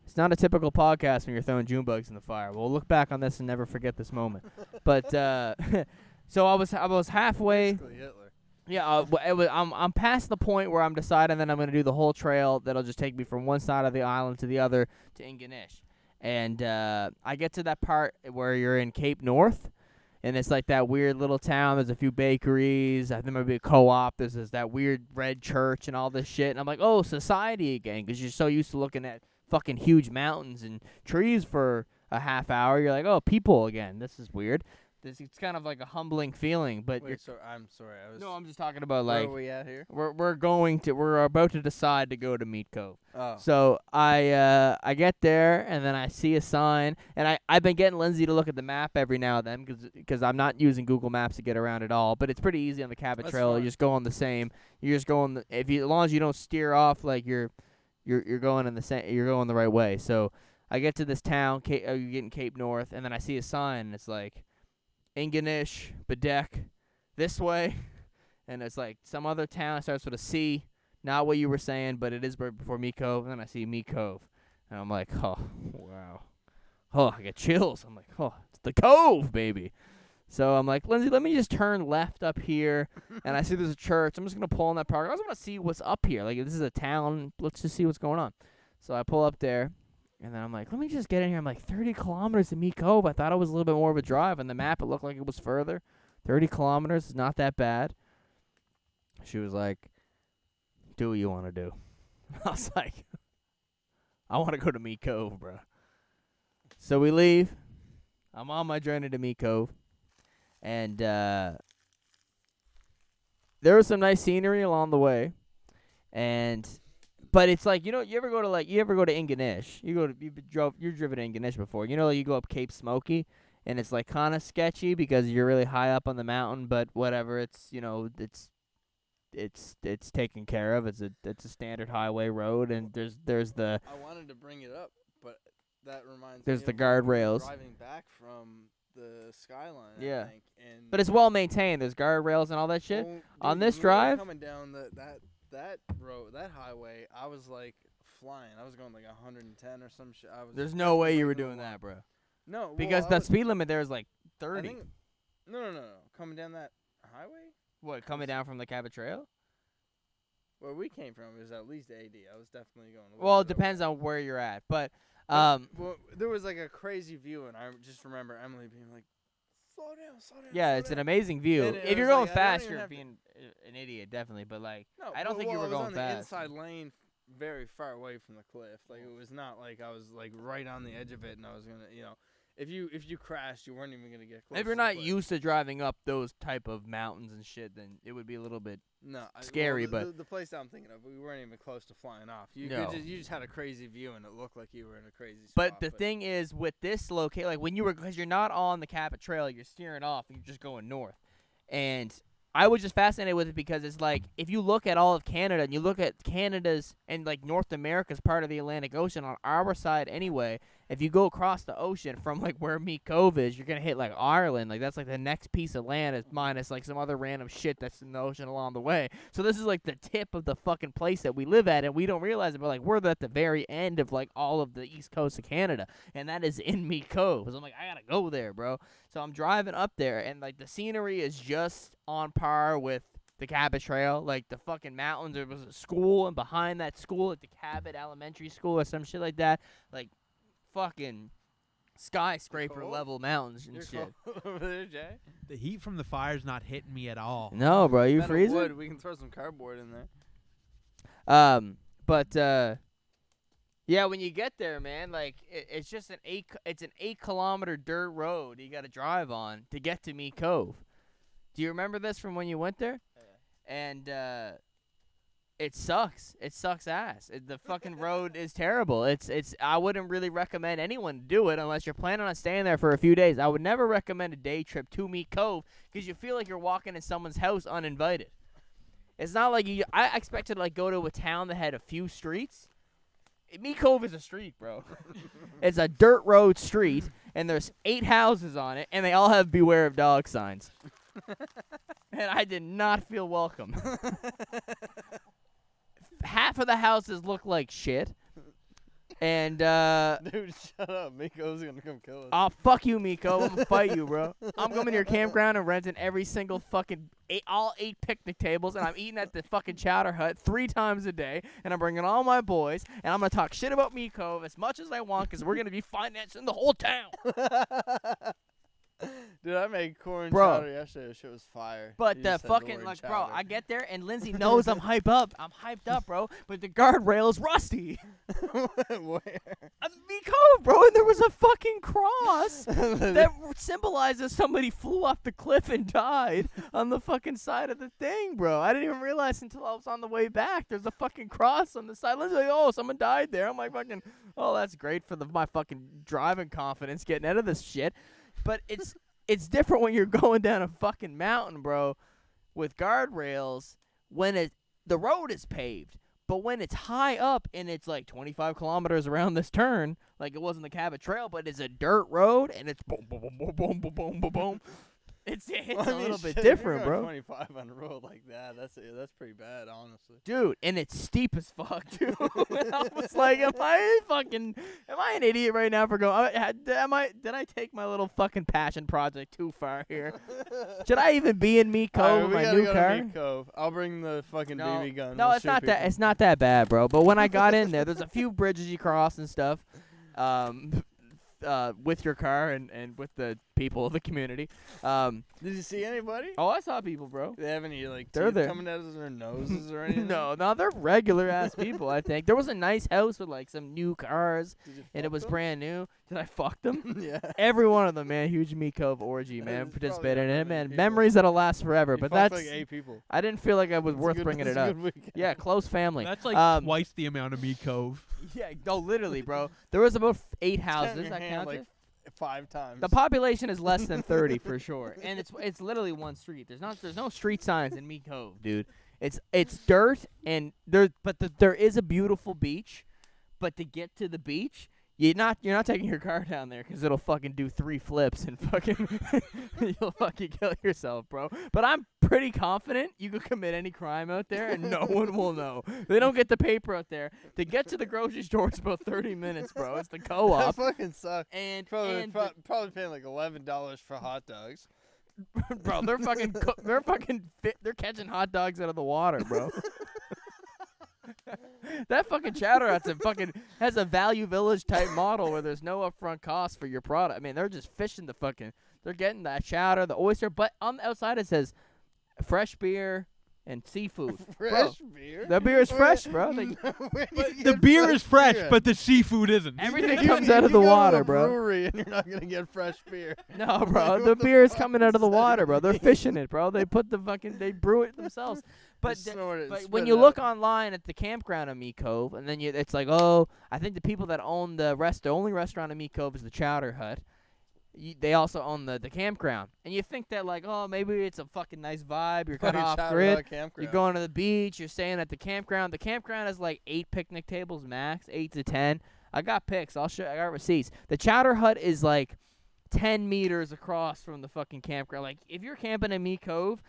It's not a typical podcast when you're throwing June bugs in the fire. We'll look back on this and never forget this moment. But so I was halfway. Basically Hitler. Yeah, I'm past the point where I'm deciding that I'm gonna do the whole trail. That'll just take me from one side of the island to the other to Ingonish. And I get to that part where you're in Cape North, and it's like that weird little town. There's a few bakeries. I think there might be a co-op. There's that weird red church and all this shit. And I'm like, oh, society again, because you're so used to looking at fucking huge mountains and trees for a half hour. You're like, oh, people again. This is weird. It's kind of like a humbling feeling. But Wait, so I'm sorry. no, I'm just talking about where like are we at here? we're about to decide to go to Meat Cove. Oh. So I get there and then I see a sign, and I've been getting Lindsay to look at the map every now and then because I'm not using Google Maps to get around at all. But it's pretty easy on the Cabot That's Trail. fine. You just go on the same. You just go on as long as you don't steer off, like you're going in the same. You're going the right way. So I get to this town. You're getting Cape North, and then I see a sign, and it's like Ingonish, Bedeck, this way, and it's like some other town. It starts with a C. Not what you were saying, but it is right before Meat Cove. And then I see Meat Cove, and I'm like, oh, wow. Oh, I get chills. I'm like, oh, it's the Cove, baby. So I'm like, Lindsay, let me just turn left up here, and I see there's a church. I'm just going to pull in that park. I just want to see what's up here. Like, if this is a town, let's just see what's going on. So I pull up there, and then I'm like, let me just get in here. I'm like, 30 kilometers to Meat Cove. I thought it was a little bit more of a drive. On the map, it looked like it was further. 30 kilometers is not that bad. She was like, do what you want to do. I was like, I want to go to Meat Cove, bro. So we leave. I'm on my journey to Meat Cove. And there was some nice scenery along the way. But it's like, you ever go to Ingonish? You've driven to Ingonish before. You go up Cape Smoky, and it's like kind of sketchy because you're really high up on the mountain, but whatever, it's taken care of. It's a standard highway road, and there's the I wanted to bring it up, but that reminds there's me the of when we were guardrails. driving back from the skyline, Yeah. I think, and But it's well maintained. There's guardrails and all that shit. well, On dude, this when we were drive? coming down that road, that highway, I was like flying. I was going like 110 or some shit. There's no way you were definitely doing going that, bro. No, well, Because I the was- speed limit there is like I 30. think, no. Coming down that highway What, coming down from the Cabot Trail? where we came from, it was at least 80. I was definitely going. A Well, little it bit depends over. on where you're at. But Well, there was like a crazy view, and I just remember Emily being like, slow down. yeah, slow it's an down." amazing view. And it If you're was going like, I don't fast, even you're have to- being an idiot, definitely. But like, No, I don't think you well, were I was going on fast. the inside lane, very far away from the cliff. Like it was not like I was like right on the edge of it, and I was gonna, if you crashed, you weren't even gonna get close. If you're to the not cliff. used to driving up those type of mountains and shit, then it would be a little bit. Scary, the place I'm thinking of, we weren't even close to flying off. You just had a crazy view, and it looked like you were in a crazy spot. But the thing is, with this location, like when you were, because you're not on the Cabot Trail, you're steering off, and you're just going north. And I was just fascinated with it because it's like, if you look at all of Canada, and you look at Canada's and like North America's part of the Atlantic Ocean on our side anyway, if you go across the ocean from like where Meat Cove is, you're gonna hit like Ireland. Like that's like the next piece of land, is minus like some other random shit that's in the ocean along the way. So this is like the tip of the fucking place that we live at, and we don't realize it. But like we're at the very end of like all of the east coast of Canada, and that is in Meat Cove. So I'm like, I gotta go there, bro. So I'm driving up there, and like the scenery is just on par with the Cabot Trail. Like the fucking mountains. There was a school, and behind that school, like the Cabot Elementary School or some shit like that. Like fucking skyscraper level mountains and shit. Over there, Jay. The heat from the fire's not hitting me at all. No, bro, you Metal freezing? wood, we can throw some cardboard in there. Yeah, when you get there, man, like it's just an 8-kilometer dirt road you got to drive on to get to Meat Cove. Do you remember this from when you went there? Yeah. And it sucks. It sucks ass. The fucking road is terrible. It's. I wouldn't really recommend anyone do it unless you're planning on staying there for a few days. I would never recommend a day trip to Meat Cove because you feel like you're walking in someone's house uninvited. It's not like you. I expected to like go to a town that had a few streets. Meat Cove is a street, bro. It's a dirt road street, and there's 8 houses on it, and they all have "Beware of Dog" signs. And I did not feel welcome. Half of the houses look like shit. And, dude, shut up. Miko's gonna come kill us. Oh, fuck you, Miko. I'm gonna fight you, bro. I'm coming to your campground and renting every single fucking all 8 picnic tables, and I'm eating at the fucking Chowder Hut 3 times a day, and I'm bringing all my boys, and I'm gonna talk shit about Miko as much as I want, because we're gonna be financing the whole town. Dude, I made corn Bro. chowder yesterday. That shit was fire. But You the just said fucking, word like, chowder. bro, I get there, and Lindsay knows I'm hyped up. I'm hyped up, bro, but the guardrail's rusty. Where? Miko, bro, and there was a fucking cross that symbolizes somebody flew off the cliff and died on the fucking side of the thing, bro. I didn't even realize until I was on the way back. There's a fucking cross on the side. Lindsay's like, oh, someone died there. I'm like, fucking, oh, that's great for my fucking driving confidence getting out of this shit. But it's different when you're going down a fucking mountain, bro, with guardrails when the road is paved. But when it's high up and it's like 25 kilometers around this turn, like it wasn't the Cabot Trail, but it's a dirt road and it's boom, boom, boom, boom, boom, boom, boom, boom, boom. It's a little bit different, bro. 25 on a road like that. That's pretty bad, honestly. Dude, and it's steep as fuck, too. And I was like, am I an idiot right now for going? Did I take my little fucking passion project too far here? Should I even be in Meat Cove with my new car? Meat Cove. I'll bring the fucking BB gun. No, We'll it's shoot not that. people. It's not that bad, bro. But when I got in there's a few bridges you cross and stuff. With your car and with the people of the community. Did you see anybody? Oh, I saw people, bro. They have any like They're teeth there. coming out of their noses or anything? No, they're regular ass people. I think there was a nice house with like some new cars, Did you and it fuck was them? brand new. Did I fuck them? Yeah. Every one of them, man. Huge Meat Cove orgy, man. There's Participated in probably it, not many man. people. Memories that'll last forever. You But fucked that's like 8 people. I didn't feel like it was It's a worth good- bringing it's it a up. good weekend. Yeah, close family. That's like twice the amount of Meat Cove. Yeah, no, literally, bro. There was about 8 Count houses. your I hand, counted. like 5 times. The population is less than 30 for sure, and it's literally one street. There's no street signs in Meat Cove, dude. It's dirt and there is a beautiful beach, but to get to the beach, you're not taking your car down there because it'll fucking do 3 flips and fucking you'll fucking kill yourself, bro. But I'm pretty confident you could commit any crime out there and no one will know. They don't get the paper out there. To get to the grocery store is about 30 minutes, bro. It's the That co-op. fucking sucks. And Probably paying like $11 for hot dogs. bro, they're catching hot dogs out of the water, bro. That fucking Chowder Hut's has a Value Village type model where there's no upfront cost for your product. I mean, they're just fishing they're getting that chowder, the oyster, but on the outside it says fresh beer, and seafood. Fresh beer. The beer is fresh, bro. They, The beer is fresh, but the seafood isn't. everything You- comes out of you the go to water, a bro. brewery and you're not gonna get fresh beer. No, bro. What The the beer is fuck coming out of the is that water, bro. They're mean? fishing it, bro. They put the fucking, they brew it themselves. But Just snort it, but spit when it you out. look online at the campground of Meat Cove, and then it's like, oh, I think the people that own the only restaurant in Meat Cove is the Chowder Hut. They also own the campground, and you think that like, oh, maybe it's a fucking nice vibe. You're kind of off grid. You're going to the beach. You're staying at the campground. The campground has like 8 picnic tables max, 8 to 10. I got pics. I'll show. I got receipts. The Chowder Hut is like 10 meters across from the fucking campground. Like, if you're camping in Meat Cove,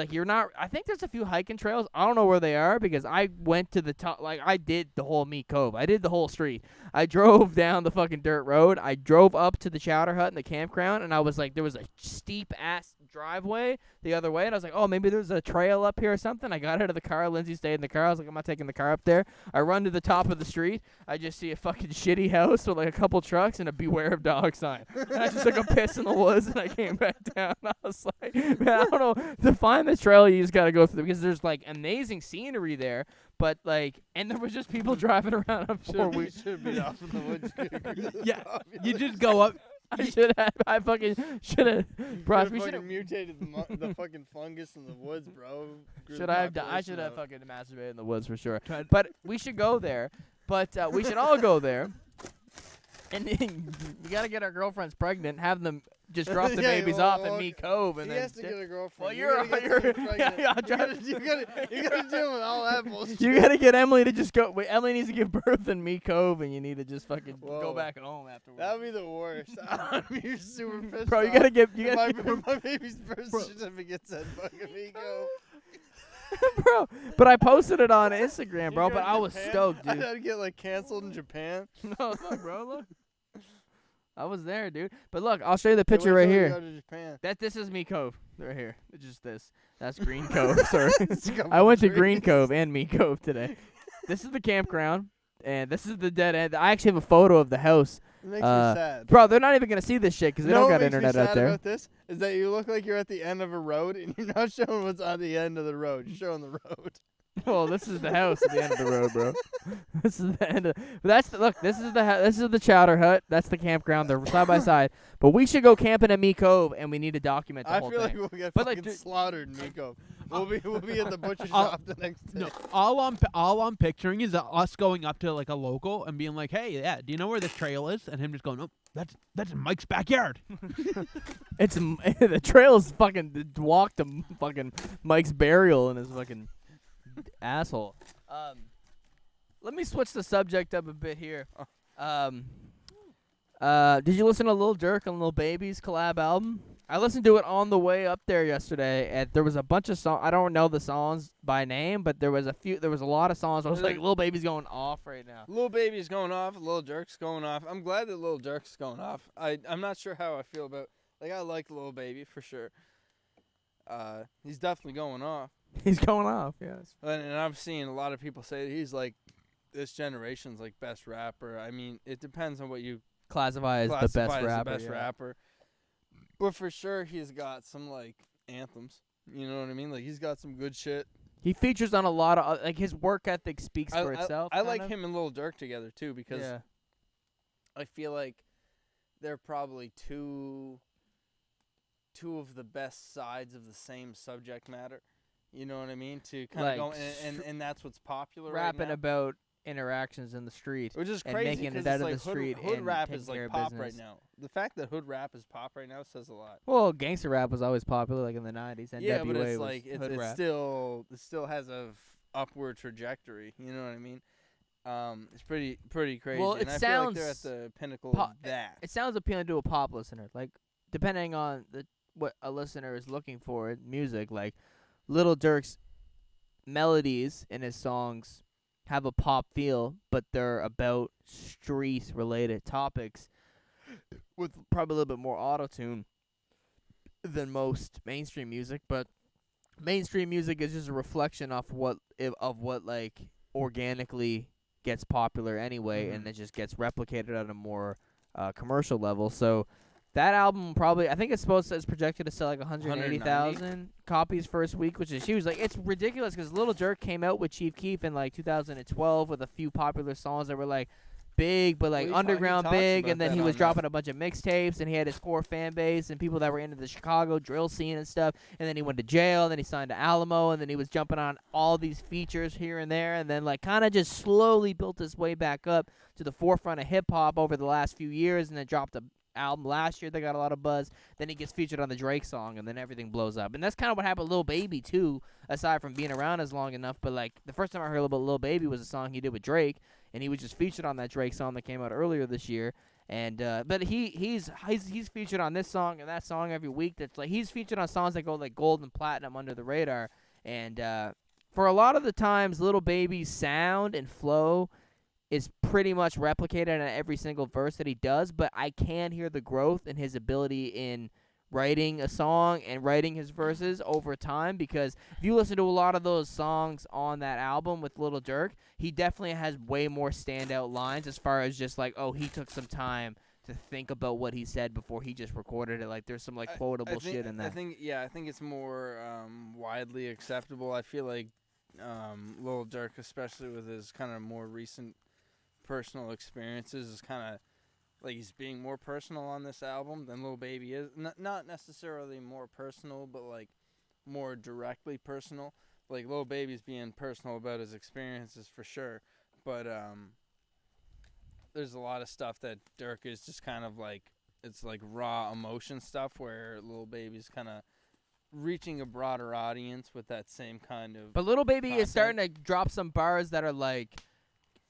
you're not. I think there's a few hiking trails. I don't know where they are because I went to the top. Like, I did the whole Meat Cove. I did the whole street. I drove down the fucking dirt road. I drove up to the Chowder Hut and the campground, and I was like, there was a steep ass driveway the other way, and I was like, oh, maybe there's a trail up here or something. I got out of the car. Lindsay stayed in the car. I was like, I'm not taking the car up there. I run to the top of the street. I just see a fucking shitty house with like a couple trucks and a beware of dog sign. And I just took a piss in the woods and I came back down. I was like, man, I don't know. To find the trail, you just got to go through because there's like amazing scenery there. But like, and there was just people driving around on 4 wheels. Should be off in the woods. Yeah, you just go up. I should have. I fucking should have. Bro, we should fucking have. mutated the fucking fungus in the woods, bro. Grew Should the I have? I population should have out. fucking masturbated in the woods for sure. Tried- But we should go there. But we should all go there. And then we gotta get our girlfriends pregnant, have them just drop the Yeah, babies well, off well, in Meat Cove, and He then has to get a girlfriend. Well, You gotta get you're someone yeah, pregnant. yeah, You gotta deal with all that bullshit. you gotta get Emily to just go. Wait, Emily needs to give birth in Meat Cove, and you need to just fucking go Whoa. back home afterwards. That would be the worst. You're super pissed Bro, you off. gotta get. You If gotta my baby's birth certificate said fucking me go. bro. But I posted it on Instagram, bro. But I was stoked, I dude. had to get like canceled in Japan. No, look, bro, look. I was there, dude. But look, I'll show you the Hey, picture wait right till we here. go to Japan. This is Meat Cove right here. It's just this. That's Green Cove. Sorry, It's a couple I went to trees. Green Cove and Meat Cove today. This is the campground, and this is the dead end. I actually have a photo of the house. It makes me sad. Bro, they're not even gonna see this shit because they You know don't what got makes me internet out sad there. about this is that you look like you're at the end of a road and you're not showing what's on the end of the road. You're showing the road. Well, this is the house at the end of the road, bro. This is the end of. But that's the look. This is the this is the Chowder Hut. That's the campground. They're side by side. But we should go camping at Meat Cove, and we need to document the I whole feel like thing. we'll get But, like, fucking dude- slaughtered, Nico. We'll be at the butcher I'll- shop the next day. No, all I'm picturing is us going up to like a local and being like, "Hey, yeah, do you know where this trail is?" And him just going, "Oh, that's in Mike's backyard." It's the trail is fucking the walk to fucking Mike's burial in his fucking asshole. Let me switch the subject up a bit here. Did you listen to Lil Durk and Lil Baby's collab album? I listened to it on the way up there yesterday, and there was a bunch of songs. I don't know the songs by name, but there was a lot of songs. I was like, Lil Baby's going off right now. Lil Baby's going off. Lil Durk's going off. I'm glad that Lil Durk's going off. I'm not sure how I feel about. Like, I like Lil Baby for sure. He's definitely going off. He's going off, yes. And I've seen a lot of people say that he's like this generation's like best rapper. I mean, it depends on what you Classify as the classify best as rapper. the best yeah. rapper. But for sure, he's got some like anthems. You know what I mean? Like, he's got some good shit. He features on a lot of like his work ethic speaks for itself. I kind like of. him and Lil Durk together too because Yeah. I feel like they're probably two of the best sides of the same subject matter. You know what I mean? To kind Like, of go and that's what's popular Rapping right now. about interactions in the street. Which is and crazy making it 'cause out it's of the like street Hood and rap taking is care like of pop business. right now. The fact that hood rap is pop right now says a lot. Well, gangster rap was always popular, like in the '90s. NWA Yeah, but it's was like hood it rap. still has a upward trajectory. You know what I mean? It's pretty crazy. Well, and it I feel like they're at sounds the pinnacle po- of that. It sounds appealing to a pop listener. Like depending on what a listener is looking for in music, like Lil Durk's melodies in his songs have a pop feel, but they're about street related topics with probably a little bit more auto-tune than most mainstream music. But mainstream music is just a reflection of what like organically gets popular anyway, and it just gets replicated at a more commercial level. So That album probably, I think it's projected to sell like 180,000 copies first week, which is huge. Like, it's ridiculous because Lil Durk came out with Chief Keef in like 2012 with a few popular songs that were like big, but like Well, he underground talks big, about and then that he was on dropping a bunch of mixtapes, and he had his core fan base and people that were into the Chicago drill scene and stuff. And then he went to jail, and then he signed to Alamo, and then he was jumping on all these features here and there, and then like kind of just slowly built his way back up to the forefront of hip hop over the last few years, and then dropped a album last year that got a lot of buzz. Then he gets featured on the Drake song, and then everything blows up. And that's kind of what happened with Lil Baby too, aside from being around as long enough. But like the first time I heard about Lil Baby was a song he did with Drake, and he was just featured on that Drake song that came out earlier this year. And but he's featured on this song and that song every week. That's like he's featured on songs that go like gold and platinum under the radar. And for a lot of the times, Lil Baby's sound and flow is pretty much replicated in every single verse that he does, but I can hear the growth in his ability in writing a song and writing his verses over time, because if you listen to a lot of those songs on that album with Lil Durk, he definitely has way more standout lines as far as just like, oh, he took some time to think about what he said before he just recorded it. Like there's some like quotable shit in that. I think it's more widely acceptable. I feel like Lil Durk, especially with his kind of more recent personal experiences, is kind of like he's being more personal on this album than Lil Baby is. Not necessarily more personal, but like more directly personal. Like Lil Baby's being personal about his experiences for sure, but there's a lot of stuff that Durk is just kind of like, it's like raw emotion stuff, where Lil Baby's kind of reaching a broader audience with that same kind of. But Lil Baby content. is starting to drop some bars that are like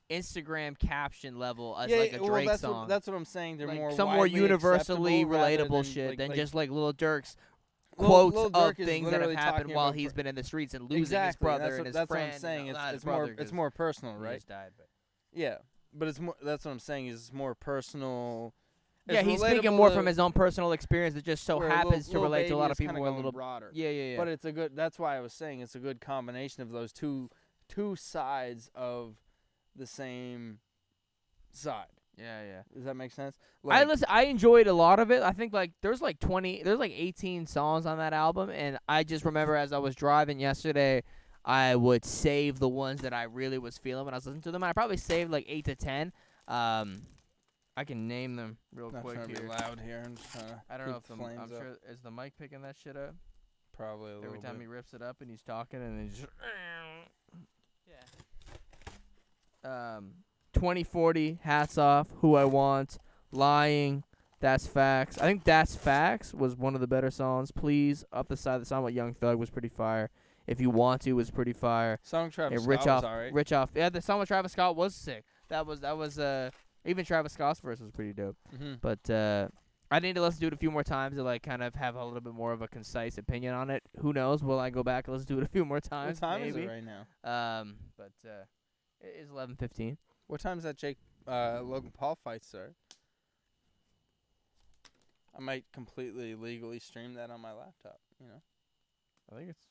Instagram caption level as like a Drake song. That's what I'm saying. They're like more some more widely universally acceptable rather relatable shit than like just like Lil Durk's Lil quotes Durk of is things that have literally happened talking while about he's been in the streets and losing exactly. his brother That's and his that's friend. what I'm saying. Not his It's brother, more 'cause it's more personal, he right? just died, but. Yeah, but it's more. That's what I'm saying. Is it's more personal. Yeah, he's speaking more from his own personal experience. That just so happens to relate to a lot of people who are a little broader. Yeah. But it's a good. That's why I was saying it's a good combination of those two sides of the same side. Yeah. Does that make sense? I enjoyed a lot of it. I think like there's like 18 songs on that album, and I just remember as I was driving yesterday, I would save the ones that I really was feeling when I was listening to them. I probably saved like 8 to 10. I can name them real Not quick trying to here. be loud here. I'm just trying to I don't know if keep the flames I'm up. sure is the mic picking that shit up Probably a little every time bit. he rips it up and he's talking and then just Yeah. 2040, Hats Off, Who I Want, Lying, That's Facts. I think That's Facts was one of the better songs. Please, Up the Side of the Song with Young Thug was pretty fire. If You Want To was pretty fire. Song with Travis Rich Scott off, was alright. Rich off. Yeah, the song with Travis Scott was sick. That was even Travis Scott's verse was pretty dope. Mm-hmm. But I need to listen to it a few more times to like kind of have a little bit more of a concise opinion on it. Who knows? Will I go back and listen to it a few more times? What time maybe. is it right now? But it is 11:15. What time is that Logan Paul fight start? I might completely legally stream that on my laptop. You know. I think it's.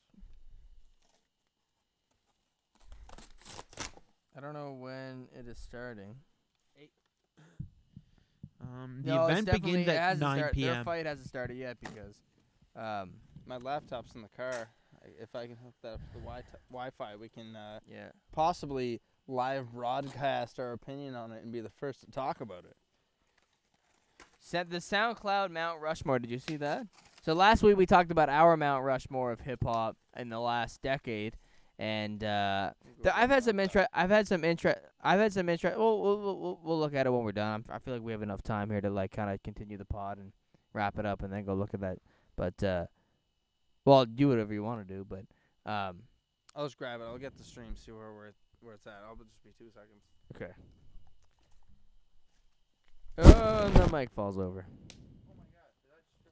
I don't know when it is starting. The No, it's event definitely- begins it at hasn't 9 Their p.m. fight hasn't started yet because. My laptop's in the car. If I can hook that up to the Wi-Fi, we can Yeah. possibly live broadcast our opinion on it and be the first to talk about it. Set the SoundCloud Mount Rushmore. Did you see that? So last week we talked about our Mount Rushmore of hip hop in the last decade, and I've had some interest. We'll look at it when we're done. I feel like we have enough time here to like kind of continue the pod and wrap it up, and then go look at that. But well, do whatever you want to do. But I'll just grab it. I'll get the stream, see where it's at. I'll just be 2 seconds. okay. Oh, and the mic falls over. Oh my god! Did I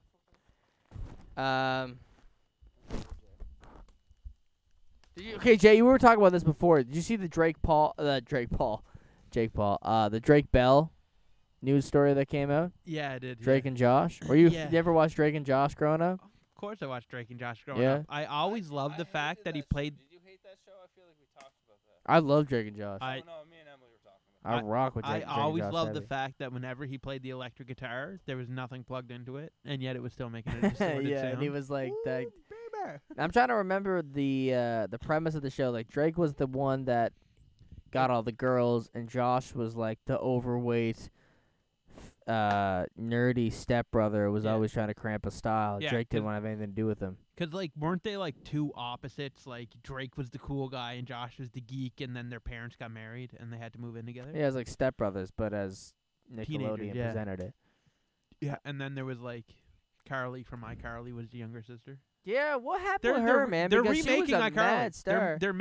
just rip something? Okay, Jay, you were talking about this before. Did you see the Drake Bell news story that came out? Yeah, I did. Drake yeah. and Josh. You ever watched Drake and Josh growing up? Of course, I watched Drake and Josh growing Yeah? up. I always loved the fact that he played. Did you hate that show? I feel like we talked about that. I love Drake and Josh. I- No, me and Emily were talking I rock with I Drake always Josh loved the heavy. fact that whenever he played the electric guitar, there was nothing plugged into it, and yet it was still making a distorted Yeah, sound. and he was like, Ooh, that. baby. I'm trying to remember the premise of the show. Like Drake was the one that got all the girls, and Josh was like the overweight, nerdy stepbrother who was Yeah. always trying to cramp a style. Yeah, Drake didn't 'cause- want to have anything to do with him. Cause like, weren't they like two opposites? Like Drake was the cool guy and Josh was the geek, and then their parents got married and they had to move in together. Yeah, it was like stepbrothers, but as Teenagers, Nickelodeon yeah. presented it. Yeah, and then there was like Carly from iCarly was the younger sister. Yeah, what happened They're with her, man? They're Because she was remaking a iCarly. mad star. They're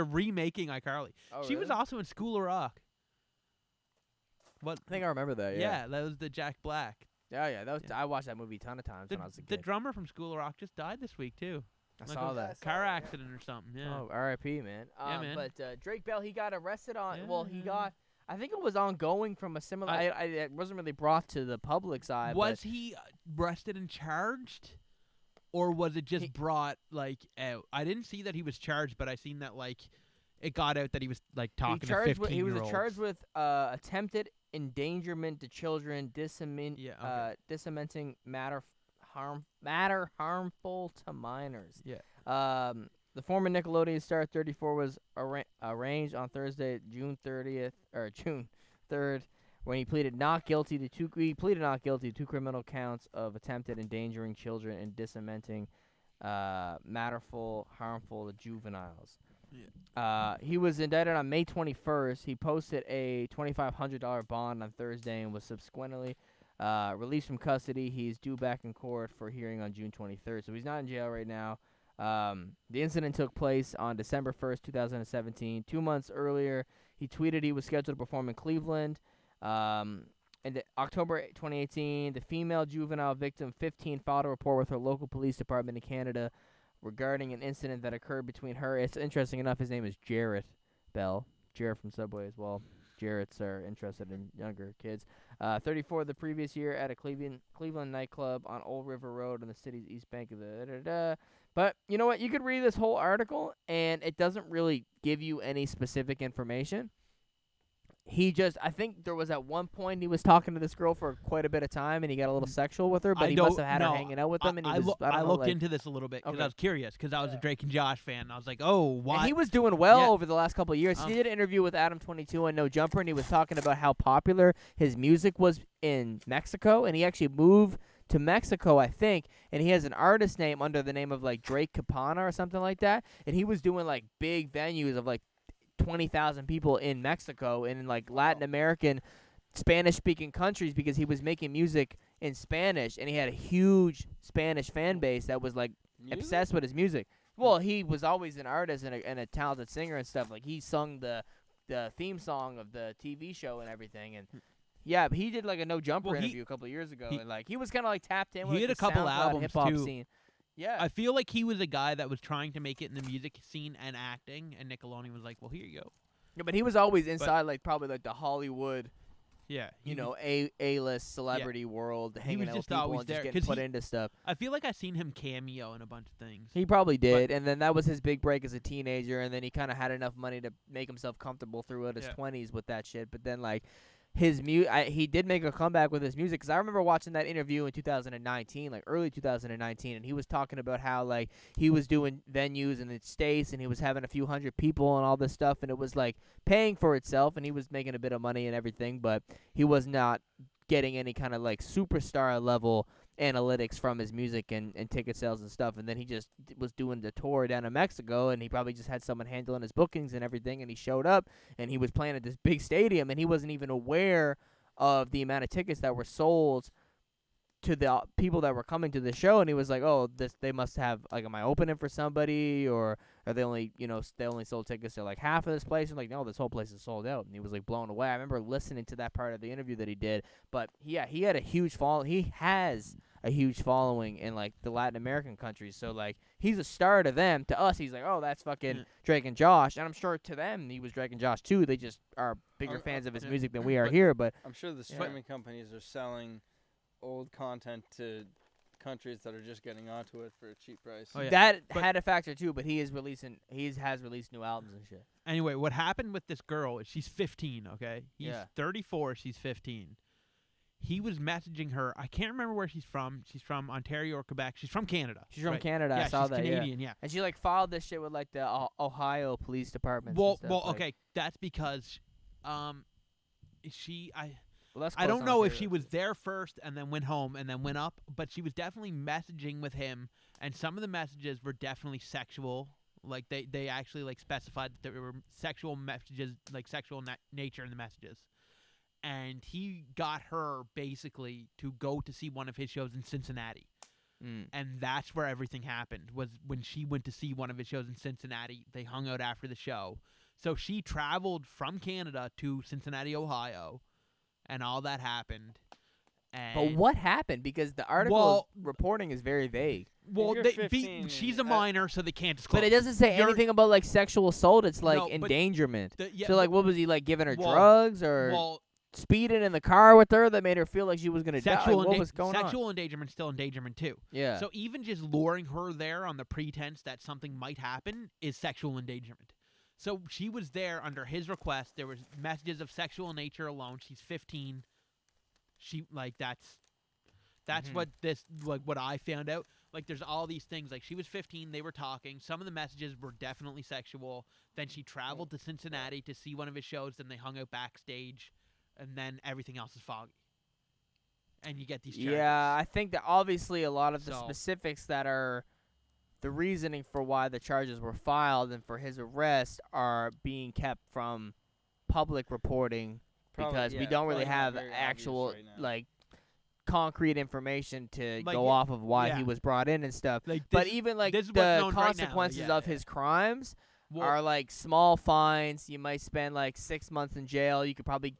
remaking iCarly. Oh, She was really? also in School of Rock. What? I think I remember that. Yeah, that was the Jack Black. Yeah. That was. Yeah. I watched that movie a ton of times The, when I was a the kid. drummer from School of Rock just died this week too. I Like saw a that. car accident or something. Yeah. Oh, R.I.P. man. Yeah, man. But Drake Bell, he got arrested on. Well, he Yeah. got. I think it was ongoing from a similar. It wasn't really brought to the public's eye. Was he arrested and charged, or was it just He- brought like out? I didn't see that he was charged, but I seen that like it got out that he was like talking to 15-year-olds. He was charged with attempted endangerment to children, disseminating matter harmful to minors. Yeah. The former Nickelodeon star, 34, was arraigned on Thursday, June 3rd, when he pleaded not guilty to two criminal counts of attempted endangering children and disseminating harmful to juveniles. Yeah. He was indicted on May 21st. He posted a $2,500 bond on Thursday and was subsequently released from custody. He's due back in court for hearing on June 23rd, so he's not in jail right now. The incident took place on December 1st, 2017. 2 months earlier, he tweeted he was scheduled to perform in Cleveland. In October 2018, the female juvenile victim, 15, filed a report with her local police department in Canada regarding an incident that occurred between her. It's interesting enough, his name is Jarrett Bell. Jarrett from Subway as well. Jarretts are interested in younger kids. 34 the previous year at a Cleveland nightclub on Old River Road on the city's east bank of the But you know what? You could read this whole article, and it doesn't really give you any specific information. I think there was at one point he was talking to this girl for quite a bit of time, and he got a little sexual with her, but he must have had her hanging out with him, and he was, I don't know, looked like, into this a little bit because Okay. I was curious because I was a Drake and Josh fan. And I was like, oh, why? And he was doing well Yeah. over the last couple of years. He did an interview with Adam 22 on No Jumper, and he was talking about how popular his music was in Mexico, and he actually moved to Mexico, I think, and he has an artist name under the name of, like, Drake Capana or something like that, and he was doing, like, big venues of, like, 20,000 people in Mexico and in, like, Latin American Spanish-speaking countries because he was making music in Spanish, and he had a huge Spanish fan base that was, like, obsessed with his music. Well, he was always an artist and a talented singer and stuff. Like, he sung the theme song of the TV show and everything. And yeah, but he did like a No Jumper interview a couple of years ago, and like he was kind of like tapped in with he had the a couple SoundCloud albums, hip-hop too. scene. Yeah, I feel like he was a guy that was trying to make it in the music scene and acting, and Nickelodeon was like, well, here you go. yeah, but he was always inside like probably like the Hollywood, Yeah. you know, A-list celebrity world, hanging was out with just people always and just there, getting 'cause put he- into stuff. I feel like I seen him cameo in a bunch of things. He probably did, and then that was his big break as a teenager, and then he kind of had enough money to make himself comfortable throughout his 20s with that shit. But then, like, he did make a comeback with his music, because I remember watching that interview in 2019, like early 2019, and he was talking about how, like, he was doing venues in the States, and he was having a few hundred people and all this stuff, and it was, like, paying for itself, and he was making a bit of money and everything, but he was not getting any kind of, like, superstar level analytics from his music and ticket sales and stuff, and then he just was doing the tour down in Mexico, and he probably just had someone handling his bookings and everything, and he showed up, and he was playing at this big stadium, and he wasn't even aware of the amount of tickets that were sold to the people that were coming to the show, and he was like, oh, they must have, like, am I opening for somebody, or are they only, they only sold tickets to, like, half of this place? And like, no, this whole place is sold out, and he was, like, blown away. I remember listening to that part of the interview that he did, but yeah, he had a huge he has a huge following in, like, the Latin American countries, so, like, he's a star to them. To us, he's like, oh, that's fucking Drake and Josh, and I'm sure to them he was Drake and Josh too. They just are bigger fans of his music than we are here, but I'm sure the streaming companies are selling old content to countries that are just getting onto it for a cheap price. Oh, yeah. That But- had a factor too, but he has released new albums and shit. Anyway, what happened with this girl is she's 15, okay? He's Yeah. 34, she's 15. He was messaging her. I can't remember where she's from. She's from Ontario or Quebec. She's from Canada. She's from right? Canada. Yeah, I saw she's that. Canadian, yeah. And she like filed this shit with like the Ohio police departments. Well, and stuff, well, like- okay, that's because Well, that's I close don't to know if Ontario. she was there first and then went home and then went up, but she was definitely messaging with him, and some of the messages were definitely sexual. Like they actually like specified that there were sexual messages, like sexual nature in the messages. And he got her basically to go to see one of his shows in Cincinnati. And that's where everything happened, was when she went to see one of his shows in Cincinnati. They hung out after the show. So she traveled from Canada to Cincinnati, Ohio, and all that happened. And But what happened? Because the article reporting is very vague. Well, you're they, 15, she's a minor, so they can't disclose. But it doesn't say You're- anything about like sexual assault. It's like No, but endangerment. yeah, So like, what was he like giving her well, drugs or well, speeding in the car with her that made her feel like she was gonna die? sexual Like, what was going on? sexual endangerment still endangerment too. Yeah. So even just luring her there on the pretense that something might happen is sexual endangerment. So she was there under his request. There was messages of sexual nature alone. She's 15. She like that's Mhm. what this like what I found out. Like there's all these things. Like she was 15. They were talking. Some of the messages were definitely sexual. Then she traveled to Cincinnati to see one of his shows. Then they hung out backstage, and then everything else is foggy. And you get these charges. Yeah, I think that obviously a lot of the So- specifics that are the reasoning for why the charges were filed and for his arrest are being kept from public reporting because we don't really have actual like concrete information to Like, go yeah, off of why yeah. he was brought in and stuff. Like But this- even like this is what's the known right now, consequences yeah, of yeah. his crimes well, are like small fines. You might spend like 6 months in jail. You could probably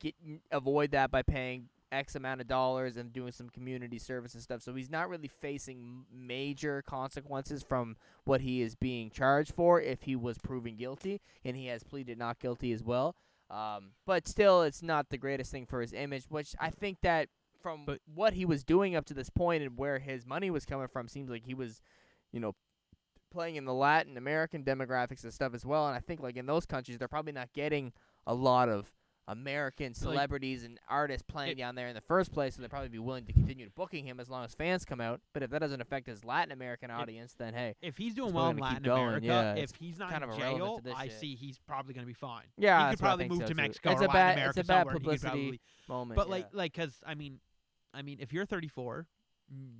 avoid that by paying X amount of dollars and doing some community service and stuff. So he's not really facing major consequences from what he is being charged for if he was proven guilty, and he has pleaded not guilty as well. But still, it's not the greatest thing for his image, which I think that from But- what he was doing up to this point and where his money was coming from seems like he was, playing in the Latin American demographics and stuff as well. And I think like in those countries, they're probably not getting a lot of American celebrities and artists playing down there in the first place, so they'll probably be willing to continue booking him as long as fans come out. But if that doesn't affect his Latin American audience, then hey, if he's doing It's well in probably gonna Latin keep going, America, yeah, if it's he's not kind in of irrelevant jail, to this I shit. see he's probably going to be fine. yeah, he that's could what I probably think move so to too. Mexico It's or a Latin bad, America it's a bad somewhere, and he could publicity probably- moment. But yeah. like, cause I mean, if you're 34,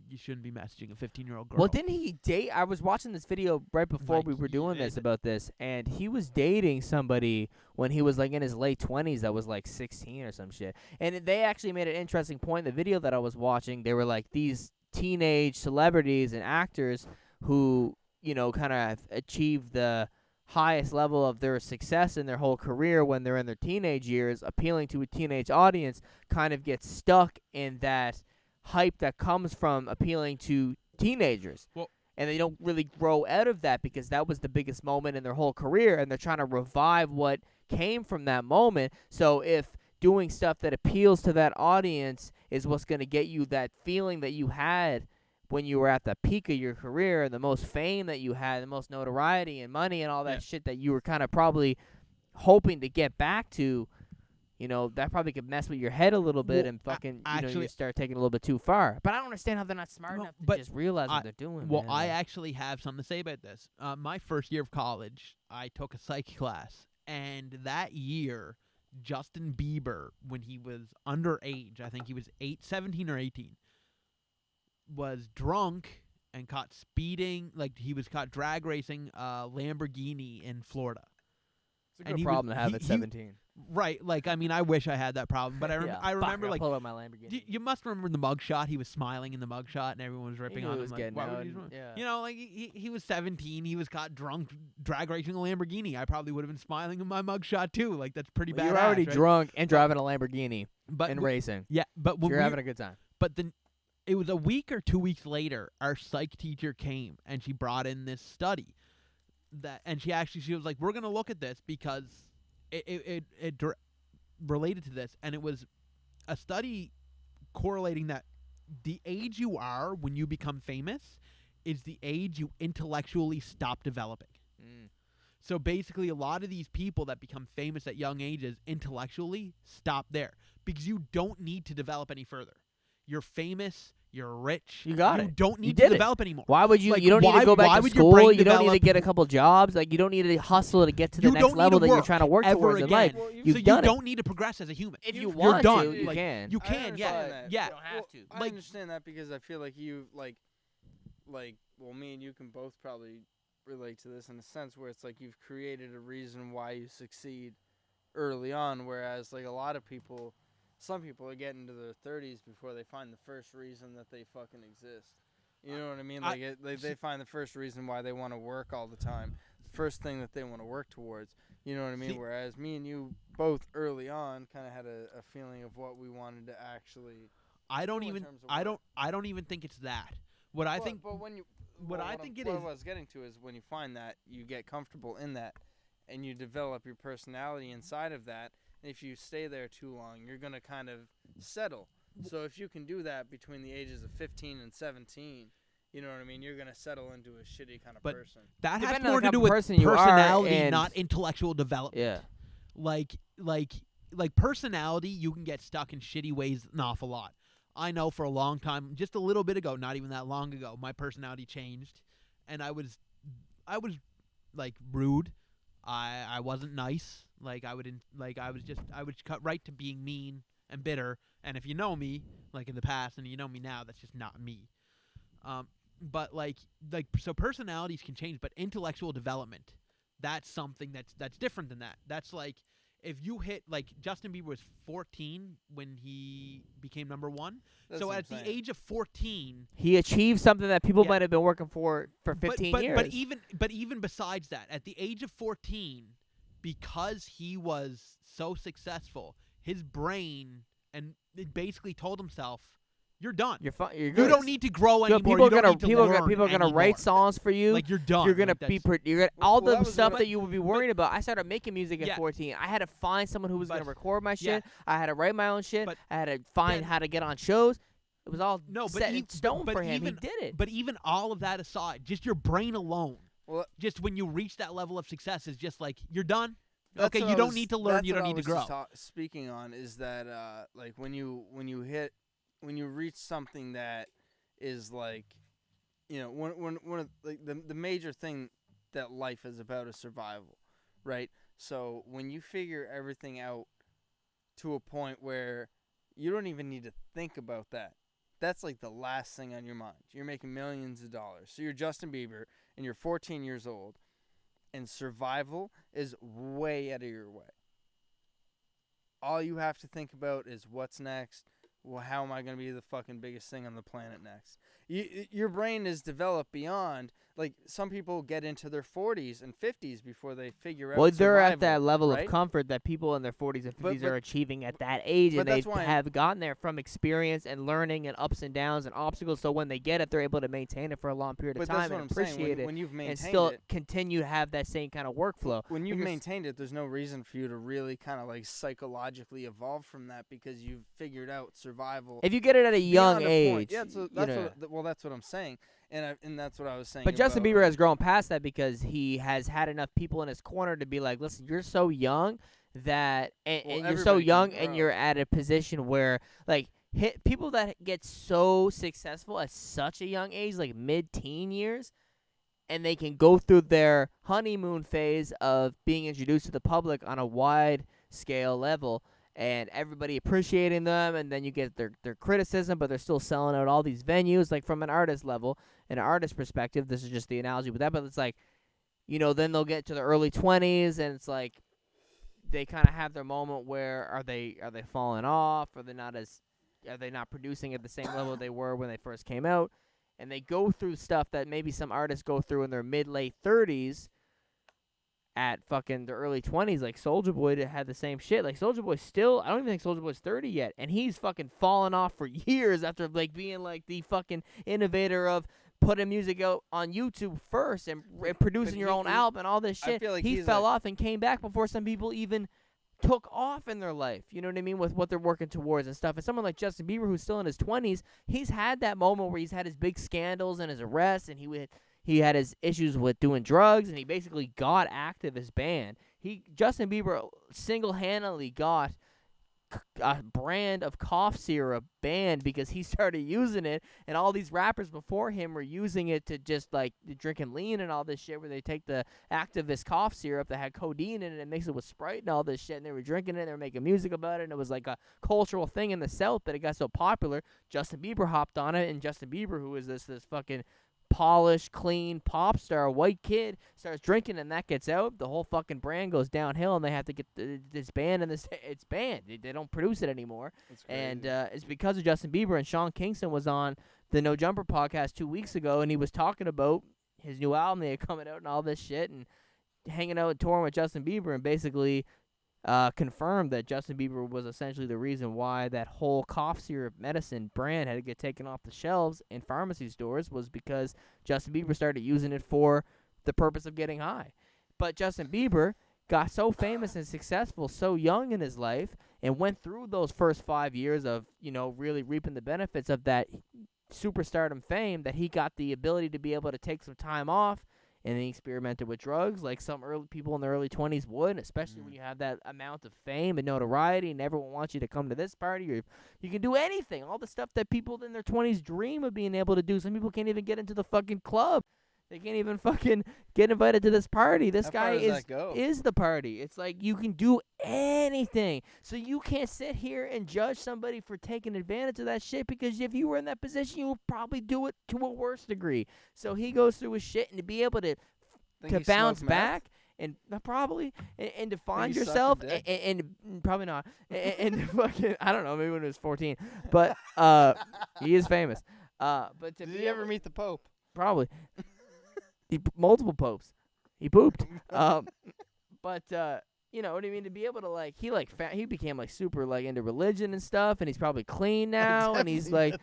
you shouldn't be messaging a 15-year-old girl. Well, didn't he date? I was watching this video right before Like, we were doing yeah, this about this, and he was dating somebody when he was like in his late 20s that was like 16 or some shit. And they actually made an interesting point in the video that I was watching. They were like these teenage celebrities and actors who, kind of achieved the highest level of their success in their whole career when they're in their teenage years, appealing to a teenage audience, kind of get stuck in that hype that comes from appealing to teenagers. Well- And they don't really grow out of that because that was the biggest moment in their whole career, and they're trying to revive what came from that moment. So if doing stuff that appeals to that audience is what's going to get you that feeling that you had when you were at the peak of your career, and the most fame that you had, the most notoriety and money and all that Yeah. shit that you were kind of probably hoping to get back to, that probably could mess with your head a little bit Well, and fucking, actually- you start taking it a little bit too far. But I don't understand how they're not smart No, enough to but just realize I- what they're doing. Well, man. I Like, actually have something to say about this. My first year of college, I took a psych class, and that year, Justin Bieber, when he was underage, I think he was 17 or 18, was drunk and caught speeding. Like he was caught drag racing a Lamborghini in Florida. it's a and good he was- problem to have he- at he- 17. Right? Like I mean, I wish I had that problem, but I Yeah. I Fuck, remember I'll like. pull out my Lamborghini. You must remember the mugshot. He was smiling in the mugshot, and everyone was ripping knew on it him. was Like, getting why would out you and- yeah. You know, like he was 17. He was caught drunk drag racing a Lamborghini. I probably would have been smiling in my mugshot too. Like that's pretty bad. You're already right? drunk and driving a Lamborghini but and w- racing. Yeah, but So when you're we, having a good time. but then it was a week or 2 weeks later. Our psych teacher came and she brought in this study and she was like, we're gonna look at this because it related to this, and it was a study correlating that the age you are when you become famous is the age you intellectually stop developing. So basically, a lot of these people that become famous at young ages intellectually stop there because you don't need to develop any further. You're famous. You're rich. You got it. You don't You need did to it. develop anymore. Why would you? Like, You don't need to go why back to would your brain school. You don't need to develop- get a couple jobs. Like, you don't need to hustle to get to the You next don't need level to that you're work trying to work ever towards in life. again. Well, You've So done you it. don't need to progress as a human. If you You're want done. to, you Like, can. You I can, understand yeah, that. yeah. You don't have to. I Like- understand that because I feel like you well, me and you can both probably relate to this in a sense where it's like you've created a reason why you succeed early on, whereas like a lot of people, some people are getting to their 30s before they find the first reason that they fucking exist. You know what I mean? Like they find the first reason why they want to work all the time, the first thing that they want to work towards. You know what I mean? See- Whereas me and you both early on kind of had a feeling of what we wanted to actually. I don't in even. terms of I work. don't. I don't even think it's that. What I think. But when you, what I I'm- think it what is- I was getting to is when you find that you get comfortable in that, and you develop your personality inside of that. And if you stay there too long, you're gonna kind of settle. So if you can do that between the ages of 15 and 17, you know what I mean. You're gonna settle into a shitty kind of But- person. That has Depending on more the to type do of with person you are personality, and- not intellectual development. Yeah. Like personality, you can get stuck in shitty ways an awful lot. I know for a long time, just a little bit ago, not even that long ago, my personality changed, and I was like rude. I wasn't nice. Like I would cut right to being mean and bitter. And if you know me, like in the past, and you know me now, that's just not me. But so personalities can change, but intellectual development, that's something that's different than that. That's like if you hit, like Justin Bieber was 14 when he became number one. That's So what I'm at the saying. age of 14, He achieved something that people Yeah. might have been working for 15 years. but even besides that, at the age of 14, because he was so successful, his brain and it basically told himself, "You're done. You're fine. You're You good. don't need to grow Yo, anymore. people You are don't gonna need to people learn are gonna anymore. write songs for you. Like you're done. You're gonna Like, be that's- you're gonna, all Well, the that was stuff what that you would be worried about. I started making music at Yeah. 14. I had to find someone who was gonna But- record my yeah. shit. I had to write my own shit. But I had to find then- how to get on shows. It was all No, but set in ev- stone but for him. even- He did it. But even all of that aside, just your brain alone, Well, just when you reach that level of success, is just like you're done. that's Okay, what you I don't was- need to learn. that's You what don't I need to was grow. just speaking on is that like when you reach something that is like, you know, one of like the major thing that life is about is survival, right? So when you figure everything out to a point where you don't even need to think about that, that's like the last thing on your mind. You're making millions of dollars. So you're Justin Bieber and you're 14 years old, and survival is way out of your way. All you have to think about is what's next. Well, how am I going to be the fucking biggest thing on the planet next? Your brain is developed beyond, like, some people get into their 40s and 50s before they figure out Well, they're survival, at that level right? of comfort that people in their 40s and 50s But- are achieving at that age, but and they that's why- have gotten there from experience and learning and ups and downs and obstacles. So when they get it, they're able to maintain it for a long period of But time that's what and I'm saying. appreciate When you've and maintained still it, continue to have that same kind of workflow. when you've you're s- maintained it, there's no reason for you to really kind of like psychologically evolve from that because you've figured out survival. If you get it at a young beyond a point. age, Yeah, so you that's know. well, that's what I'm saying, and that's what I was saying. But Justin about, Bieber has grown past that because he has had enough people in his corner to be like, listen, you're so young that, and Well, you're so everybody can young and grow. you're at a position where, like, people that get so successful at such a young age, like mid-teen years, and they can go through their honeymoon phase of being introduced to the public on a wide scale level, and everybody appreciating them, and then you get their criticism, but they're still selling out all these venues, like from an artist level, an artist perspective. This is just the analogy with that, but it's like, you know, then they'll get to the early 20s, and it's like they kind of have their moment where are they falling off, are they not producing at the same level they were when they first came out, and they go through stuff that maybe some artists go through in their mid-late 30s. At fucking the early 20s, like Soulja Boy had the same shit. Like Soulja Boy still, I don't even think Soulja Boy's 30 yet, and he's fucking fallen off for years after like being like the fucking innovator of putting music out on YouTube first and producing your own album and all this I shit. feel like he he's fell off and came back before some people even took off in their life, you know what I mean, with what they're working towards and stuff. And someone like Justin Bieber, who's still in his 20s, he's had that moment where he's had his big scandals and his arrests, and he had his issues with doing drugs, and he basically got activist banned. Justin Bieber single-handedly got a brand of cough syrup banned because he started using it, and all these rappers before him were using it to just like drinking lean and all this shit, where they take the activist cough syrup that had codeine in it and mix it with Sprite and all this shit, and they were drinking it, and they were making music about it, and it was like a cultural thing in the South, but it got so popular. Justin Bieber hopped on it, and Justin Bieber, who is this fucking polished, clean pop star, white kid, starts drinking, and that gets out, the whole fucking brand goes downhill, and they have to get this banned, and it's banned. They don't produce it anymore. And it's because of Justin Bieber. And Sean Kingston was on the No Jumper podcast 2 weeks ago, and he was talking about his new album they had coming out and all this shit, and hanging out and touring with Justin Bieber, and basically confirmed that Justin Bieber was essentially the reason why that whole cough syrup medicine brand had to get taken off the shelves in pharmacy stores, was because Justin Bieber started using it for the purpose of getting high. But Justin Bieber got so famous and successful so young in his life, and went through those first 5 years of, really reaping the benefits of that superstardom fame, that he got the ability to be able to take some time off. And then he experimented with drugs like some early people in their early 20s would, especially when you have that amount of fame and notoriety, and everyone wants you to come to this party, or you can do anything, all the stuff that people in their 20s dream of being able to do. Some people can't even get into the fucking club. They can't even fucking get invited to this party. This guy is the party. It's like you can do anything. So you can't sit here and judge somebody for taking advantage of that shit, because if you were in that position, you would probably do it to a worse degree. So he goes through his shit, and to be able to bounce back and probably and to find yourself and probably not and fucking, I don't know, maybe when he was 14, but he is famous. But did he ever meet the Pope? Probably. Multiple popes. He pooped. But you know what I mean? To be able to he became like super like into religion and stuff, and he's probably clean now, and he's like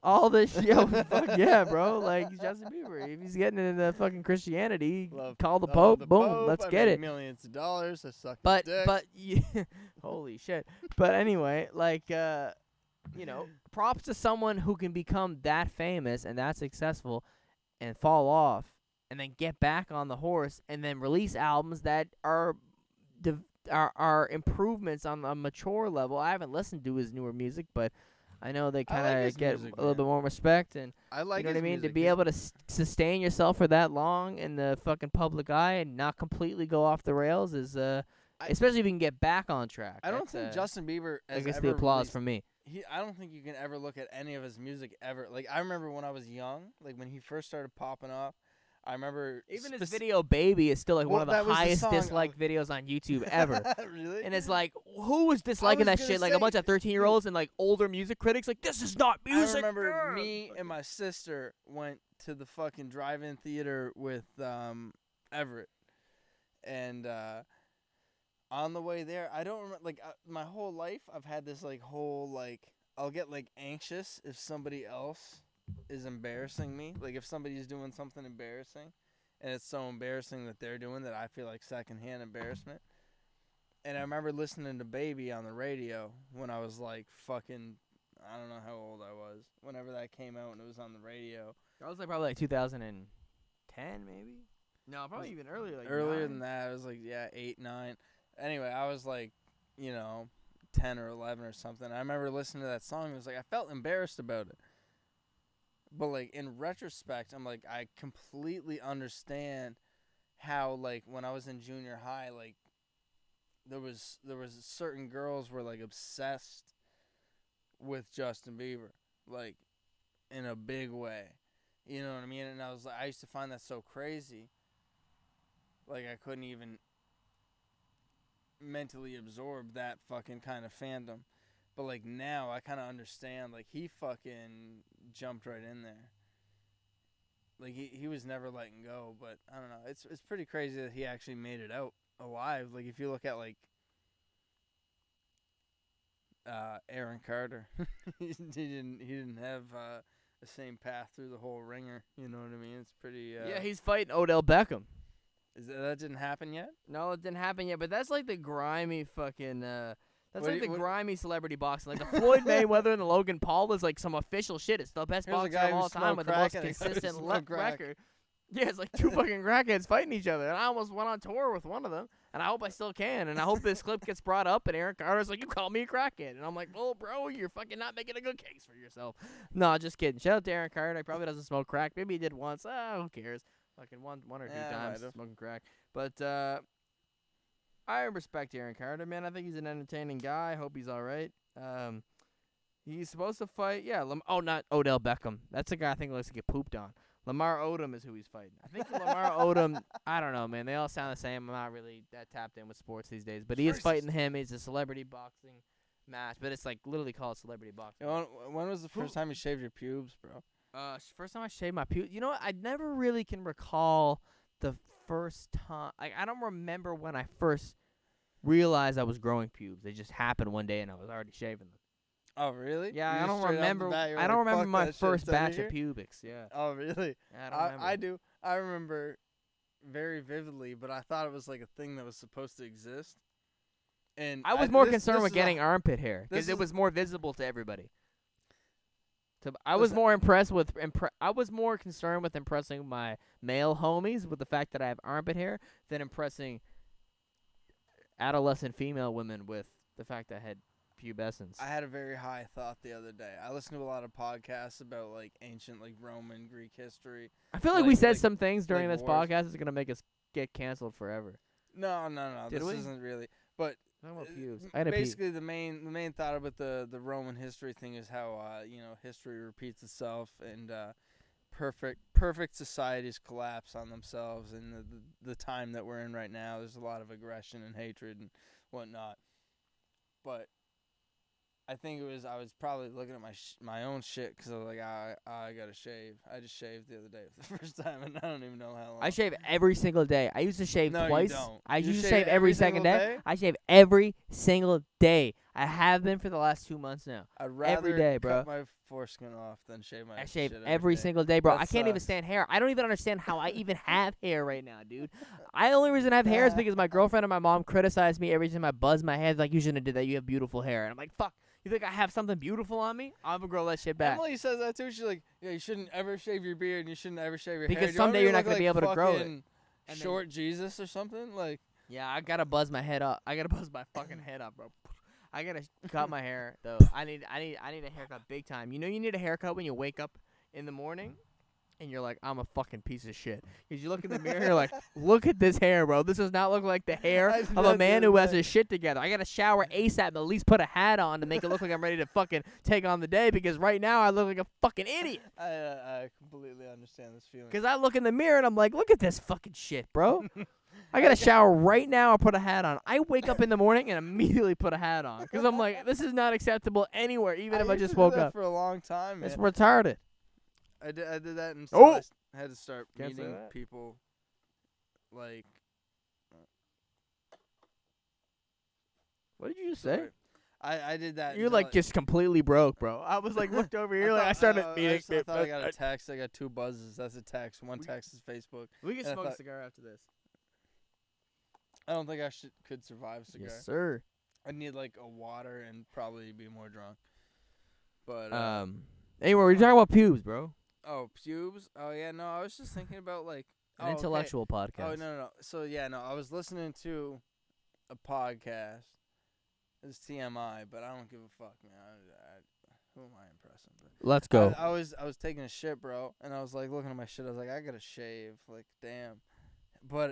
all this shit. Fuck yeah, bro! Like he's Justin Bieber. If he's getting into fucking Christianity, call the Pope. Boom, let's get it. Millions of dollars. I suck. But holy shit. But anyway, props to someone who can become that famous and that successful, and fall off, and then get back on the horse, and then release albums that are improvements on a mature level. I haven't listened to his newer music, but I know they kind of get a little bit more respect, and I like, you know what I mean. Music. To be able to sustain yourself for that long in the fucking public eye and not completely go off the rails is especially if you can get back on track. I don't think Justin Bieber. I guess the applause from me. I don't think you can ever look at any of his music ever. Like I remember when I was young, like when he first started popping up. I remember even his video "Baby" is still like one of the highest disliked videos on YouTube ever. Really? And it's like, who was disliking that shit? Like a bunch of 13-year-olds and like older music critics. Like, this is not music. I remember me and my sister went to the fucking drive-in theater with Everett, and on the way there, I don't remember. Like my whole life, I've had this I'll get like anxious if somebody else is embarrassing me. Like if somebody's doing something embarrassing, and it's so embarrassing that they're doing that, I feel like secondhand embarrassment. And I remember listening to Baby on the radio when I was like fucking, I don't know how old I was, whenever that came out and it was on the radio. That was like probably like 2010 maybe? No, probably even earlier. Like earlier 9. than that. It was like 8, 9. Anyway, I was like 10 or 11 or something. I remember listening to that song. It was like I felt embarrassed about it. But, like, in retrospect, I'm like, I completely understand how, like, when I was in junior high, like, there was certain girls were, like, obsessed with Justin Bieber, like, in a big way. You know what I mean? And I used to find that so crazy. Like, I couldn't even mentally absorb that fucking kind of fandom. But, like, now I kind of understand. Like, he fucking jumped right in there. Like, he was never letting go. But, I don't know. It's pretty crazy that he actually made it out alive. Like, if you look at, like, Aaron Carter. he didn't have the same path through the whole ringer. You know what I mean? It's pretty... yeah, he's fighting Odell Beckham. That didn't happen yet? No, it didn't happen yet. But that's like the grimy fucking. That's What like do the you- grimy celebrity boxing. Like the Floyd Mayweather and the Logan Paul is like some official shit. It's the best Here's a boxer guy of who all time smoked with the crack most and a guy who consistent smoked crack. record. Yeah, it's like two fucking crackheads fighting each other. And I almost went on tour with one of them. And I hope I still can. And I hope this clip gets brought up. And Aaron Carter's like, you call me a crackhead. And I'm like, well, bro, you're fucking not making a good case for yourself. No, just kidding. Shout out to Aaron Carter. He probably doesn't smoke crack. Maybe he did once. Who cares? Fucking one or two Yeah, times might've. smoking crack. But I respect Aaron Carter, man. I think he's an entertaining guy. I hope he's all right. He's supposed to fight. Yeah. Not Odell Beckham. That's a guy I think likes to get pooped on. Lamar Odom is who he's fighting. I think Lamar Odom, I don't know, man. They all sound the same. I'm not really that tapped in with sports these days. But he is fighting him. It's a celebrity boxing match. But it's like literally called celebrity boxing. When was the first time you shaved your pubes, bro? First time I shaved my pubes. You know what? I never really can recall the first time. Like, I don't remember when I first realized I was growing pubes. They just happened one day and I was already shaving them. Oh, really? Yeah, You I just don't straight off the remember. bat, you were I don't like, remember "Fuck my that shit, first it's outta batch of here"? pubics. Yeah. Oh, really? Yeah, I don't remember. I do. I remember very vividly, but I thought it was like a thing that was supposed to exist. And I was more this concerned with is getting armpit hair this because it is- was more visible to everybody. I was Listen- more impressed with. I was more concerned with impressing my male homies with the fact that I have armpit hair than impressing adolescent female women with the fact that I had pubescence. I had a very high thought the other day. I listened to a lot of podcasts about like ancient, like Roman, Greek history. I feel like we said like- some things during like this wars. podcast that's gonna make us get canceled forever. No. Did This we? isn't really. But Talking about Uh, pubes. I had a pee. basically, the main thought about the Roman history thing is how history repeats itself and perfect societies collapse on themselves. And the time that we're in right now, there's a lot of aggression and hatred and whatnot. But I think I was probably looking at my own shit because I was like, I gotta shave. I just shaved the other day for the first time, and I don't even know how long. I shave every single day. I used to shave No, you twice. don't. I You used to shave shave every every second single day. day? I shave every single day. I have been for the last 2 months now. I'd rather day, bro. cut my foreskin off than shave my I shave shit every day. single day, bro. That I can't even sucks. stand hair. I don't even understand how I even have hair right now, dude. The only reason I have hair is because my girlfriend and my mom criticize me every time I buzz my head. Like, you shouldn't have did that. You have beautiful hair. And I'm like, fuck. You think I have something beautiful on me? I'm gonna grow that shit back. Emily says that too. She's like, yeah, you shouldn't ever shave your beard and you shouldn't ever shave your Because hair. Do you want someday me you're not look gonna like be able to grow it. fucking And then- Short Jesus or something? Like, Yeah, I gotta buzz my head up. I gotta buzz my fucking head up, bro. I gotta cut my hair though. I need a haircut big time. You know, you need a haircut when you wake up in the morning, and you're like, I'm a fucking piece of shit. Because you look in the mirror, you're like, look at this hair, bro. This does not look like the hair I did of a not man do who has that. his shit together. I gotta shower ASAP and at least put a hat on to make it look like I'm ready to fucking take on the day. Because right now I look like a fucking idiot. I completely understand this feeling. Because I look in the mirror and I'm like, look at this fucking shit, bro. I gotta shower right now or put a hat on. I wake up in the morning and immediately put a hat on. Because I'm like, this is not acceptable anywhere, even if I used just to do woke that up. for a long time, man. It's retarded. I did that and Oh! I had to start Can't say meeting that. people like. What did you just say? sorry. I did that. You're until like just completely broke, bro. I was like looked over here, like I started meeting. I thought I got a text. I got 2 buzzes. That's a text. One text is Facebook. We can and I smoke a thought- cigar after this. I don't think I could survive a cigar. Yes, sir. I'd need like a water and probably be more drunk. But Anyway, we're talking about pubes, bro. oh, pubes. Oh yeah, no. I was just thinking about like An intellectual podcast. Oh no. So yeah, no. I was listening to a podcast. It's TMI, but I don't give a fuck, man. Who am I impressing? But Let's go. I was taking a shit, bro, and I was like looking at my shit. I was like, I gotta shave. Like, damn.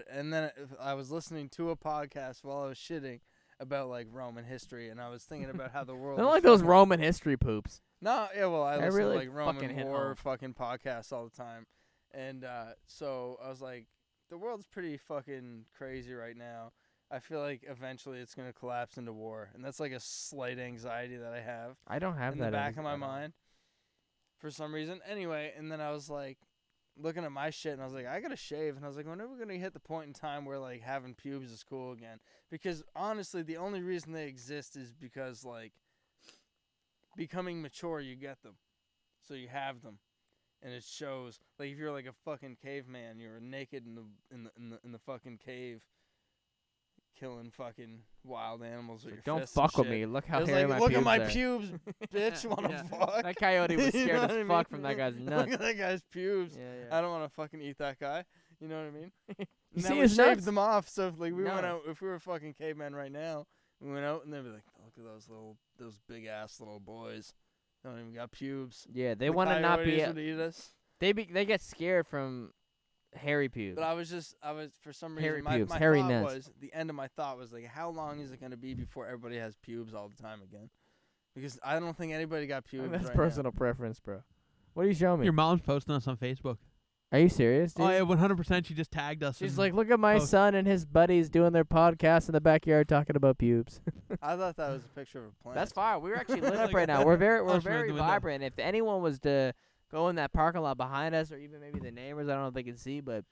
And then I was listening to a podcast while I was shitting about like Roman history, and I was thinking about how the world. I don't was like those fucking- Roman history poops. No, yeah, well, I listen really to like Roman fucking hit war home. fucking podcasts all the time, and so I was like, the world's pretty fucking crazy right now. I feel like eventually it's gonna collapse into war, and that's like a slight anxiety that I have I don't have in that the back of my at all. mind for some reason. Anyway, and then I was like looking at my shit, and I was like, I gotta shave, and I was like, when are we gonna hit the point in time where like having pubes is cool again? Because honestly, the only reason they exist is because like becoming mature, you get them, so you have them, and it shows like if you're like a fucking caveman, you're naked in the fucking cave, killing fucking wild animals with your Don't fists and fuck with shit. me. Look how It was hairy like, my look pubes at my are. pubes, bitch. Wanna Yeah. fuck? That coyote was You scared know as what I fuck mean? from that guy's Look nuts. at that guy's pubes. Yeah. I don't want to fucking eat that guy. You know what I mean? You And see then we his shaved nuts? them off. So if like we went No. out, if we were fucking cavemen right now, we went out and they'd be like, look at those big ass little boys. They don't even got pubes. Yeah, they The want to not be. coyotes would eat us. They get scared from hairy pubes. But I was for some Hairy reason my pubes, my hairy thought nuts. was the end of my thought was like, how long is it gonna be before everybody has pubes all the time again? Because I don't think anybody got pubes. That's right personal preference, bro. What are you showing me? Your mom's posting us on Facebook. Are you serious, dude? Oh yeah, 100%. She just tagged us. She's and like, look at my post- son and his buddies doing their podcast in the backyard talking about pubes. now. I thought that was a picture of a plant. That's fine. We're actually lit up Look right at now. that. We're very Us right very the window. vibrant. If anyone was to go in that parking lot behind us, or even maybe the neighbors, I don't know if they can see, but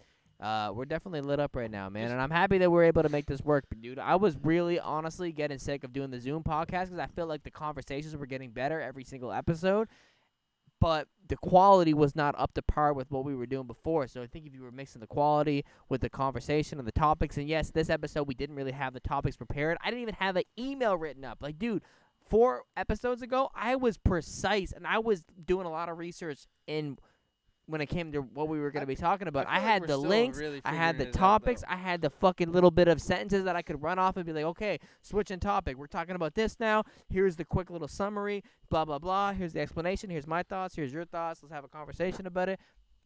we're definitely lit up right now, man. And I'm happy that we're able to make this work. But dude, I was really honestly getting sick of doing the Zoom podcast because I feel like the conversations were getting better every single episode, but the quality was not up to par with what we were doing before. So I think if you were mixing the quality with the conversation and the topics, and yes, this episode we didn't really have the topics prepared. I didn't even have an email written up. Like, dude, 4 episodes ago, I was precise, and I was doing a lot of research in when it came to what we were going to be talking about. I feel like had we're the still links, really I had the figuring it out, topics, though. I had the fucking little bit of sentences that I could run off and be like, okay, switching topic. We're talking about this now. Here's the quick little summary, blah, blah, blah. Here's the explanation. Here's my thoughts. Here's your thoughts. Let's have a conversation about it.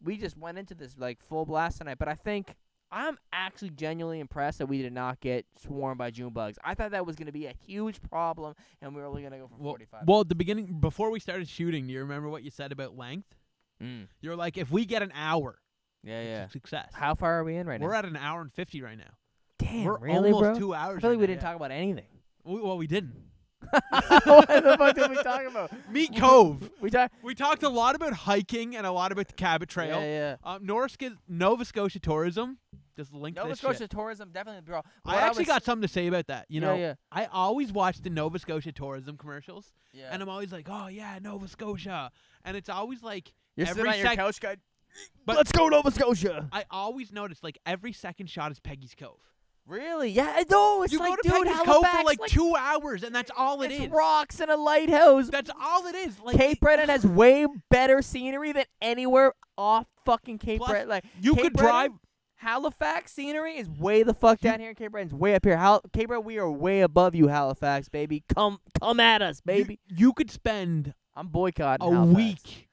We just went into this like full blast tonight, but I think I'm actually genuinely impressed that we did not get swarmed by June bugs. I thought that was going to be a huge problem, and we were only going to go for 45. Well, at the beginning, before we started shooting, do you remember what you said about length? You're like, if we get an hour, Yeah, it's yeah. a success. How far are we in right We're now? at an hour and 50 right now. Damn, We're really, almost bro? 2 hours. I feel like right we now, didn't talk about anything. We didn't. What the fuck did we talk about? Meat Cove. We talked. We talked a lot about hiking and a lot about the Cabot Trail. Yeah. Nova Scotia tourism. Just link Nova this Scotia shit. tourism, definitely, bro. I actually got something to say about that. You know, Yeah. I always watch the Nova Scotia tourism commercials, Yeah. and I'm always like, oh yeah, Nova Scotia, and it's always like You're every sitting on your sec- couch, guy. But- Let's go Nova Scotia. I always notice like every second shot is Peggy's Cove. Really? Yeah. No, it's You like, go to dude, Peggy's Halifax, Cove for like 2 hours, and that's all it it's is. rocks and a lighthouse. That's all it is. Like Cape Breton has way better scenery than anywhere off fucking Cape Plus, Breton. Like you Cape could Breton, drive. Halifax scenery is way the fuck down here. Cape Breton's way up here. Cape Breton, we are way above you, Halifax, baby. Come at us, baby. You could spend I'm boycotting a Halifax. week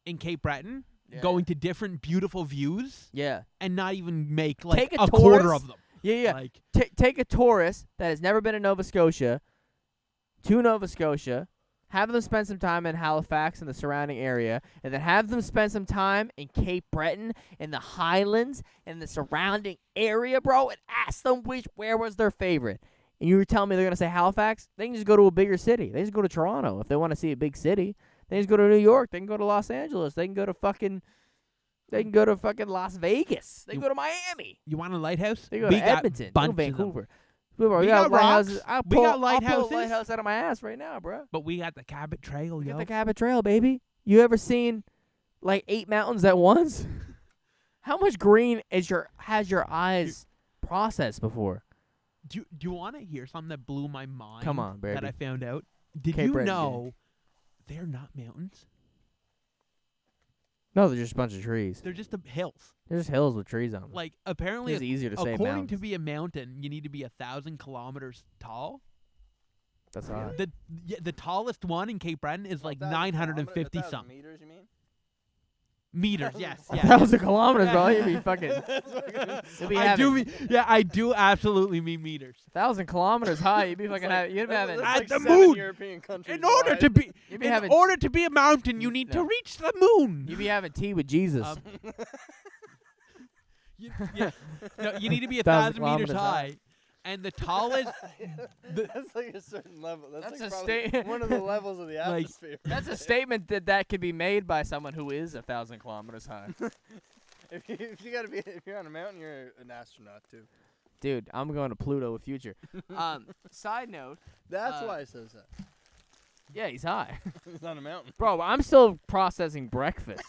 in Cape Breton, Yeah. going to different beautiful views, Yeah. and not even make like Take a a quarter tourist. of them. Yeah. Like, Take a tourist that has never been to Nova Scotia to Nova Scotia, have them spend some time in Halifax and the surrounding area, and then have them spend some time in Cape Breton, in the Highlands, and the surrounding area, bro, and ask them where was their favorite. And you were telling me they're going to say Halifax? They can just go to a bigger city. They just go to Toronto if they want to see a big city. They just go to New York. They can go to Los Angeles. They can go to fucking Las Vegas. They can go to Miami. you want a lighthouse? They go We to got Edmonton. They go to bunches of them. Vancouver. Bro, We we got lighthouses. rocks. I'll We pull got a lighthouses. lighthouse out of my ass right now, bro. But we got the Cabot Trail, Get yo. the Cabot Trail, baby. You ever seen like 8 mountains at once? How much green has your eyes processed before? Do you want to hear something that blew my mind? Come on, That baby. I found out. Did Cape you Breton, know they're not mountains? No, they're just a bunch of trees. They're just hills. They're just hills with trees on them. Like apparently, It's easier to say according mountains. to be a mountain, you need to be 1,000 kilometers tall. That's odd. The tallest one in Cape Breton is like 950 something meters, you mean? meters. Yes, A yes. 1,000 kilometers, bro. You'd be fucking. You'd be I do absolutely mean meters. 1,000 kilometers high. You'd be fucking. You'd be having. At like the 7 moon. European countries In order wide. to be, You'd be in having. order to be a mountain, you need No. to reach the moon. You'd be having tea with Jesus. No, you need to be 1,000 1,000 meters kilometers high, and the tallest. That's like a certain level. That's That's like a probably sta- one of the levels of the Like- atmosphere. That's a statement that could be made by someone who is 1,000 kilometers high. if you're on a mountain, you're an astronaut too. Dude, I'm going to Pluto with Future. Side note. That's why it says that. Yeah, he's high. He's on a mountain. Bro, I'm still processing breakfast.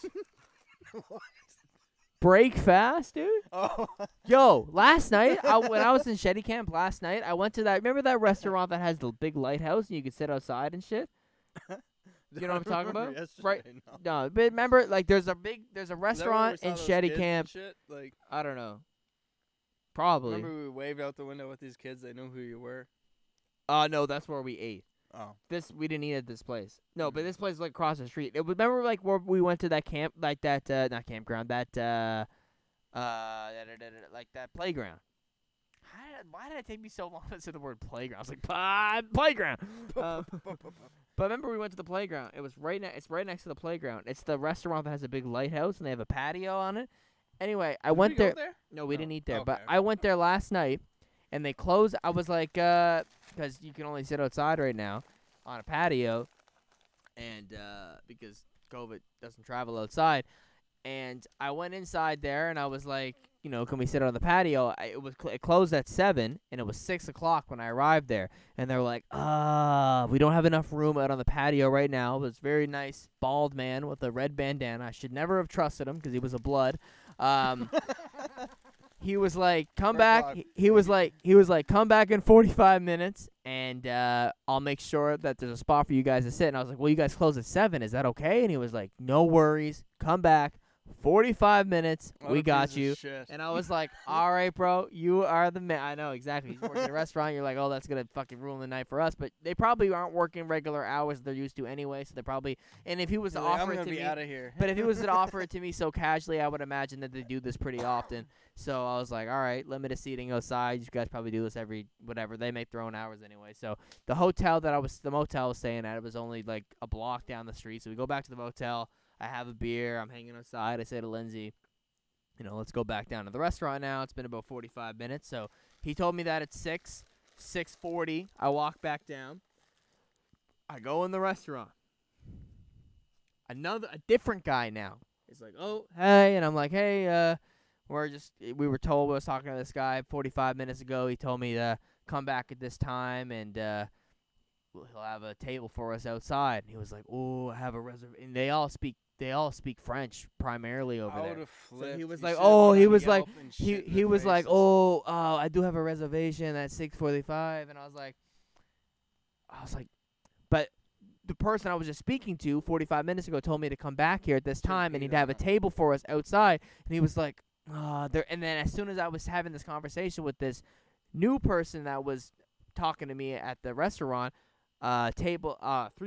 Break fast, dude. Oh. Yo, last night, when I was in Shetty Camp last night, I went to that. Remember that restaurant that has the big lighthouse and you could sit outside and shit? You know what I'm talking about? Right? No. No, but remember, like, there's a Is that where we restaurant saw in those Shetty kids and Camp. shit? Like, I don't know. Probably. remember we waved out the window with these kids? They knew who you were. No, that's where we ate. Oh. We didn't eat at this place. No, but this place is like across the street. Remember, like, where we went to that camp, like that, not campground, that, like that playground. Why did it take me so long to say the word playground? I was like, playground. But remember, we went to the playground. It was it's right next to the playground. It's the restaurant that has a big lighthouse and they have a patio on it. Anyway, I went Did we there. go there? No, we No. didn't eat there. Okay. But I went there last night, and they closed. I was like, because you can only sit outside right now on a patio, and because COVID doesn't travel outside. And I went inside there, and I was like, you know, can we sit on the patio? It closed at 7, and it was 6 o'clock when I arrived there. And they were like, we don't have enough room out on the patio right now. It was a very nice bald man with a red bandana. I should never have trusted him because he was a blood. He was like, come back. He was like, come back in 45 minutes, and I'll make sure that there's a spot for you guys to sit. And I was like, well, you guys close at 7. Is that okay? And he was like, no worries. Come back. 45 minutes. We got you. And I was like, all right, bro. You are the man. I know, exactly. He's working at a restaurant. You're like, oh, that's going to fucking ruin the night for us. But they probably aren't working regular hours they're used to anyway. So they probably. And if he was to offer it to me. out of here. But if he was to offer it to me so casually, I would imagine that they do this pretty often. So I was like, all right, limited seating outside. You guys probably do this every whatever. They make their own hours anyway. So the motel I was staying at, it was only like a block down the street. So we go back to the motel. I have a beer. I'm hanging outside. I say to Lindsay, you know, let's go back down to the restaurant now. It's been about 45 minutes. So he told me that at 6:40. I walk back down. I go in the restaurant. A different guy now. He's like, oh, hey. And I'm like, hey, we were told, I was talking to this guy 45 minutes ago. He told me to come back at this time and he'll have a table for us outside. And he was like, oh, I have a reservation. And they all speak French primarily over there. So he was like, he was like, oh, I do have a reservation at 6:45. And I was like, but the person I was just speaking to 45 minutes ago told me to come back here at this time and he'd have a table for us outside. And he was like, there. And then as soon as I was having this conversation with this new person that was talking to me at the restaurant, 3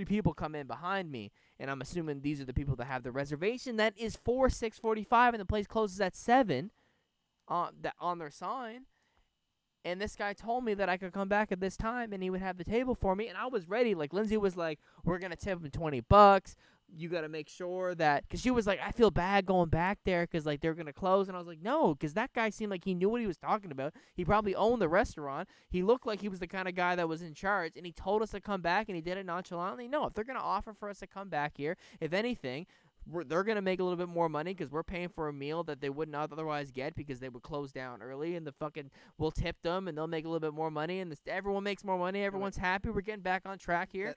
people come in behind me, and I'm assuming these are the people that have the reservation that is for 6:45, and the place closes at 7 on their sign. And this guy told me that I could come back at this time and he would have the table for me, and I was ready. Like, Lindsay was like, we're going to tip him $20. You got to make sure that, because she was like, I feel bad going back there because, like, they're going to close. And I was like, no, because that guy seemed like he knew what he was talking about. He probably owned the restaurant. He looked like he was the kind of guy that was in charge, and he told us to come back, and he did it nonchalantly. No, if they're going to offer for us to come back here, if anything, they're going to make a little bit more money because we're paying for a meal that they would not otherwise get because they would close down early, and we'll tip them, and they'll make a little bit more money, and everyone makes more money. Everyone's happy. We're getting back on track here.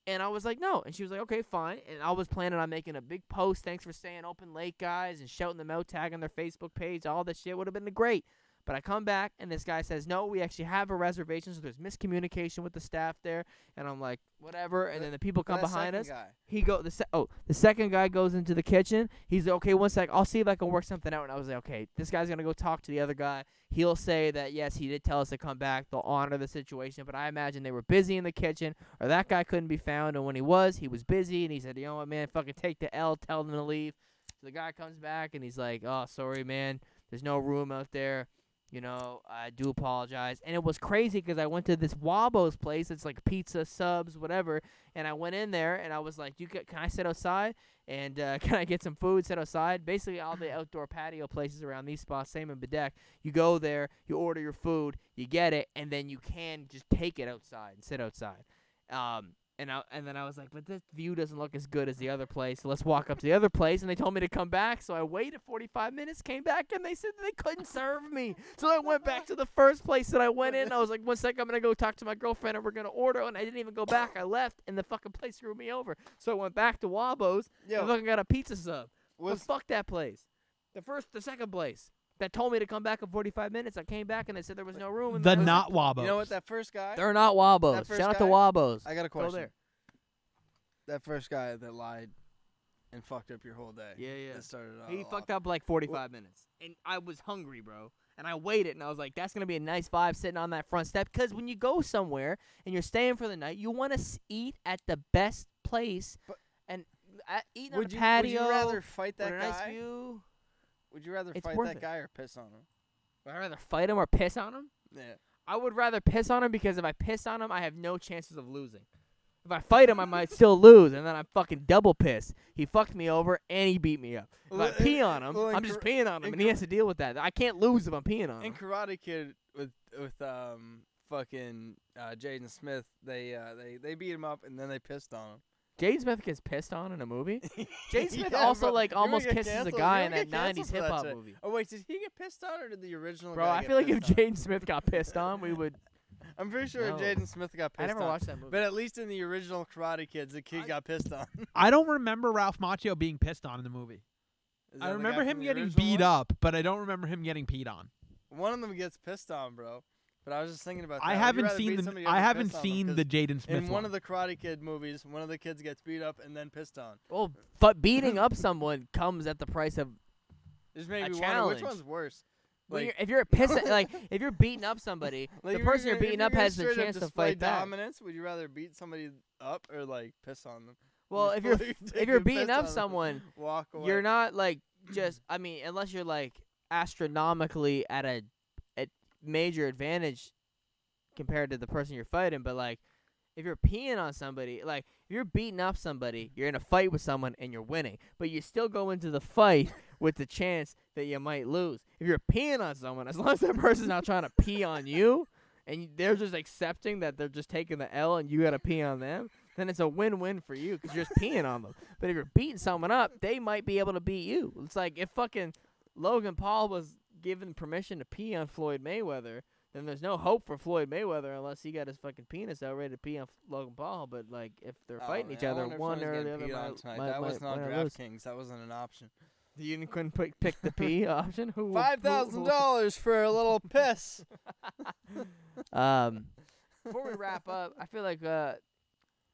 And I was like, no. And she was like, okay, fine. And I was planning on making a big post. Thanks for staying open late, guys, and shouting them out, tagging their Facebook page. All this shit would have been great. But I come back, and this guy says, no, we actually have a reservation, so there's miscommunication with the staff there. And I'm like, whatever. And then the people come behind us. The second guy goes into the kitchen. He's like, okay, one sec. I'll see if I can work something out. And I was like, okay, this guy's going to go talk to the other guy. He'll say that, yes, he did tell us to come back. They'll honor the situation. But I imagine they were busy in the kitchen, or that guy couldn't be found. And when he was busy. And he said, you know what, man, fucking take the L, tell them to leave. So the guy comes back, and he's like, oh, sorry, man. There's no room out there. You know, I do apologize. And it was crazy because I went to this Wabo's place. It's like pizza, subs, whatever. And I went in there, and I was like, can I sit outside? And can I get some food, sit outside? Basically, all the outdoor patio places around these spots, same in Bedeck. You go there, you order your food, you get it, and then you can just take it outside and sit outside. And then I was like, but this view doesn't look as good as the other place, so let's walk up to the other place. And they told me to come back, so I waited 45 minutes, came back, and they said they couldn't serve me. So I went back to the first place that I went in. I was like, one second, I'm going to go talk to my girlfriend, and we're going to order. And I didn't even go back. I left, and the fucking place screwed me over. So I went back to Wabo's and fucking got a pizza sub. But fuck that place. The second place that told me to come back in 45 minutes. I came back and they said there was no room. The not Wabos. You know what? That first guy. They're not Wabos. That first Shout out to guy? Wabos. I got a Go question. there. That first guy that lied and fucked up your whole day. Yeah. That started it He all fucked off. up like 45 minutes. And I was hungry, bro. And I waited, and I was like, that's going to be a nice vibe sitting on that front step. Because when you go somewhere and you're staying for the night, you want to eat at the best place and eat on a patio. Would you rather fight that with a nice guy? view. Would you rather It's fight worth that it. guy or piss on him? Would I rather fight him or piss on him? Yeah. I would rather piss on him because if I piss on him, I have no chances of losing. If I fight him, I might still lose, and then I'm fucking double pissed. He fucked me over, and he beat me up. If I pee on him, I'm just peeing on him, and he has to deal with that. I can't lose if I'm peeing on him. In Karate Kid with fucking Jaden Smith, they beat him up and then they pissed on him. Jaden Smith gets pissed on in a movie? Jaden Smith Yeah, also, bro. like, You're gonna almost get kisses a canceled. guy You're in gonna that get 90s canceled for that hip-hop shit. movie. Oh, wait, did he get pissed on or did the original Bro, guy I get feel like if pissed on? Jaden Smith got pissed on, we would... I'm pretty sure No. Jaden Smith got pissed I never on. watched that movie. But at least in the original Karate Kids, the kid got pissed on. I don't remember Ralph Macchio being pissed on in the movie. Is I that the remember guy him from the getting original beat one? up, but I don't remember him getting peed on. One of them gets pissed on, bro. But I was just thinking about that. I Would you haven't rather seen beat the somebody up I or haven't piss on them? seen 'Cause the Jaden Smith in one of the Karate Kid movies, one of the kids gets beat up and then pissed on. Well, but beating up someone comes at the price of... There's maybe one. challenge. Which one's worse? When Like, if you're pissing, like, if you're beating up somebody, like the if person you're gonna- if beating up gonna has the straight up chance to display fight back. dominance, would you rather beat somebody up or like piss on them? Well, Just if you're fully if take you're and beating piss up on them, someone, walk away. you're not like just. I mean, unless you're like astronomically at a major advantage compared to the person you're fighting. But like, if you're peeing on somebody, like if you're beating up somebody, you're in a fight with someone and you're winning, but you still go into the fight with the chance that you might lose. If you're peeing on someone, as long as that person's not trying to pee on you, and they're just accepting that they're just taking the L and you got to pee on them, then it's a win-win for you because you're just peeing on them. But if you're beating someone up, they might be able to beat you. It's like if fucking Logan Paul was given permission to pee on Floyd Mayweather, then there's no hope for Floyd Mayweather unless he got his fucking penis out ready to pee on Logan Paul. But like if they're fighting each other, one or the other That was not might lose. DraftKings. That wasn't an option. You couldn't pick the P option. Who $5,000 for a little piss. Before we wrap up, I feel like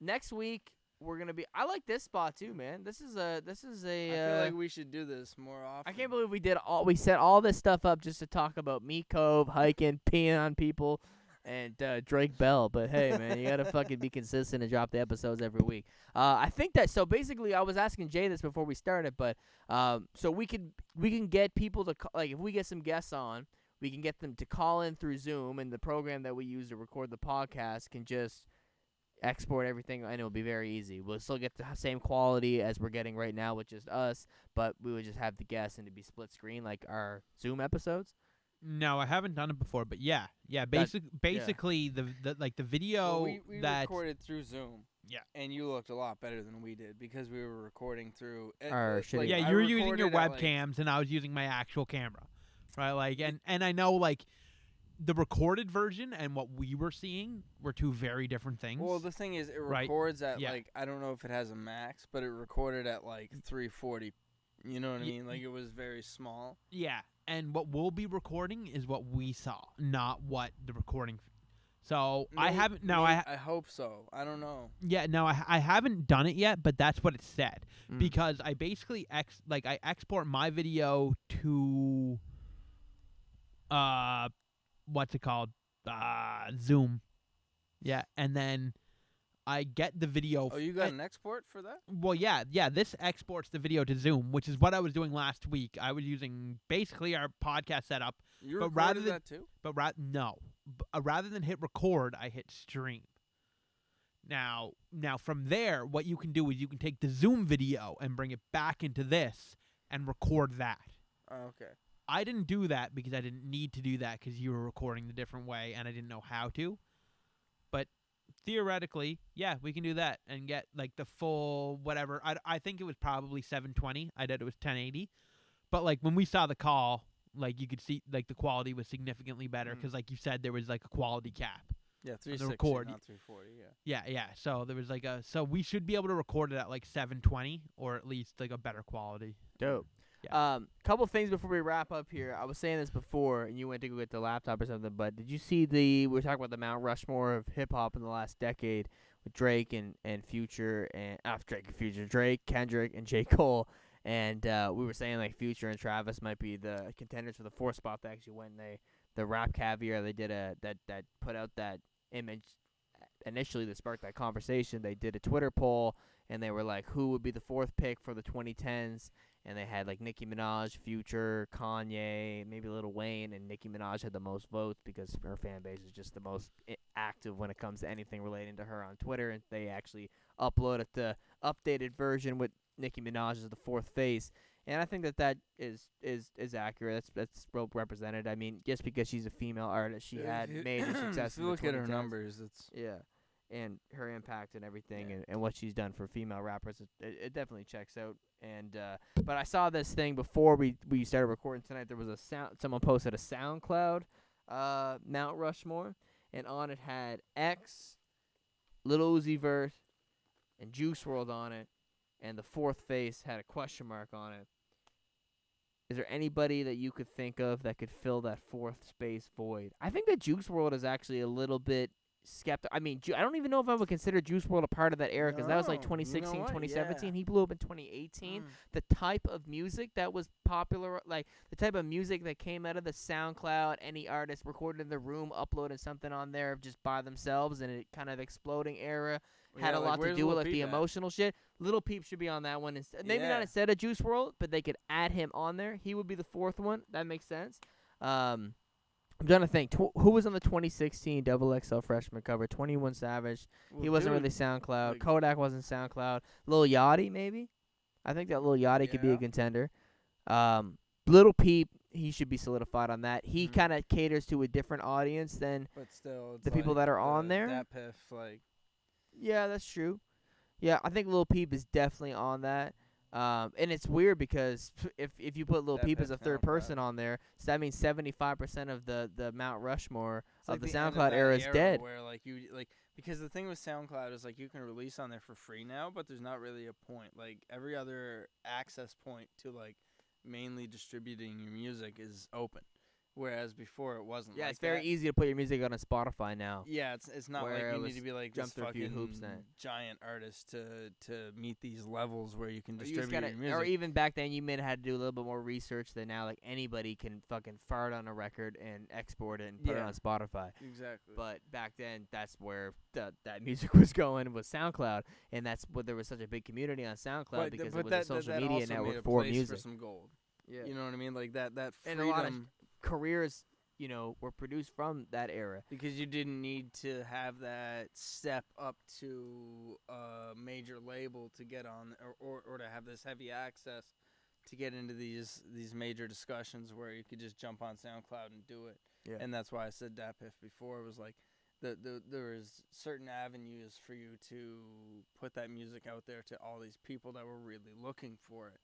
next week we're gonna be. I like this spot too, man. This is a. I feel like we should do this more often. I can't believe we set all this stuff up just to talk about Meat Cove, hiking, peeing on people, and Drake Bell. But hey, man, you gotta fucking be consistent and drop the episodes every week. I think that so basically, I was asking Jay this before we started, but so we can get people to like if we get some guests on, we can get them to call in through Zoom, and the program that we use to record the podcast can just export everything, and it'll be very easy. We'll still get the same quality as we're getting right now with just us, but we would just have the guests and it'd be split screen like our Zoom episodes. No, I haven't done it before, but yeah. Basically the video we that recorded through Zoom. Yeah. And you looked a lot better than we did because we were recording through Our shitty- yeah, I you were using your recorded at, like, webcams and I was using my actual camera. Right? Like and I know like the recorded version and what we were seeing were two very different things. Well, the thing is, it Right. records at Yeah. like I don't know if it has a max, but it recorded at like 340. You know what I mean? Like it was very small. Yeah, and what we'll be recording is what we saw, not what the recording. So I haven't. No, I hope so. I don't know. Yeah, no, I haven't done it yet, but that's what it said Mm. because I basically I export my video to what's it called? Zoom. Yeah, and then I get the video. Oh, you got an export for that? Well, yeah. This exports the video to Zoom, which is what I was doing last week. I was using basically our podcast setup, You but recorded rather than that too? rather than hit record, I hit stream. Now from there, what you can do is you can take the Zoom video and bring it back into this and record that. Oh, okay. I didn't do that because I didn't need to do that because you were recording the different way and I didn't know how to. But theoretically, yeah, we can do that and get like the full whatever. I think it was probably 720. I did it was 1080. But like when we saw the call, like you could see like the quality was significantly better because like you said there was like a quality cap. Yeah, on 360, the record. not 340. Yeah. Yeah. So there was like so we should be able to record it at like 720 or at least like a better quality. Dope. Couple things before we wrap up here. I was saying this before, and you went to go get the laptop or something. But did you see we were talking about the Mount Rushmore of hip hop in the last decade with Drake and Future and Drake, Kendrick, and J. Cole. And we were saying like Future and Travis might be the contenders for the fourth spot. That actually went the Rap Caviar. They did that put out that image initially that sparked that conversation. They did a Twitter poll and they were like, who would be the fourth pick for the 2010s? And they had like Nicki Minaj, Future, Kanye, maybe Lil Wayne, and Nicki Minaj had the most votes because her fan base is just the most active when it comes to anything relating to her on Twitter. And they actually uploaded the updated version with Nicki Minaj as the fourth face. And I think that is accurate. That's well represented. I mean, just because she's a female artist, she had major success. If you look at her 2010s. numbers, it's and her impact and everything and what she's done for female rappers, it definitely checks out. And but I saw this thing before we started recording tonight. There was someone posted a SoundCloud Mount Rushmore, and on it had X, Lil Uzi Vert, and Juice WRLD on it, and the fourth face had a question mark on it. Is there anybody that you could think of that could fill that fourth space void? I think that Juice WRLD is actually a little bit skeptical. I mean, I don't even know if I would consider Juice WRLD a part of that era because that was like No, 2016, you know what? 2017. Yeah. He blew up in 2018. The type of music that was popular, like the type of music that came out of the SoundCloud, any artist recorded in the room, uploaded something on there just by themselves, and it kind of exploding era had a lot to do with like the emotional shit. Lil Peep should be on that one. Maybe not instead of Juice WRLD, but they could add him on there. He would be the fourth one. That makes sense. I'm trying to think. Who was on the 2016 XXL freshman cover? 21 Savage. He wasn't really SoundCloud. Kodak wasn't SoundCloud. Lil Yachty, maybe. I think that Lil Yachty could be a contender. Lil Peep, he should be solidified on that. He kind of caters to a different audience than but still, it's the people that are on there. Dat Piff, like. Yeah, that's true. Yeah, I think Lil Peep is definitely on that. And it's weird because if you put Lil Peep as a third person on there, so that means 75% of the Mount Rushmore of the SoundCloud era is dead. Where because the thing with SoundCloud is like you can release on there for free now, but there's not really a point. Like every other access point to like mainly distributing your music is open. Whereas before it wasn't. Yeah, like it's very easy to put your music on a Spotify now. Yeah, it's not like you need to be like this fucking giant artist to meet these levels where you can distribute your music. Or even back then, you may have had to do a little bit more research than now. Like anybody can fucking fart on a record and export it and put it on Spotify. Exactly. But back then, that's where that music was going was SoundCloud, and that's what there was such a big community on SoundCloud because it was a social media network for music. For some gold. Yeah. You know what I mean? Like that freedom. And a lot of careers, were produced from that era. Because you didn't need to have that step up to a major label to get on, or to have this heavy access to get into these major discussions where you could just jump on SoundCloud and do it. Yeah. And that's why I said Dat Piff before. It was like there was certain avenues for you to put that music out there to all these people that were really looking for it.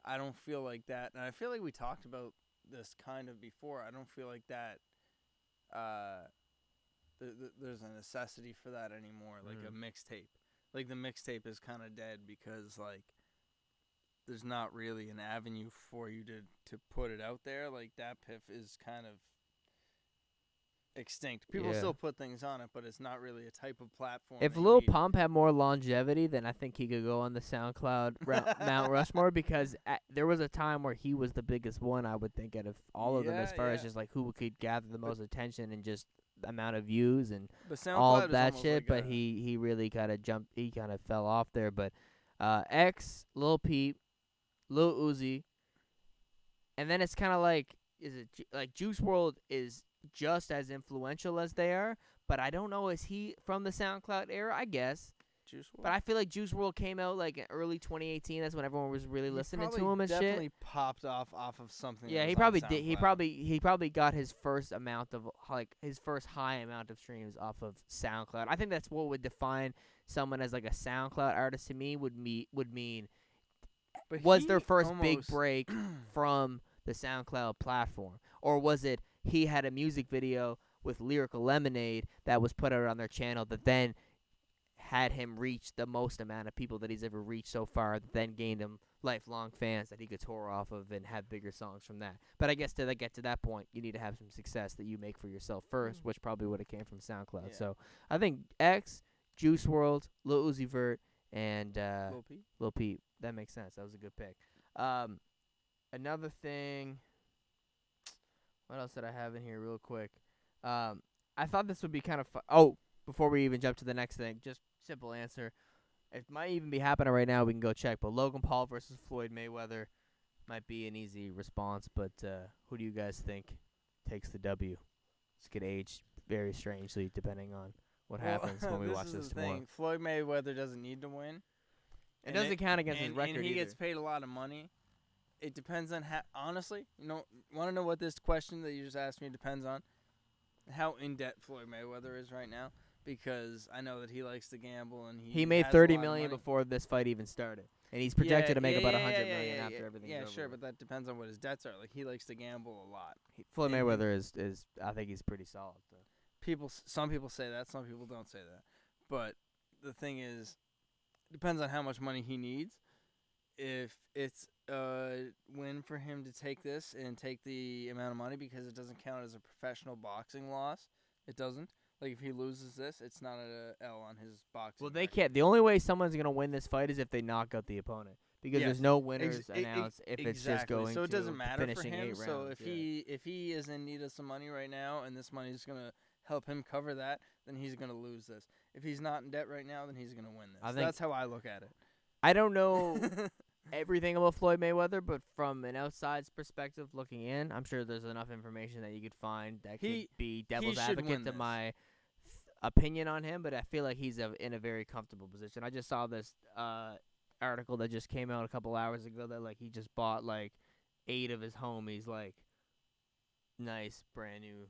I don't feel like that, and I feel like we talked about this kind of before. I don't feel like that there's a necessity for that anymore, like a mixtape. Like the mixtape is kind of dead because like there's not really an avenue for you to put it out there. Like Dat Piff is kind of extinct. People still put things on it, but it's not really a type of platform. If Lil Pump had more longevity, then I think he could go on the SoundCloud Mount Rushmore because there was a time where he was the biggest one, I would think, out of all of them as far as just like who could gather the most attention and just the amount of views and all of that shit. But he really kind of jumped. He kind of fell off there. But X, Lil Peep, Lil Uzi, and then it's kind of like, is it like Juice WRLD is just as influential as they are, but I don't know, is he from the SoundCloud era? I guess. Juice WRLD? But I feel like Juice WRLD came out like in early 2018. That's when everyone was really listening to him and shit. He definitely popped off of something. Yeah, he probably did. He probably got his first amount of his first high amount of streams off of SoundCloud. I think that's what would define someone as like a SoundCloud artist to me would mean but was their first big break from the SoundCloud platform, or was it he had a music video with Lyrical Lemonade that was put out on their channel that then had him reach the most amount of people that he's ever reached so far, that then gained him lifelong fans that he could tour off of and have bigger songs from that. But I guess to get to that point, you need to have some success that you make for yourself first, which probably would have came from SoundCloud. Yeah. So I think X, Juice WRLD, Lil Uzi Vert, and Lil Peep. That makes sense. That was a good pick. Another thing, what else did I have in here real quick? I thought this would be kind of fun. Oh, before we even jump to the next thing, just simple answer. It might even be happening right now. We can go check. But Logan Paul versus Floyd Mayweather might be an easy response. But who do you guys think takes the W? This could age very strangely depending on what happens when we watch this tomorrow. Thing. Floyd Mayweather doesn't need to win. It doesn't count against his record and he either. gets paid a lot of money. It depends on how. Honestly, want to know what this question that you just asked me depends on? How in debt Floyd Mayweather is right now. Because I know that he likes to gamble and he made $30 million before this fight even started, and he's projected to make about $100 million after everything. Yeah, sure, but that depends on what his debts are. Like he likes to gamble a lot. Floyd Mayweather is I think he's pretty solid. Though. Some people say that, some people don't say that. But the thing is, it depends on how much money he needs. If it's a win for him to take this and take the amount of money because it doesn't count as a professional boxing loss, it doesn't. Like, if he loses this, it's not an L on his boxing Well, they record. can't. The only way someone's going to win this fight is if they knock out the opponent. Because there's no winners announced if it's just going so it to doesn't matter for finishing him. 8 rounds. So if he is in need of some money right now and this money is going to help him cover that, then he's going to lose this. If he's not in debt right now, then he's going to win this. That's how I look at it. I don't know everything about Floyd Mayweather, but from an outside's perspective looking in, I'm sure there's enough information that you could find that could be devil's advocate to my opinion on him, but I feel like he's in a very comfortable position. I just saw this article that just came out a couple hours ago that like he just bought like 8 of his homies like nice brand new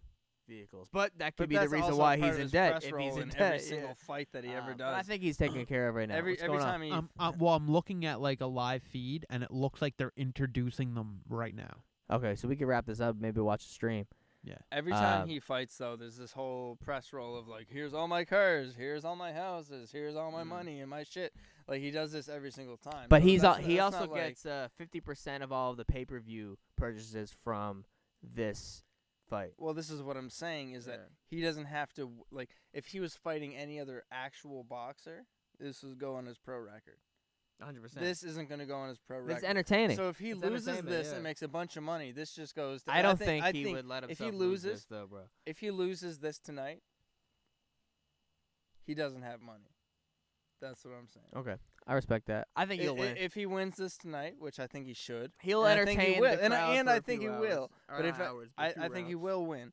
vehicles. But that could be the reason why he's in debt. If he's in debt, every single fight that he ever does. I think he's taken care of right now. Every time he well, I'm looking at like a live feed and it looks like they're introducing them right now. Okay, so we can wrap this up. Maybe watch the stream. Yeah. Every time he fights, though, there's this whole press roll of like, here's all my cars, here's all my houses, here's all my money and my shit. Like he does this every single time. But he also gets 50% of all of the pay-per-view purchases from this fight. Well, this is what I'm saying is that he doesn't have to like if he was fighting any other actual boxer, this would go on his pro record. 100%. This isn't going to go on his pro record. It's entertaining. So if he loses this and makes a bunch of money, this just goes to I don't think he would let himself lose this, though, bro. If he loses this tonight, he doesn't have money. That's what I'm saying. Okay. I respect that. I think he'll win. If he wins this tonight, which I think he should. He'll entertain the crowd and for I a think few he hours. will. Or But not if hours, I but 2 think he rounds. will win.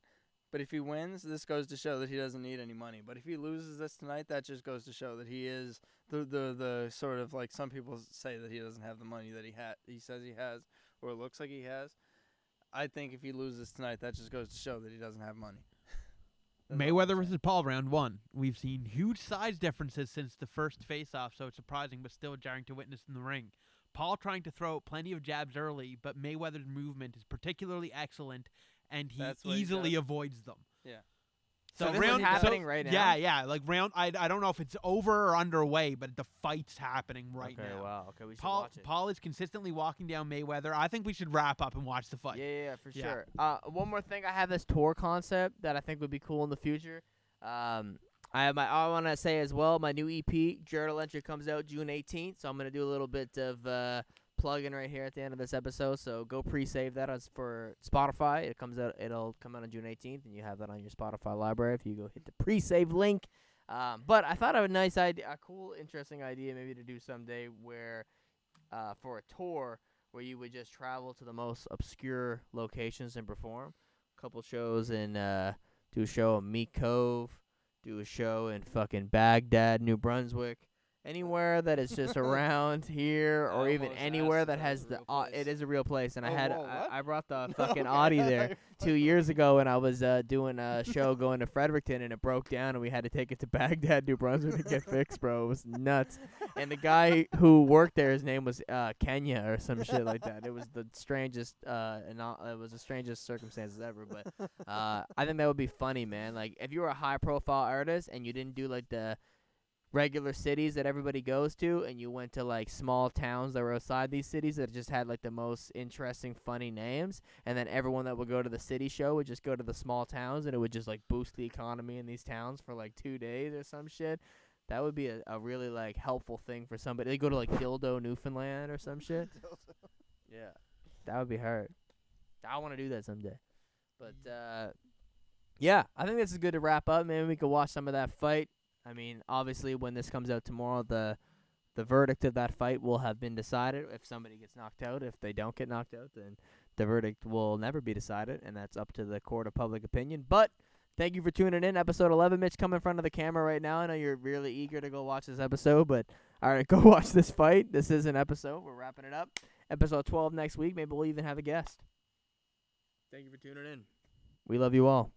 But if he wins, this goes to show that he doesn't need any money. But if he loses this tonight, that just goes to show that he is the sort of like some people say that he doesn't have the money that he says he has or it looks like he has. I think if he loses tonight, that just goes to show that he doesn't have money. Mayweather versus Paul, round 1. We've seen huge size differences since the first face-off, so it's surprising but still jarring to witness in the ring. Paul trying to throw plenty of jabs early, but Mayweather's movement is particularly excellent, and he easily avoids them. Yeah. So this is happening right now? Yeah. Like round, I don't know if it's over or underway, but the fight's happening right now. Wow. Okay, we should Paul, watch it. Paul is consistently walking down Mayweather. I think we should wrap up and watch the fight. Yeah, for sure. One more thing, I have this tour concept that I think would be cool in the future. I want to say as well, my new EP, Journal Entry, comes out June 18th, so I'm going to do a little bit of plug-in right here at the end of this episode, so go pre-save that for Spotify. It'll come out on June 18th, and you have that on your Spotify library if you go hit the pre-save link. But I thought of a nice idea, a cool, interesting idea maybe to do someday where for a tour where you would just travel to the most obscure locations and perform. A couple shows in do a show in Meat Cove, do a show in fucking Baghdad, New Brunswick, Anywhere that is just around here, I or even almost anywhere asked that if that was has a the real place. it is a real place, and Oh, whoa, what? I brought the No, fucking okay, Audi I there thought 2 years ago when I was doing a show going to Fredericton, and it broke down, and we had to take it to Baghdad, New Brunswick, to get fixed, bro. It was nuts. And the guy who worked there, his name was Kenya or some shit like that. It was the strangest, it was the strangest circumstances ever. But I think that would be funny, man. Like if you were a high-profile artist and you didn't do like the regular cities that everybody goes to, and you went to like small towns that were outside these cities that just had like the most interesting, funny names, and then everyone that would go to the city show would just go to the small towns, and it would just like boost the economy in these towns for like 2 days or some shit. That would be a really like helpful thing for somebody. They go to like Dildo, Newfoundland or some shit. Yeah, that would be hard. I want to do that someday. But yeah, I think this is good to wrap up. Maybe we could watch some of that fight. I mean, obviously, when this comes out tomorrow, the verdict of that fight will have been decided. If somebody gets knocked out, if they don't get knocked out, then the verdict will never be decided, and that's up to the court of public opinion. But thank you for tuning in. Episode 11, Mitch, come in front of the camera right now. I know you're really eager to go watch this episode, but all right, go watch this fight. This is an episode. We're wrapping it up. Episode 12 next week. Maybe we'll even have a guest. Thank you for tuning in. We love you all.